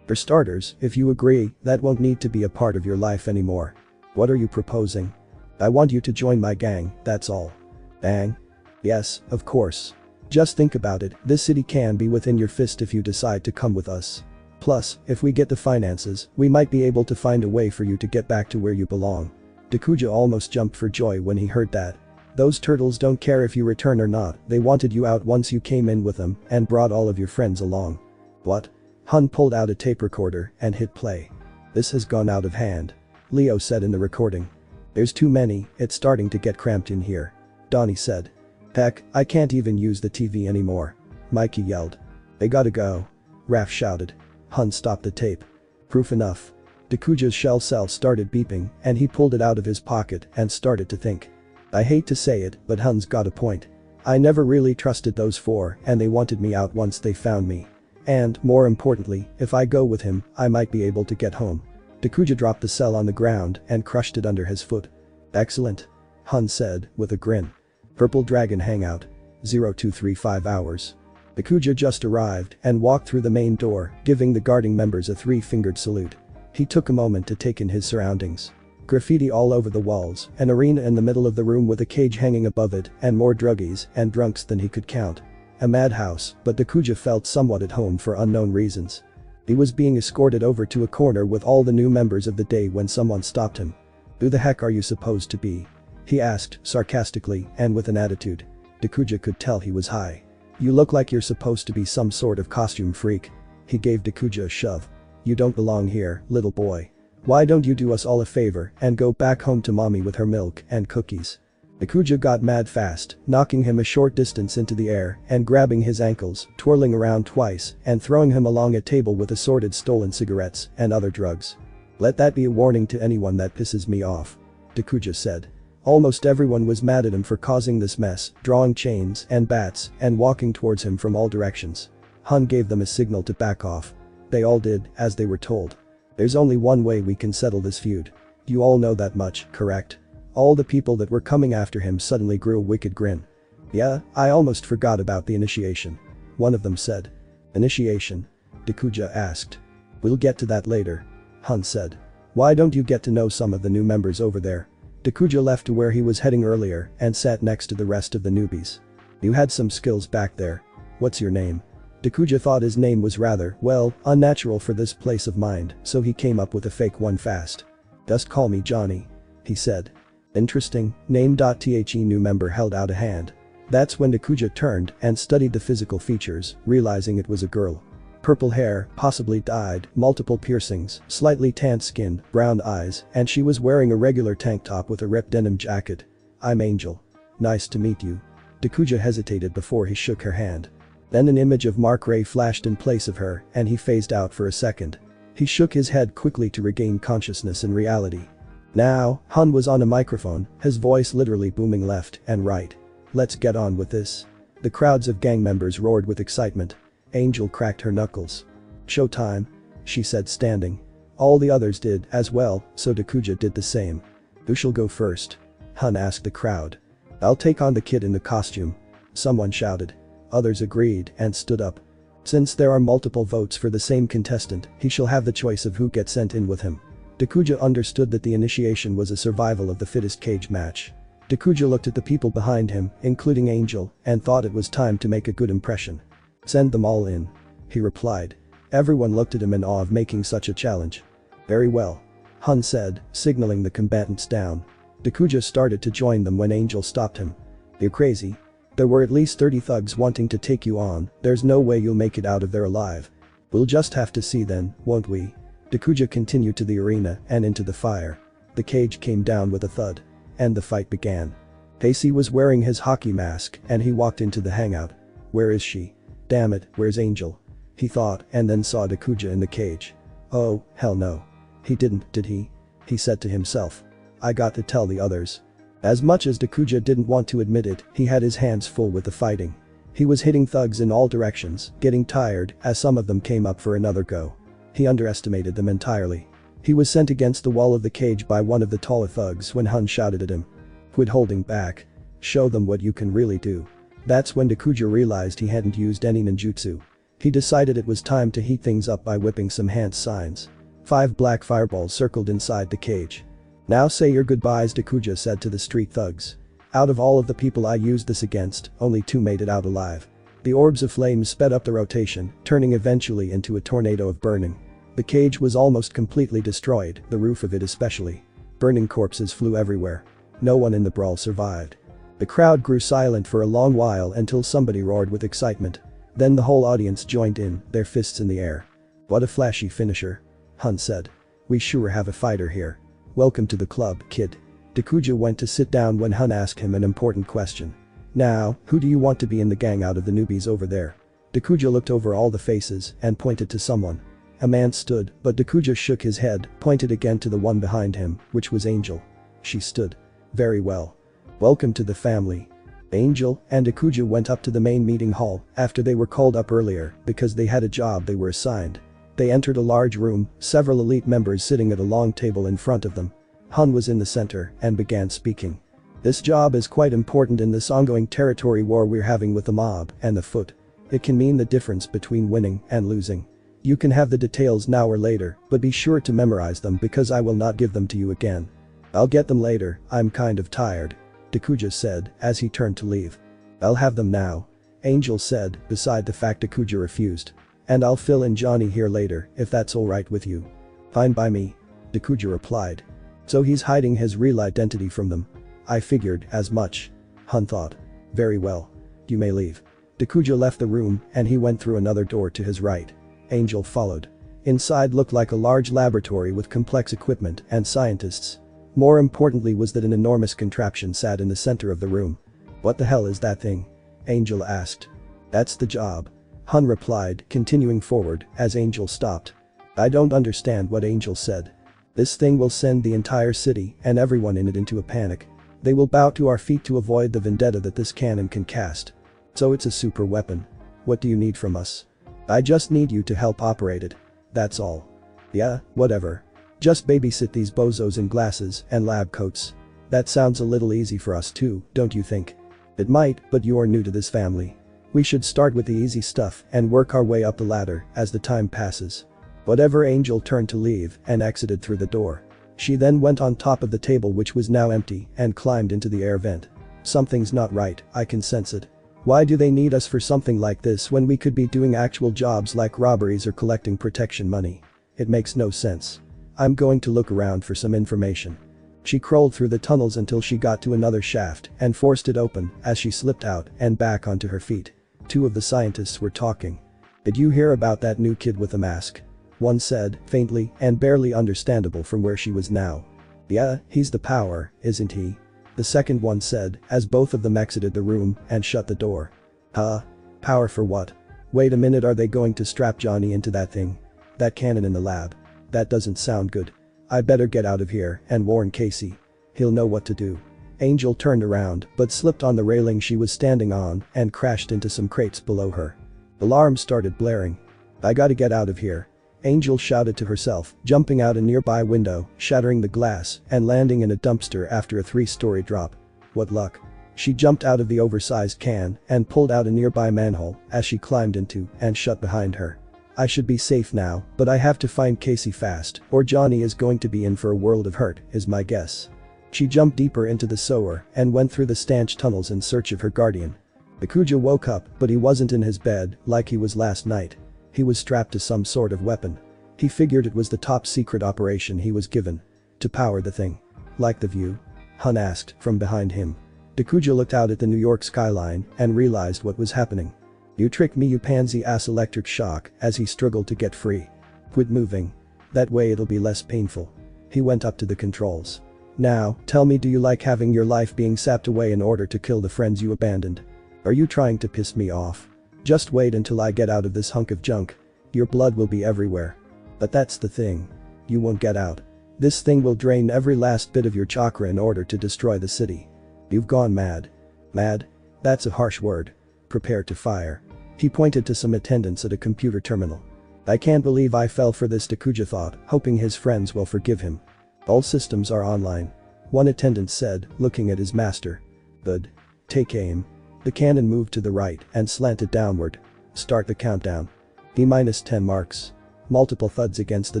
For starters, if you agree, that won't need to be a part of your life anymore. What are you proposing? I want you to join my gang, that's all. Bang? Yes, of course. Just think about it, this city can be within your fist if you decide to come with us. Plus, if we get the finances, we might be able to find a way for you to get back to where you belong. Takuja almost jumped for joy when he heard that. Those turtles don't care if you return or not, they wanted you out once you came in with them and brought all of your friends along. What? Hun pulled out a tape recorder and hit play. This has gone out of hand. Leo said in the recording. There's too many, it's starting to get cramped in here. Donnie said. Heck, I can't even use the TV anymore. Mikey yelled. They gotta go. Raph shouted. Hun stopped the tape. Proof enough. Takuja's shell cell started beeping and he pulled it out of his pocket and started to think. I hate to say it, but Hun's got a point. I never really trusted those four and they wanted me out once they found me. And, more importantly, if I go with him, I might be able to get home. Takuja dropped the cell on the ground and crushed it under his foot. Excellent. Hun said, with a grin. Purple Dragon Hangout. 0235 hours. Takuja just arrived and walked through the main door, giving the guarding members a three-fingered salute. He took a moment to take in his surroundings. Graffiti all over the walls, an arena in the middle of the room with a cage hanging above it, and more druggies and drunks than he could count. A madhouse, but Takuja felt somewhat at home for unknown reasons. He was being escorted over to a corner with all the new members of the day when someone stopped him. Who the heck are you supposed to be? He asked, sarcastically and with an attitude. Takuja could tell he was high. You look like you're supposed to be some sort of costume freak. He gave Takuja a shove. You don't belong here, little boy. Why don't you do us all a favor and go back home to mommy with her milk and cookies? Takuja got mad fast, knocking him a short distance into the air and grabbing his ankles, twirling around twice and throwing him along a table with assorted stolen cigarettes and other drugs. Let that be a warning to anyone that pisses me off. Takuja said. Almost everyone was mad at him for causing this mess, drawing chains and bats and walking towards him from all directions. Hun gave them a signal to back off. They all did, as they were told. There's only one way we can settle this feud. You all know that much, correct? All the people that were coming after him suddenly grew a wicked grin. Yeah, I almost forgot about the initiation. One of them said. Initiation? Takuja asked. We'll get to that later. Hun said. Why don't you get to know some of the new members over there? Takuja left to where he was heading earlier and sat next to the rest of the newbies. You had some skills back there. What's your name? Dakuja thought his name was rather, well, unnatural for this place of mind, so he came up with a fake one fast. "Just call me Johnny," he said. "Interesting name." The new member held out a hand. That's when Dakuja turned and studied the physical features, realizing it was a girl. Purple hair, possibly dyed, multiple piercings, slightly tanned skin, brown eyes, and she was wearing a regular tank top with a ripped denim jacket. "I'm Angel. Nice to meet you." Dakuja hesitated before he shook her hand. Then an image of Mark Ray flashed in place of her, and he phased out for a second. He shook his head quickly to regain consciousness and reality. Now, Hun was on a microphone, his voice literally booming left and right. "Let's get on with this." The crowds of gang members roared with excitement. Angel cracked her knuckles. "Showtime," she said, standing. All the others did as well, so Dakuja did the same. "Who shall go first?" Hun asked the crowd. "I'll take on the kid in the costume," someone shouted. Others agreed and stood up. Since there are multiple votes for the same contestant, he shall have the choice of who gets sent in with him. Dakuja understood that the initiation was a survival of the fittest cage match. Dakuja looked at the people behind him, including Angel, and thought it was time to make a good impression. "Send them all in," he replied. Everyone looked at him in awe of making such a challenge. "Very well," Hun said, signaling the combatants down. Dakuja started to join them when Angel stopped him. "You're crazy. There were at least 30 thugs wanting to take you on, there's no way you'll make it out of there alive." "We'll just have to see then, won't we?" Dakuja continued to the arena and into the fire. The cage came down with a thud. And the fight began. Casey was wearing his hockey mask and he walked into the hangout. "Where is she? Damn it, where's Angel?" he thought, and then saw Dakuja in the cage. "Oh, hell no. He didn't, did he?" he said to himself. "I got to tell the others." As much as Dakuja didn't want to admit it, he had his hands full with the fighting. He was hitting thugs in all directions, getting tired as some of them came up for another go. He underestimated them entirely. He was sent against the wall of the cage by one of the taller thugs when Hun shouted at him. "Quit holding back. Show them what you can really do." That's when Dakuja realized he hadn't used any ninjutsu. He decided it was time to heat things up by whipping some hand signs. 5 black fireballs circled inside the cage. "Now say your goodbyes," Dakuja said to the street thugs. "Out of all of the people I used this against, only 2 made it out alive." The orbs of flame sped up the rotation, turning eventually into a tornado of burning. The cage was almost completely destroyed, the roof of it especially. Burning corpses flew everywhere. No one in the brawl survived. The crowd grew silent for a long while until somebody roared with excitement. Then the whole audience joined in, their fists in the air. "What a flashy finisher," Hun said. "We sure have a fighter here. Welcome to the club, kid." Dakuja went to sit down when Hun asked him an important question. "Now, who do you want to be in the gang out of the newbies over there?" Dakuja looked over all the faces and pointed to someone. A man stood, but Dakuja shook his head, pointed again to the one behind him, which was Angel. She stood. "Very well. Welcome to the family." Angel and Dakuja went up to the main meeting hall after they were called up earlier because they had a job they were assigned. They entered a large room, several elite members sitting at a long table in front of them. Hun was in the center and began speaking. "This job is quite important in this ongoing territory war we're having with the mob and the foot. It can mean the difference between winning and losing. You can have the details now or later, but be sure to memorize them because I will not give them to you again." "I'll get them later, I'm kind of tired," Dakuja said as he turned to leave. "I'll have them now," Angel said, beside the fact Dakuja refused. "And I'll fill in Johnny here later, if that's alright with you." "Fine by me," Dakuja replied. So he's hiding his real identity from them. "I figured as much," Hun thought. "Very well. You may leave." Dakuja left the room and he went through another door to his right. Angel followed. Inside looked like a large laboratory with complex equipment and scientists. More importantly was that an enormous contraption sat in the center of the room. "What the hell is that thing?" Angel asked. "That's the job," Hun replied, continuing forward as Angel stopped. "I don't understand what Angel said. This thing will send the entire city and everyone in it into a panic. They will bow to our feet to avoid the vendetta that this cannon can cast. So it's a super weapon. What do you need from us?" "I just need you to help operate it. That's all." "Yeah, whatever. Just babysit these bozos in glasses and lab coats. That sounds a little easy for us too, don't you think?" "It might, but you're new to this family. We should start with the easy stuff and work our way up the ladder as the time passes." Whatever. Angel turned to leave and exited through the door. She then went on top of the table which was now empty and climbed into the air vent. "Something's not right, I can sense it." Why do they need us for something like this when we could be doing actual jobs like robberies or collecting protection money? It makes no sense. I'm going to look around for some information. She crawled through the tunnels until she got to another shaft and forced it open as she slipped out and back onto her feet. Two of the scientists were talking. Did you hear about that new kid with a mask? One said, faintly and barely understandable from where she was now. Yeah, he's the power, isn't he? The second one said as both of them exited the room and shut the door. Huh? Power for what? Wait a minute, are they going to strap Johnny into that thing? That cannon in the lab? That doesn't sound good. I better get out of here and warn Casey. He'll know what to do. Angel turned around but slipped on the railing she was standing on and crashed into some crates below her. Alarms started blaring. I gotta get out of here. Angel shouted to herself, jumping out a nearby window, shattering the glass, and landing in a dumpster after a 3-story drop. What luck. She jumped out of the oversized can and pulled out a nearby manhole as she climbed into and shut behind her. I should be safe now, but I have to find Casey fast, or Johnny is going to be in for a world of hurt, is my guess. She jumped deeper into the sewer and went through the stanch tunnels in search of her guardian. Bakuja woke up, but he wasn't in his bed like he was last night. He was strapped to some sort of weapon. He figured it was the top secret operation he was given. To power the thing. Like the view? Hun asked from behind him. Dakuja looked out at the New York skyline and realized what was happening. You tricked me, you pansy ass. Electric shock as he struggled to get free. Quit moving. That way it'll be less painful. He went up to the controls. Now, tell me, do you like having your life being sapped away in order to kill the friends you abandoned? Are you trying to piss me off? Just wait until I get out of this hunk of junk. Your blood will be everywhere. But that's the thing. You won't get out. This thing will drain every last bit of your chakra in order to destroy the city. You've gone mad. Mad? That's a harsh word. Prepare to fire. He pointed to some attendants at a computer terminal. I can't believe I fell for this, Dakuja thought, hoping his friends will forgive him. All systems are online. One attendant said, looking at his master. Good. Take aim. The cannon moved to the right and slanted downward. Start the countdown. D-10 marks. Multiple thuds against the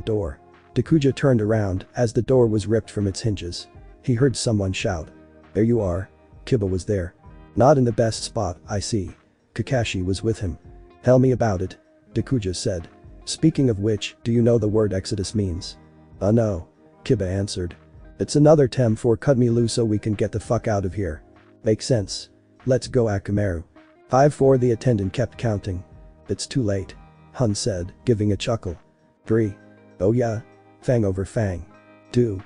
door. Dakuja turned around as the door was ripped from its hinges. He heard someone shout. There you are. Kiba was there. Not in the best spot, I see. Kakashi was with him. Tell me about it. Dakuja said. Speaking of which, do you know the word Exodus means? No. Kiba answered. It's another term for cut me loose so we can get the fuck out of here. Makes sense. Let's go, Akamaru. 5-4. The attendant kept counting. It's too late. Hun said, giving a chuckle. 3. Oh yeah. Fang over fang. 2.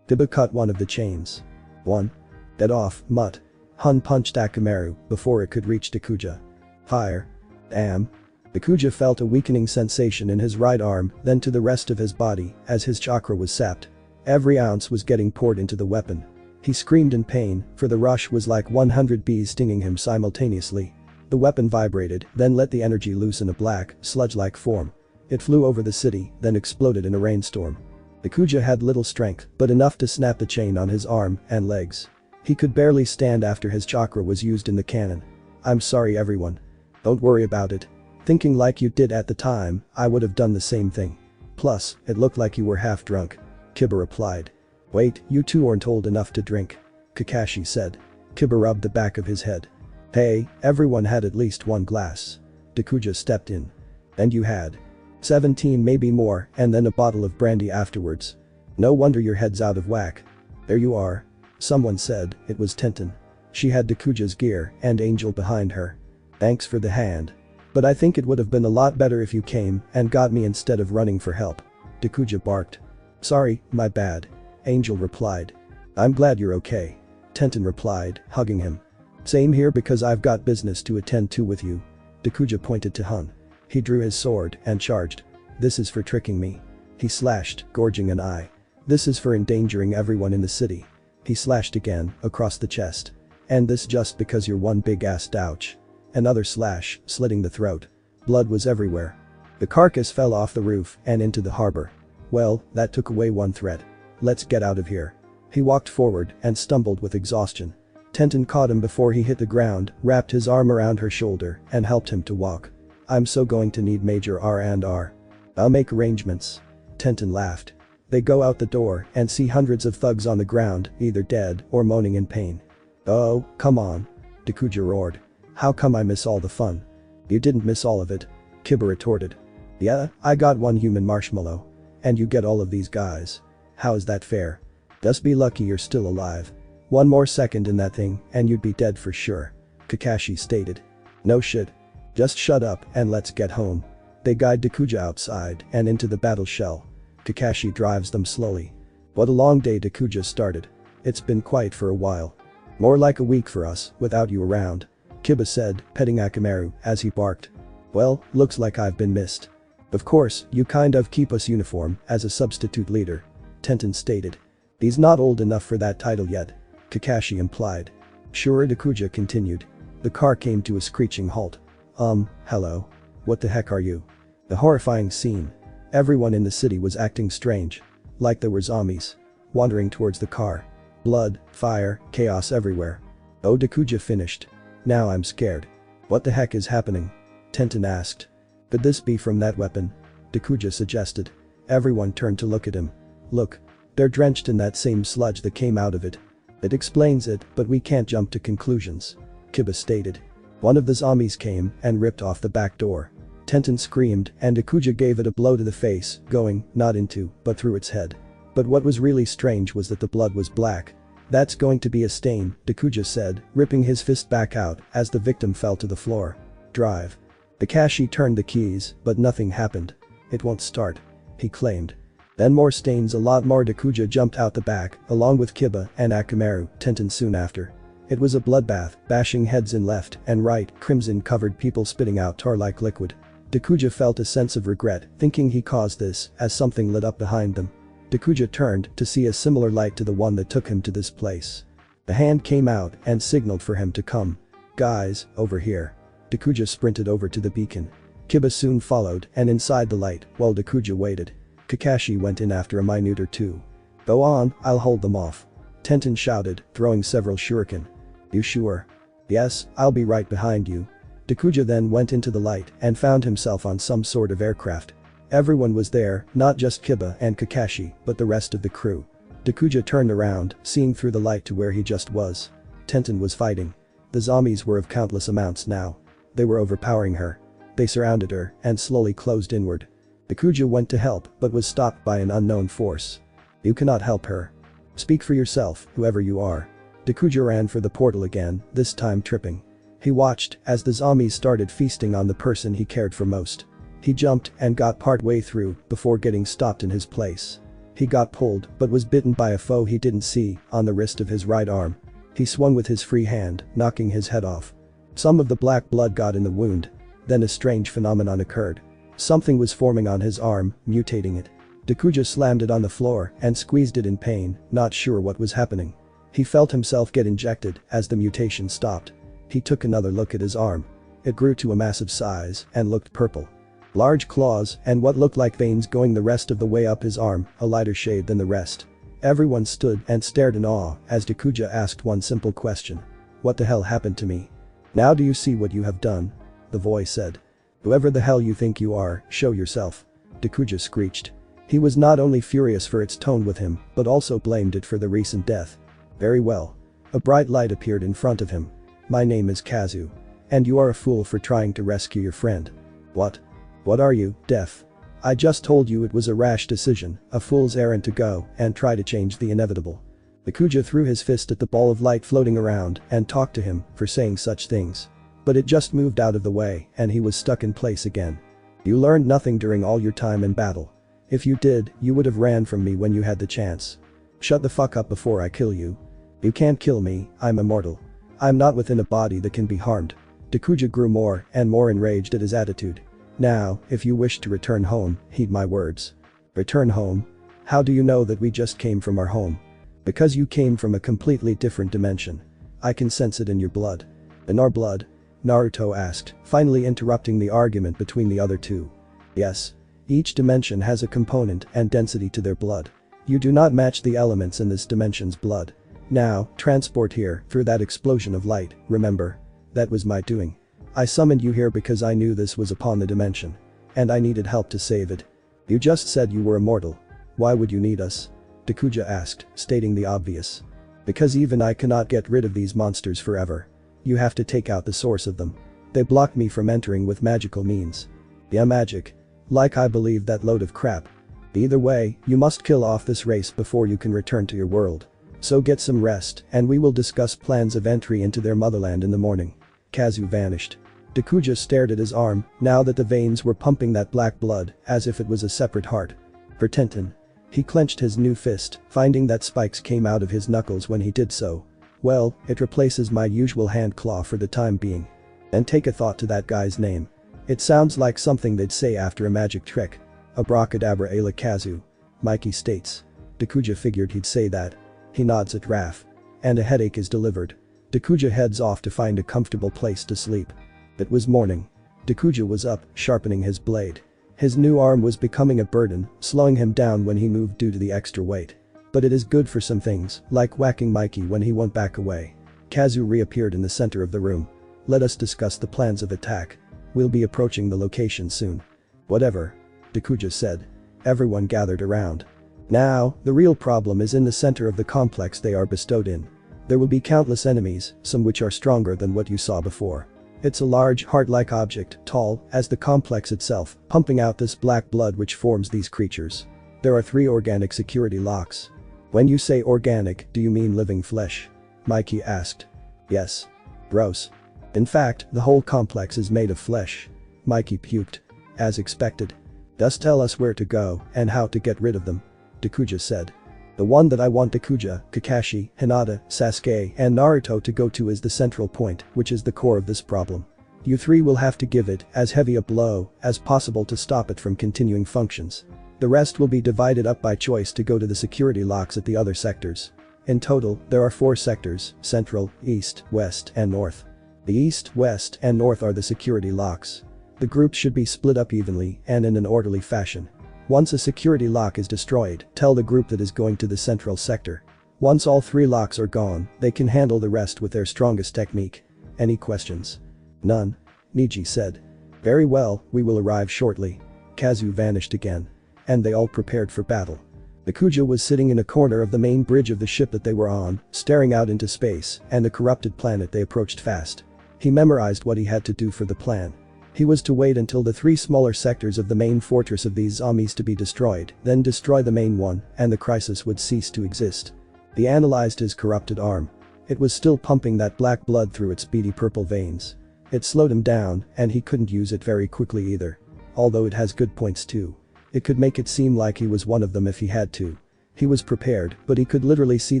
Kiba cut one of the chains. 1. Get off, mutt. Hun punched Akamaru before it could reach Dakuja. Fire. Damn. Dakuja felt a weakening sensation in his right arm, then to the rest of his body as his chakra was sapped. Every ounce was getting poured into the weapon. He screamed in pain, for the rush was like 100 bees stinging him simultaneously. The weapon vibrated, then let the energy loose in a black, sludge-like form. It flew over the city, then exploded in a rainstorm. Dakuja had little strength, but enough to snap the chain on his arm and legs. He could barely stand after his chakra was used in the cannon. I'm sorry, everyone. Don't worry about it. Thinking like you did at the time, I would have done the same thing. Plus, it looked like you were half drunk. Kiba replied. Wait, you two aren't old enough to drink. Kakashi said. Kiba rubbed the back of his head. Hey, everyone had at least one glass. Dakuja stepped in. And you had 17, maybe more, and then a bottle of brandy afterwards. No wonder your head's out of whack. There you are. Someone said it was Tenten. She had Dakuja's gear and Angel behind her. Thanks for the hand. But I think it would have been a lot better if you came and got me instead of running for help. Dakuja barked. Sorry, my bad. Angel replied. I'm glad you're okay. Tenten replied, hugging him. Same here, because I've got business to attend to with you. Dakuja pointed to Hun. He drew his sword and charged. This is for tricking me. He slashed, gorging an eye. This is for endangering everyone in the city. He slashed again, across the chest. And this just because you're one big ass douche. Another slash, slitting the throat. Blood was everywhere. The carcass fell off the roof and into the harbor. Well, that took away one threat. Let's get out of here. He walked forward and stumbled with exhaustion. Tenten caught him before he hit the ground, wrapped his arm around her shoulder, and helped him to walk. I'm so going to need Major R&R. I'll make arrangements. Tenten laughed. They go out the door and see hundreds of thugs on the ground, either dead or moaning in pain. Oh, come on. Dakuja roared. How come I miss all the fun? You didn't miss all of it. Kiba retorted. Yeah, I got one human marshmallow. And you get all of these guys. How is that fair? Just be lucky you're still alive. One more second in that thing and you'd be dead for sure. Kakashi stated. No shit. Just shut up and let's get home. They guide Dakuja outside and into the battle shell. Kakashi drives them slowly. What a long day Dakuja started. It's been quiet for a while. More like a week for us without you around. Kiba said, petting Akamaru as he barked. Well, looks like I've been missed. Of course, you kind of keep us uniform as a substitute leader. Tenten stated. He's not old enough for that title yet. Kakashi implied. Sure, Dakuja continued. The car came to a screeching halt. Hello. What the heck are you? The horrifying scene. Everyone in the city was acting strange. Like there were zombies. Wandering towards the car. Blood, fire, chaos everywhere. Oh, Dakuja finished. Now I'm scared. What the heck is happening? Tenten asked. Could this be from that weapon? Dakuja suggested. Everyone turned to look at him. Look. They're drenched in that same sludge that came out of it. It explains it, but we can't jump to conclusions. Kiba stated. One of the zombies came and ripped off the back door. Tenten screamed and Dakuja gave it a blow to the face, going, not into, but through its head. But what was really strange was that the blood was black. That's going to be a stain, Dakuja said, ripping his fist back out as the victim fell to the floor. Drive. Kakashi turned the keys, but nothing happened. It won't start. He claimed. Then more stains, a lot more. Dakuja jumped out the back, along with Kiba and Akamaru, Tenten soon after. It was a bloodbath, bashing heads in left and right, crimson-covered people spitting out tar-like liquid. Dakuja felt a sense of regret, thinking he caused this, as something lit up behind them. Dakuja turned to see a similar light to the one that took him to this place. The hand came out and signaled for him to come. Guys, over here. Dakuja sprinted over to the beacon. Kiba soon followed and inside the light, while Dakuja waited. Kakashi went in after a minute or two. Go on, I'll hold them off. Tenten shouted, throwing several shuriken. You sure? Yes, I'll be right behind you. Dakuja then went into the light and found himself on some sort of aircraft. Everyone was there, not just Kiba and Kakashi, but the rest of the crew. Dakuja turned around, seeing through the light to where he just was. Tenten was fighting. The zombies were of countless amounts now. They were overpowering her. They surrounded her and slowly closed inward. Dakuja went to help but was stopped by an unknown force. You cannot help her. Speak for yourself, whoever you are. Dakuja ran for the portal again, this time tripping. He watched as the zombies started feasting on the person he cared for most. He jumped and got part way through before getting stopped in his place. He got pulled but was bitten by a foe he didn't see on the wrist of his right arm. He swung with his free hand, knocking his head off. Some of the black blood got in the wound. Then a strange phenomenon occurred. Something was forming on his arm, mutating it. Dakuja slammed it on the floor and squeezed it in pain, not sure what was happening. He felt himself get injected as the mutation stopped. He took another look at his arm. It grew to a massive size and looked purple. Large claws and what looked like veins going the rest of the way up his arm, a lighter shade than the rest. Everyone stood and stared in awe as Dakuja asked one simple question. What the hell happened to me? Now do you see what you have done? The voice said. Whoever the hell you think you are, show yourself. Dakuja screeched. He was not only furious for its tone with him, but also blamed it for the recent death. Very well. A bright light appeared in front of him. My name is Kazu. And you are a fool for trying to rescue your friend. What? What are you, deaf? I just told you it was a rash decision, a fool's errand to go and try to change the inevitable. Dakuja threw his fist at the ball of light floating around and talked to him for saying such things. But it just moved out of the way and he was stuck in place again. You learned nothing during all your time in battle. If you did, you would have ran from me when you had the chance. Shut the fuck up before I kill you. You can't kill me, I'm immortal. I'm not within a body that can be harmed. Dakuja grew more and more enraged at his attitude. Now, if you wish to return home, heed my words. Return home? How do you know that we just came from our home? Because you came from a completely different dimension. I can sense it in your blood. In our blood? Naruto asked, finally interrupting the argument between the other two. Yes. Each dimension has a component and density to their blood. You do not match the elements in this dimension's blood. Now, transport here through that explosion of light, remember? That was my doing. I summoned you here because I knew this was upon the dimension. And I needed help to save it. You just said you were immortal. Why would you need us? Dakuja asked, stating the obvious. Because even I cannot get rid of these monsters forever. you have to take out the source of them. They blocked me from entering with magical means. Yeah, magic. Like I believe that load of crap. Either way, you must kill off this race before you can return to your world. So get some rest and we will discuss plans of entry into their motherland in the morning. Kazu vanished. Dakuja stared at his arm, now that the veins were pumping that black blood, as if it was a separate heart. For Tenten. He clenched his new fist, finding that spikes came out of his knuckles when he did so. Well, it replaces my usual hand claw for the time being. And take a thought to that guy's name. It sounds like something they'd say after a magic trick. Abracadabra ala Kazu. Mikey states. Dakuja figured he'd say that. He nods at Raph. And a headache is delivered. Dakuja heads off to find a comfortable place to sleep. It was morning. Dakuja was up, sharpening his blade. His new arm was becoming a burden, slowing him down when he moved due to the extra weight. But it is good for some things, like whacking Mikey when he went back away. Kazu reappeared in the center of the room. Let us discuss the plans of attack. We'll be approaching the location soon. Whatever. Dakuja said. Everyone gathered around. Now, the real problem is in the center of the complex they are bestowed in. There will be countless enemies, some which are stronger than what you saw before. It's a large, heart-like object, tall as the complex itself, pumping out this black blood which forms these creatures. There are 3 organic security locks. When you say organic, do you mean living flesh? Mikey asked. Yes. Gross. In fact, the whole complex is made of flesh. Mikey puked. As expected. Just tell us where to go and how to get rid of them. Dakuja said. The one that I want Dakuja, Kakashi, Hinata, Sasuke, and Naruto to go to is the central point, which is the core of this problem. You 3 will have to give it as heavy a blow as possible to stop it from continuing functions. The rest will be divided up by choice to go to the security locks at the other sectors. In total, there are 4 sectors: Central, East, West, and North. The East, West, and North are the security locks. The groups should be split up evenly and in an orderly fashion. Once a security lock is destroyed, tell the group that is going to the central sector. Once all 3 locks are gone, they can handle the rest with their strongest technique. Any questions? None. Niji said. Very well, we will arrive shortly. Kazu vanished again. And they all prepared for battle. Dakuja was sitting in a corner of the main bridge of the ship that they were on, staring out into space and the corrupted planet they approached fast. He memorized what he had to do for the plan. He was to wait until the 3 smaller sectors of the main fortress of these zombies to be destroyed, then destroy the main one, and the crisis would cease to exist. He analyzed his corrupted arm. It was still pumping that black blood through its beady purple veins. It slowed him down, and he couldn't use it very quickly either. Although it has good points too. It could make it seem like he was one of them if he had to. He was prepared, but he could literally see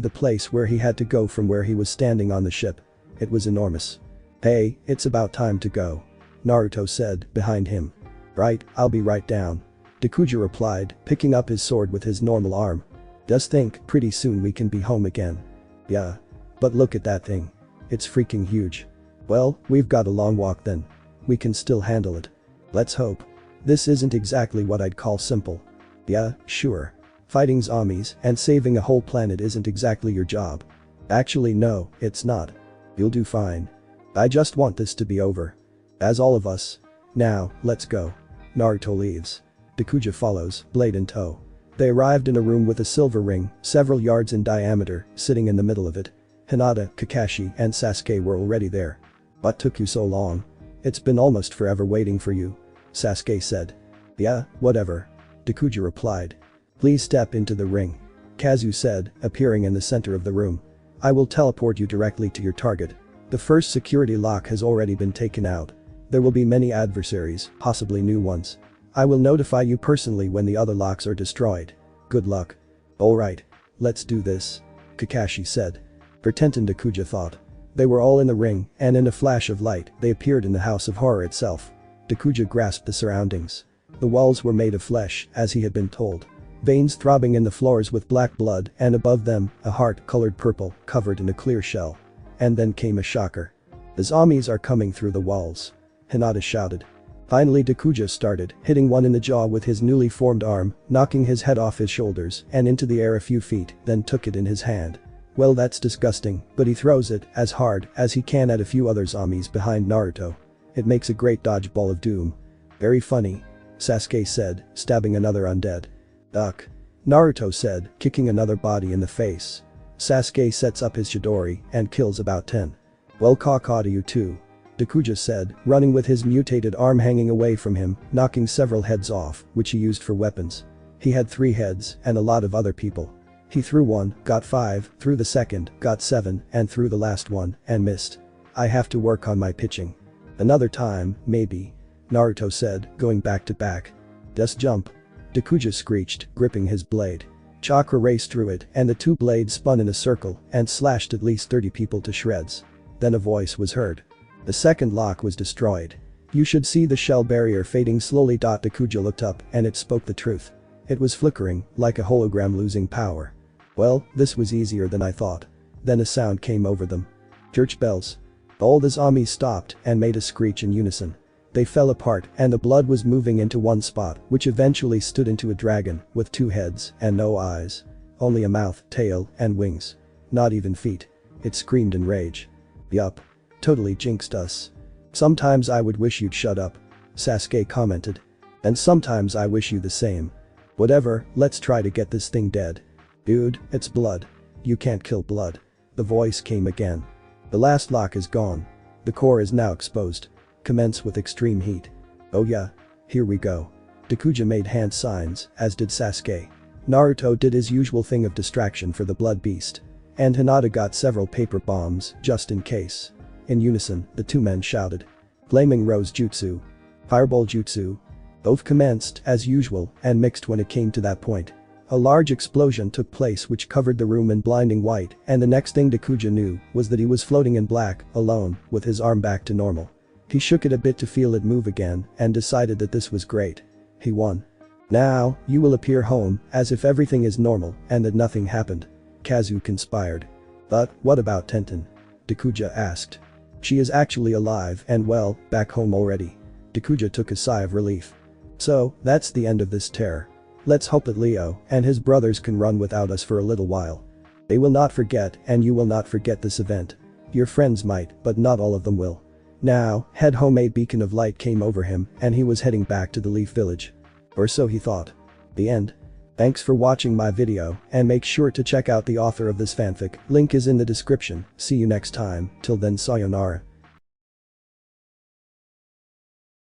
the place where he had to go from where he was standing on the ship. It was enormous. Hey, it's about time to go. Naruto said, behind him. Right, I'll be right down. Dakuja replied, picking up his sword with his normal arm. Just think, pretty soon we can be home again. Yeah. But look at that thing. It's freaking huge. Well, we've got a long walk then. We can still handle it. Let's hope. This isn't exactly what I'd call simple. Yeah, sure. Fighting zombies and saving a whole planet isn't exactly your job. Actually no, it's not. You'll do fine. I just want this to be over. As all of us. Now, let's go. Naruto leaves. Dakuja follows, blade in tow. They arrived in a room with a silver ring, several yards in diameter, sitting in the middle of it. Hinata, Kakashi, and Sasuke were already there. What took you so long? It's been almost forever waiting for you. Sasuke said. Yeah, whatever. Dakuja replied. Please step into the ring. Kazu said, appearing in the center of the room. I will teleport you directly to your target. The first security lock has already been taken out. There will be many adversaries, possibly new ones. I will notify you personally when the other locks are destroyed. Good luck. Alright. Let's do this. Kakashi said. For Tenten, Dakuja thought. They were all in the ring, and in a flash of light, they appeared in the House of Horror itself. Dakuja grasped the surroundings. The walls were made of flesh, as he had been told. Veins throbbing in the floors with black blood, and above them, a heart colored purple, covered in a clear shell. And then came a shocker. The zombies are coming through the walls. Hinata shouted. Finally Dakuja started, hitting one in the jaw with his newly formed arm, knocking his head off his shoulders and into the air a few feet, then took it in his hand. Well, that's disgusting, but he throws it as hard as he can at a few other zombies behind Naruto. It makes a great dodgeball of doom. Very funny. Sasuke said, stabbing another undead. Duck. Naruto said, kicking another body in the face. Sasuke sets up his Chidori and kills about 10. Well, caw to you too. Dakuja said, running with his mutated arm hanging away from him, knocking several heads off, which he used for weapons. He had 3 heads and a lot of other people. He threw one, got 5, threw the second, got 7, and threw the last one, and missed. I have to work on my pitching. Another time, maybe. Naruto said, going back to back. Just jump. Dakuja screeched, gripping his blade. Chakra raced through it and the 2 blades spun in a circle and slashed at least 30 people to shreds. Then a voice was heard. The second lock was destroyed. You should see the shell barrier fading slowly. Dakuja looked up and it spoke the truth. It was flickering, like a hologram losing power. Well, this was easier than I thought. Then a sound came over them. Church bells. All the zombies stopped and made a screech in unison. They fell apart and the blood was moving into one spot, which eventually stood into a dragon with 2 heads and no eyes. Only a mouth, tail, and wings. Not even feet. It screamed in rage. Yup. Totally jinxed us. Sometimes I would wish you'd shut up. Sasuke commented. And sometimes I wish you the same. Whatever, let's try to get this thing dead. Dude, it's blood. You can't kill blood. The voice came again. The last lock is gone. The core is now exposed. Commence with extreme heat. Oh yeah. Here we go. Dakuja made hand signs, as did Sasuke. Naruto did his usual thing of distraction for the blood beast. And Hinata got several paper bombs, just in case. In unison, the 2 men shouted. Flaming Rose Jutsu. Fireball Jutsu. Both commenced, as usual, and mixed when it came to that point. A large explosion took place which covered the room in blinding white, and the next thing Dakuja knew was that he was floating in black, alone, with his arm back to normal. He shook it a bit to feel it move again and decided that this was great. He won. Now, you will appear home, as if everything is normal and that nothing happened. Kazu conspired. But, what about Tenten? Dakuja asked. She is actually alive and well, back home already. Dakuja took a sigh of relief. So, that's the end of this terror. Let's hope that Leo and his brothers can run without us for a little while. They will not forget and you will not forget this event. Your friends might, but not all of them will. Now, head home. A beacon of light came over him and he was heading back to the Leaf Village. Or so he thought. The end. Thanks for watching my video and make sure to check out the author of this fanfic, link is in the description. See you next time, till then sayonara.